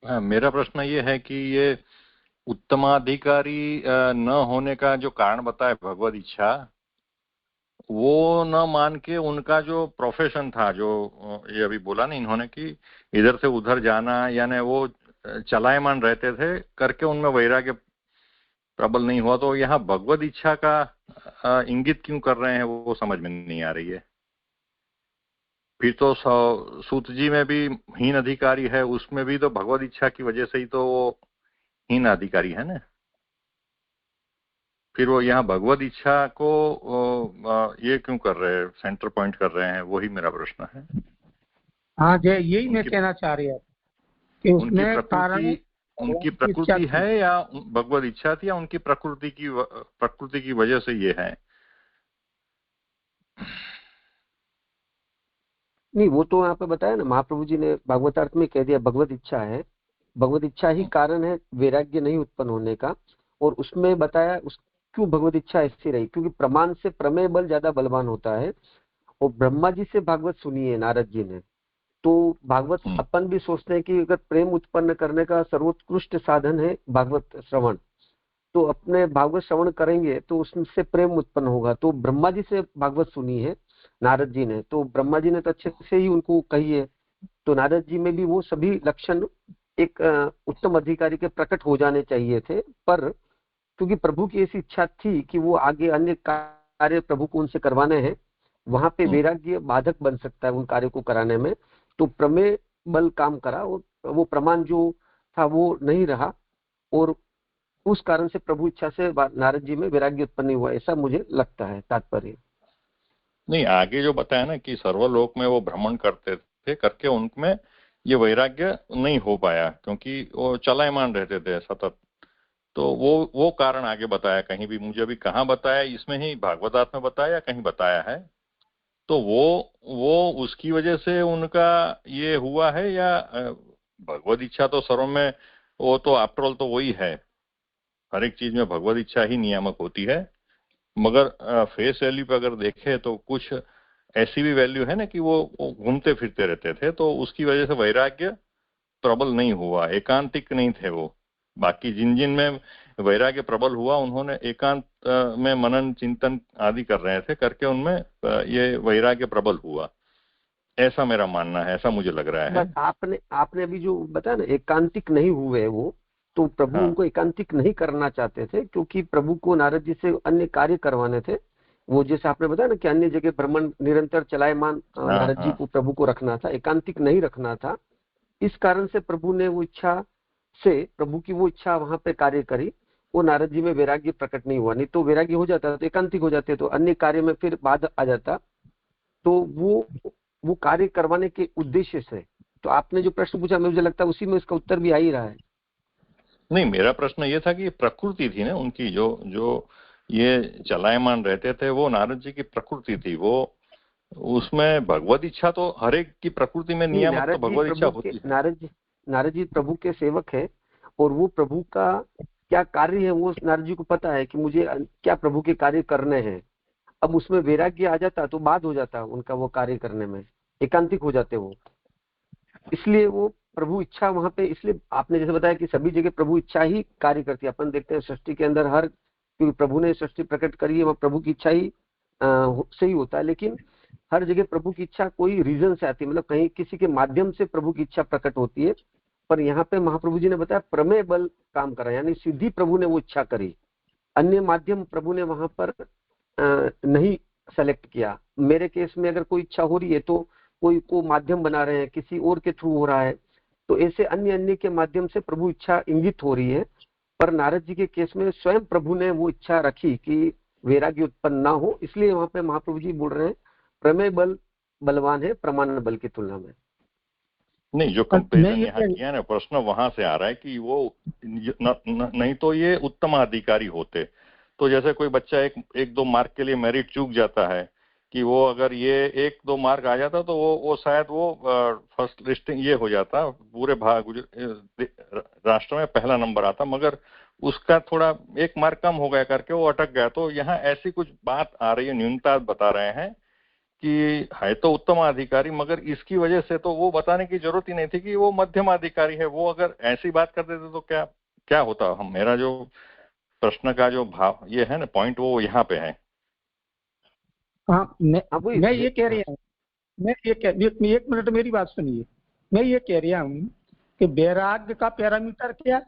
हाँ, मेरा प्रश्न ये है कि ये उत्तमाधिकारी न होने का जो कारण बताए भगवद इच्छा, वो न मान के उनका जो प्रोफेशन था, जो ये अभी बोला नहीं इन्होंने कि इधर से उधर जाना, यानी वो चलायमान रहते थे करके उनमें वैराग्य प्रबल नहीं हुआ, तो यहाँ भगवद इच्छा का इंगित क्यों कर रहे हैं वो समझ में नहीं आ रही है। फिर तो सूत जी में भी हीन अधिकारी है, उसमें भी तो भगवद इच्छा की वजह से ही तो वो हीन अधिकारी है ना। फिर वो यहाँ भगवद इच्छा को ये क्यों कर रहे हैं, सेंटर पॉइंट कर रहे हैं, वही मेरा प्रश्न है।
हाँ जय, यही मैं कहना चाह रहा था कि उसमें कारण
उनकी प्रकृति है या भगवत इच्छा थी या उनकी प्रकृति की वजह से ये है?
नहीं, वो तो यहाँ पे बताया ना, महाप्रभु जी ने भागवतार्थ में कह दिया भगवत इच्छा है, भगवत इच्छा ही कारण है वैराग्य नहीं उत्पन्न होने का। और उसमें बताया उस क्यों भगवत इच्छा ऐसी रही, क्योंकि प्रमाण से प्रमेय बल ज्यादा बलवान होता है। और ब्रह्मा जी से भागवत सुनी है नारद जी ने, तो भागवत अपन भी सोचते हैं कि अगर प्रेम उत्पन्न करने का सर्वोत्कृष्ट साधन है भागवत श्रवण, तो अपने भागवत श्रवण करेंगे तो उससे प्रेम उत्पन्न होगा। तो ब्रह्मा जी से भागवत सुनी है नारद जी ने, तो ब्रह्मा जी ने तो अच्छे से ही उनको कही है। तो नारद जी में भी वो सभी लक्षण एक उत्तम अधिकारी के प्रकट हो जाने चाहिए थे, पर क्योंकि प्रभु की ऐसी इच्छा थी कि वो आगे अन्य कार्य प्रभु को उनसे करवाने हैं, वहां पे वैराग्य बाधक बन सकता है उन कार्यों को कराने में, तो प्रमेय बल काम करा और वो प्रमाण जो था वो नहीं रहा, और उस कारण से प्रभु इच्छा से नारद जी में वैराग्य उत्पन्न हुआ, ऐसा मुझे लगता है तात्पर्य।
नहीं, आगे जो बताया ना कि सर्वलोक में वो भ्रमण करते थे, करके उनमें ये वैराग्य नहीं हो पाया क्योंकि वो चलायमान रहते थे सतत, तो वो कारण आगे बताया। कहीं भी मुझे अभी कहाँ बताया, इसमें ही भागवतार्थ में बताया या कहीं बताया है, तो वो उसकी वजह से उनका ये हुआ है या भगवत इच्छा तो सर्व में, वो तो आफ्टर ऑल तो वही है, हर एक चीज में भगवत इच्छा ही नियामक होती है। मगर फेस वैल्यू पे अगर देखे तो कुछ ऐसी भी वैल्यू है ना कि वो घूमते फिरते रहते थे, तो उसकी वजह से वैराग्य प्रबल नहीं हुआ, एकांतिक नहीं थे वो। बाकी जिन जिन में वैराग्य प्रबल हुआ उन्होंने एकांत में मनन चिंतन आदि कर रहे थे, करके उनमें ये वैराग्य प्रबल हुआ, ऐसा मेरा मानना है, ऐसा मुझे लग रहा है।
आपने अभी जो बताया ना एकांतिक नहीं हुए वो, तो प्रभु उनको एकांतिक नहीं करना चाहते थे, क्योंकि प्रभु को नारद जी से अन्य कार्य करवाने थे। वो जैसे आपने बताया ना कि अन्य जगह भ्रमण निरंतर चलायमान नारद जी को प्रभु को रखना था, एकांतिक नहीं रखना था। इस कारण से प्रभु ने वो इच्छा से, प्रभु की वो इच्छा वहां पे कार्य करी, वो नारद जी में वैराग्य प्रकट नहीं हुआ। नहीं तो वैराग्य हो जाता तो एकांतिक हो जाते, तो अन्य कार्य में फिर बाध आ जाता, तो वो कार्य करवाने के उद्देश्य से। तो आपने जो प्रश्न पूछा मुझे लगता है उसी में इसका उत्तर भी आ ही रहा है।
नहीं, मेरा प्रश्न ये था कि प्रकृति थी ना उनकी, जो ये चलायमान रहते थे, वो नारद जी की प्रकृति थी, वो उसमें भगवत इच्छा तो हर एक की प्रकृति में नियामक तो भगवत इच्छा होती है।
नारद जी प्रभु के सेवक है, और वो प्रभु का क्या कार्य है वो नारद जी को पता है कि मुझे क्या प्रभु के कार्य करने हैं। अब उसमें वैराग्य आ जाता तो बात हो जाता उनका वो कार्य करने में, एकांतिक हो जाते वो, इसलिए वो प्रभु इच्छा वहां पे। इसलिए आपने जैसे बताया कि सभी जगह प्रभु इच्छा ही कार्य करती है। अपन देखते हैं सृष्टि के अंदर हर, क्योंकि प्रभु ने सृष्टि प्रकट करी है, वह प्रभु की इच्छा ही से ही होता है, लेकिन हर जगह प्रभु की इच्छा कोई रीजन से आती है, मतलब कहीं किसी के माध्यम से प्रभु की इच्छा प्रकट होती है। पर यहाँ पे महाप्रभु जी ने बताया प्रमेय बल काम करा, यानी सीधी प्रभु ने वो इच्छा करी, अन्य माध्यम प्रभु ने वहां पर नहीं सेलेक्ट किया। मेरे केस में अगर कोई इच्छा हो रही है तो कोई को माध्यम बना रहे हैं, किसी और के थ्रू हो रहा है, तो ऐसे अन्य के माध्यम से प्रभु इच्छा इंगित हो रही है। पर नारद जी के केस में स्वयं प्रभु ने वो इच्छा रखी कि वैराग्य उत्पन्न ना हो, इसलिए वहां पे महाप्रभु जी बोल रहे हैं प्रमेय बल बलवान है प्रमाण बल की तुलना में।
नहीं, जो कंपेरिजन यहाँ किया ना, प्रश्न वहां से आ रहा है कि वो नहीं तो ये उत्तम अधिकारी होते, तो जैसे कोई बच्चा एक दो मार्क के लिए मेरिट चूक जाता है कि वो अगर ये 1-2 मार्क आ जाता तो वो शायद वो फर्स्ट लिस्टिंग ये हो जाता, पूरे राष्ट्र में पहला नंबर आता, मगर उसका थोड़ा 1 मार्क कम हो गया करके वो अटक गया। तो यहाँ ऐसी कुछ बात आ रही है, न्यूनता बता रहे हैं कि है तो उत्तम अधिकारी, मगर इसकी वजह से तो वो बताने की जरूरत ही नहीं थी कि वो मध्यम अधिकारी है। वो अगर ऐसी बात कर देते तो क्या होता। मेरा जो प्रश्न का जो भाव ये है ना, पॉइंट वो यहाँ पे है।
हाँ, मैं ये कह रही हूँ, एक मिनट मेरी बात सुनिए। मैं ये कह रहा हूँ कि वैराग्य का पैरामीटर क्या,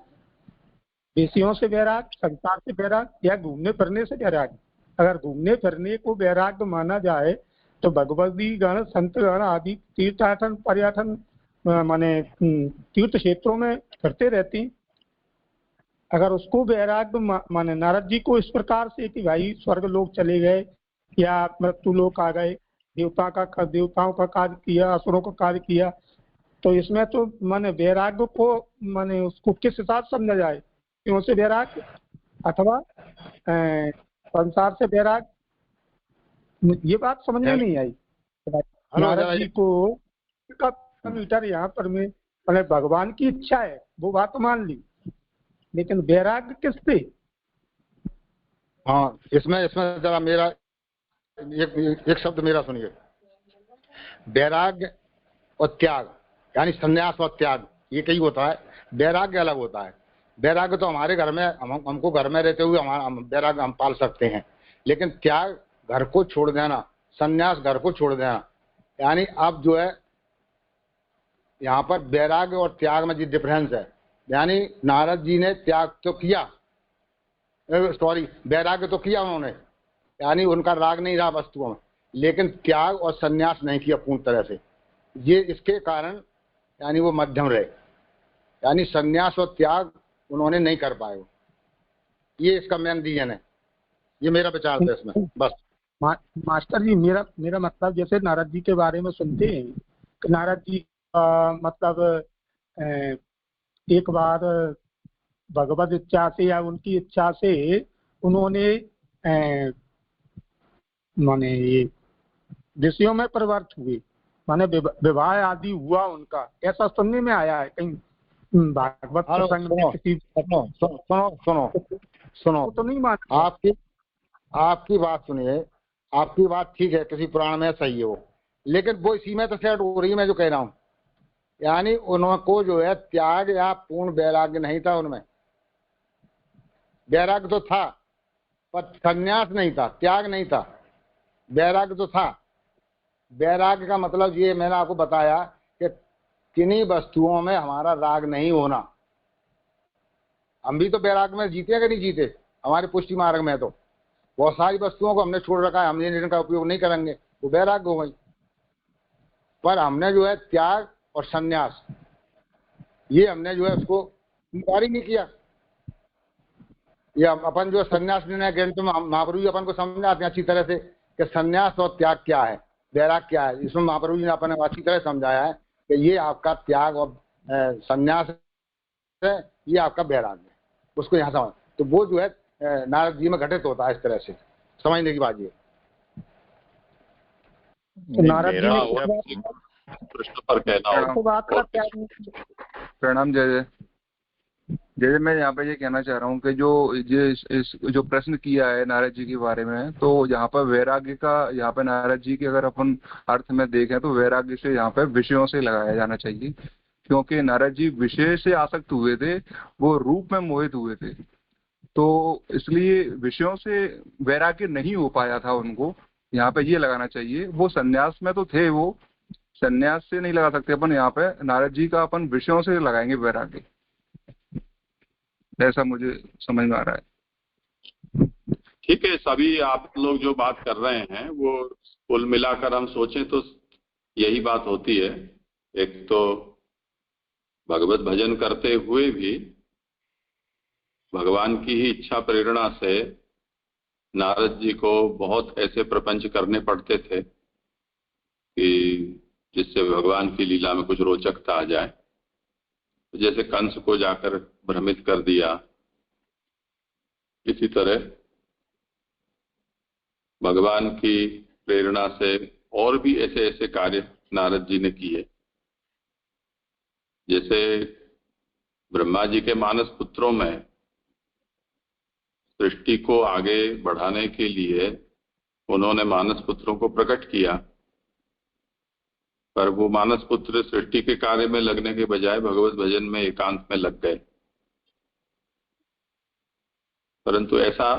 विषयों से वैराग, संसार से वैराग, या घूमने फिरने से वैराग। अगर घूमने फिरने को वैराग्य माना जाए तो भगवती गण संत गण आदि तीर्थाटन पर्यटन माने तीर्थ क्षेत्रों में फिरते रहती। अगर उसको वैराग्य माने नारद जी को इस प्रकार से कि भाई स्वर्ग लोग चले गए या मृत्यु लोक आ गए, देवताओं का कार्य किया, असुरों का कार्य किया, तो इसमें तो माने वैराग्य को माने उसको किस हिसाब से समझा जाए, क्यों से वैराग्य अथवा संसार से वैराग्य, ये बात समझ में नहीं आई। नारद जी को मीटर यहाँ पर में मैंने भगवान की इच्छा है वो बात मान ली, लेकिन वैराग्य किससे?
हाँ, इसमें जरा मेरा एक शब्द मेरा सुनिए। वैराग्य और त्याग यानी संन्यास और त्याग ये कई होता है, वैराग्य अलग होता है। वैराग्य तो हमारे घर में हमको घर में रहते हुए हमारा वैराग्य हम पाल सकते हैं, लेकिन त्याग घर को छोड़ देना, संन्यास घर को छोड़ देना, यानी अब जो है यहाँ पर वैराग्य और त्याग में जो डिफरेंस है, यानी नारद जी ने त्याग तो किया, वैराग्य तो किया उन्होंने, यानी उनका राग नहीं रहा वस्तुओं में, लेकिन त्याग और संन्यास नहीं किया पूर्ण तरह से। ये इसके कारण यानी वो मध्यम रहे, यानी संन्यास और त्याग उन्होंने नहीं कर पाए। ये इसका मेन रीजन है, ये मेरा विचार था इसमें बस।
मास्टर जी मेरा मतलब जैसे नारद जी के बारे में सुनते हैं कि नारद जी मतलब एक बार भगवत इच्छा से या उनकी इच्छा से उन्होंने माने ये ऋषियों में परिवर्त हुए, माने विवाह आदि हुआ उनका, ऐसा सुनने में आया है कहीं भागवत प्रसंग में किसी।
सुनो
तो नहीं मान
आपकी बात सुनिए, आपकी बात ठीक है, किसी पुराण में सही है वो, लेकिन वो इसी में तो सेट हो रही है। मैं जो कह रहा हूँ यानी उनको जो है त्याग या पूर्ण वैराग्य नहीं था उनमें। वैराग्य तो था पर संन्यास नहीं था, त्याग नहीं था, वैराग्य तो था। वैराग्य का मतलब ये मैंने आपको बताया कि किन्हीं वस्तुओं में हमारा राग नहीं होना। हम भी तो वैराग्य में जीते हैं कि नहीं जीते, हमारे पुष्टि मार्ग में तो बहुत सारी वस्तुओं को हमने छोड़ रखा है, हमने इनका उपयोग नहीं करेंगे, वो वैराग्य हो गई। पर हमने जो है त्याग और संन्यास ये हमने जो है उसको स्वीकार ही नहीं किया। ये अपन जो संन्यास निर्णय ग्रंथ में महाप्रभु जी अपन को समझाते हैं अच्छी तरह से कि संन्यास और त्याग क्या है, वैराग क्या है। इसमें महाप्रभु जी ने अपन अच्छी तरह समझाया है कि ये आपका त्याग और संन्यास है, ये आपका वैराग है, उसको यहाँ समझ। तो वो जो है नारद जी में घटित होता है, इस तरह से समझने की बात ये।
नारद जी
प्रश्न पर कहना
प्रणाम। जय जय। मैं यहाँ पे ये कहना चाह रहा हूँ कि जो प्रश्न किया है नारद जी के बारे में, तो यहाँ पर वैराग्य का यहाँ पे नारद जी के अगर अपन अर्थ में देखें तो वैराग्य से यहाँ पे विषयों से लगाया जाना चाहिए, क्योंकि नारद जी विषय से आसक्त हुए थे, वो रूप में मोहित हुए थे, तो इसलिए विषयों से वैराग्य नहीं हो पाया था उनको। यहाँ पे ये लगाना चाहिए। वो संन्यास में तो थे, वो संन्यास से नहीं लगा सकते अपन, यहाँ पे नारद जी का अपन विषयों से लगाएंगे वैराग्य, ऐसा मुझे समझ में आ रहा है।
ठीक है, सभी आप लोग जो बात कर रहे हैं वो कुल मिलाकर हम सोचें तो यही बात होती है। एक तो भगवत भजन करते हुए भी भगवान की ही इच्छा प्रेरणा से नारद जी को बहुत ऐसे प्रपंच करने पड़ते थे कि जिससे भगवान की लीला में कुछ रोचकता आ जाए। जैसे कंस को जाकर भ्रमित कर दिया, इसी तरह भगवान की प्रेरणा से और भी ऐसे ऐसे कार्य नारद जी ने किए। जैसे ब्रह्मा जी के मानस पुत्रों में सृष्टि को आगे बढ़ाने के लिए उन्होंने मानस पुत्रों को प्रकट किया, पर वो मानस पुत्र सृष्टि के कार्य में लगने के बजाय भगवत भजन में एकांत में लग गए। परंतु ऐसा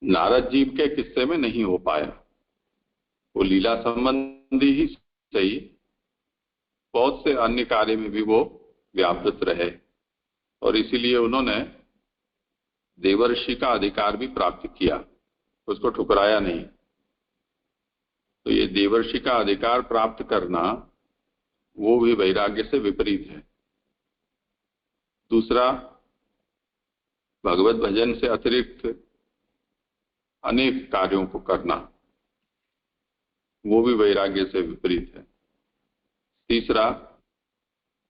नारद जी के किस्से में नहीं हो पाया। वो लीला संबंधी ही सही, बहुत से अन्य कार्य में भी वो व्यापृत रहे, और इसीलिए उन्होंने देवर्षि का अधिकार भी प्राप्त किया, उसको ठुकराया नहीं। तो ये देवर्षि का अधिकार प्राप्त करना वो भी वैराग्य से विपरीत है। दूसरा, भगवत भजन से अतिरिक्त अनेक कार्यों को करना वो भी वैराग्य से विपरीत है। तीसरा,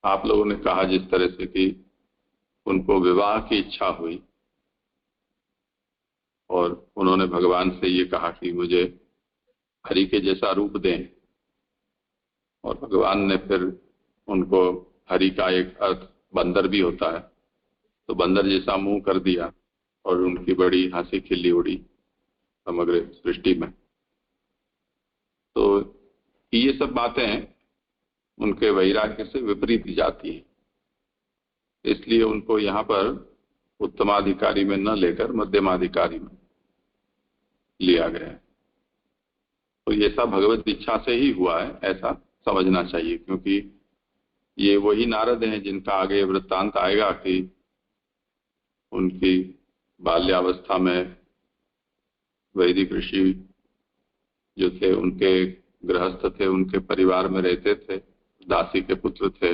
आप लोगों ने कहा जिस तरह से कि उनको विवाह की इच्छा हुई और उन्होंने भगवान से ये कहा कि मुझे हरि के जैसा रूप दें, और भगवान ने फिर उनको हरि का एक अर्थ बंदर भी होता है, तो बंदर जैसा मुंह कर दिया और उनकी बड़ी हंसी खिल्ली उड़ी समग्र सृष्टि में। तो ये सब बातें उनके वैराग्य से विपरीत जाती हैं, इसलिए उनको यहाँ पर उत्तमाधिकारी में न लेकर मध्यमाधिकारी में लिया गया है। तो ये सब भगवत इच्छा से ही हुआ है, ऐसा समझना चाहिए, क्योंकि ये वही नारद हैं जिनका आगे वृत्तांत आएगा कि उनकी बाल्यावस्था में वैदिक ऋषि जो थे, उनके गृहस्थ थे, उनके परिवार में रहते थे, दासी के पुत्र थे,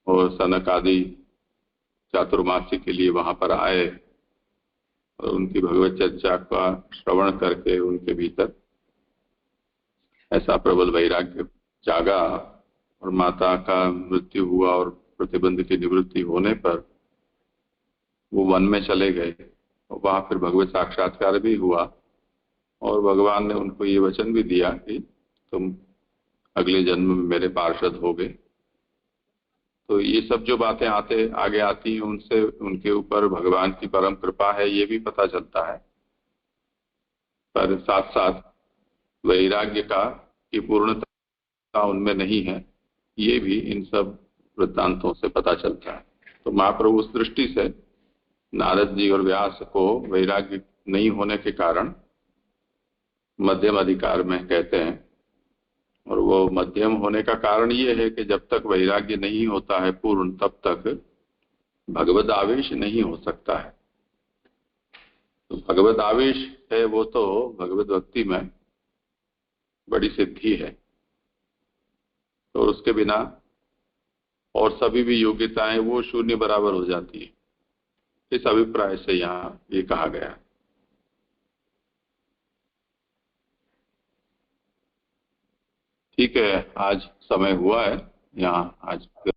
और सनक आदि चातुर्मासी के लिए वहां पर आए और उनकी भगवत चर्चा का श्रवण करके उनके भीतर ऐसा प्रबल वैराग्य जागा और माता का मृत्यु हुआ और प्रतिबंध की निवृत्ति होने पर वो वन में चले गए और वहां फिर भगवत साक्षात्कार भी हुआ और भगवान ने उनको ये वचन भी दिया कि तुम अगले जन्म में मेरे पार्षद होगे। तो ये सब जो बातें आगे आती हैं उनसे उनके ऊपर भगवान की परम कृपा है, ये भी पता चलता है, पर साथ साथ वैराग्य की पूर्णता उनमें नहीं है, ये भी इन सब वृत्तांतों से पता चलता है। तो महाप्रभु उस दृष्टि से नारद जी और व्यास को वैराग्य नहीं होने के कारण मध्यम अधिकार में कहते हैं, और वो मध्यम होने का कारण ये है कि जब तक वैराग्य नहीं होता है पूर्ण, तब तक भगवद आवेश नहीं हो सकता है। तो भगवद आवेश है वो तो भगवद भक्ति में बड़ी सिद्धि है, तो उसके बिना और सभी भी योग्यताएं वो शून्य बराबर हो जाती है। इस अभिप्राय से यहाँ ये कहा गया। ठीक है, आज समय हुआ है यहाँ आज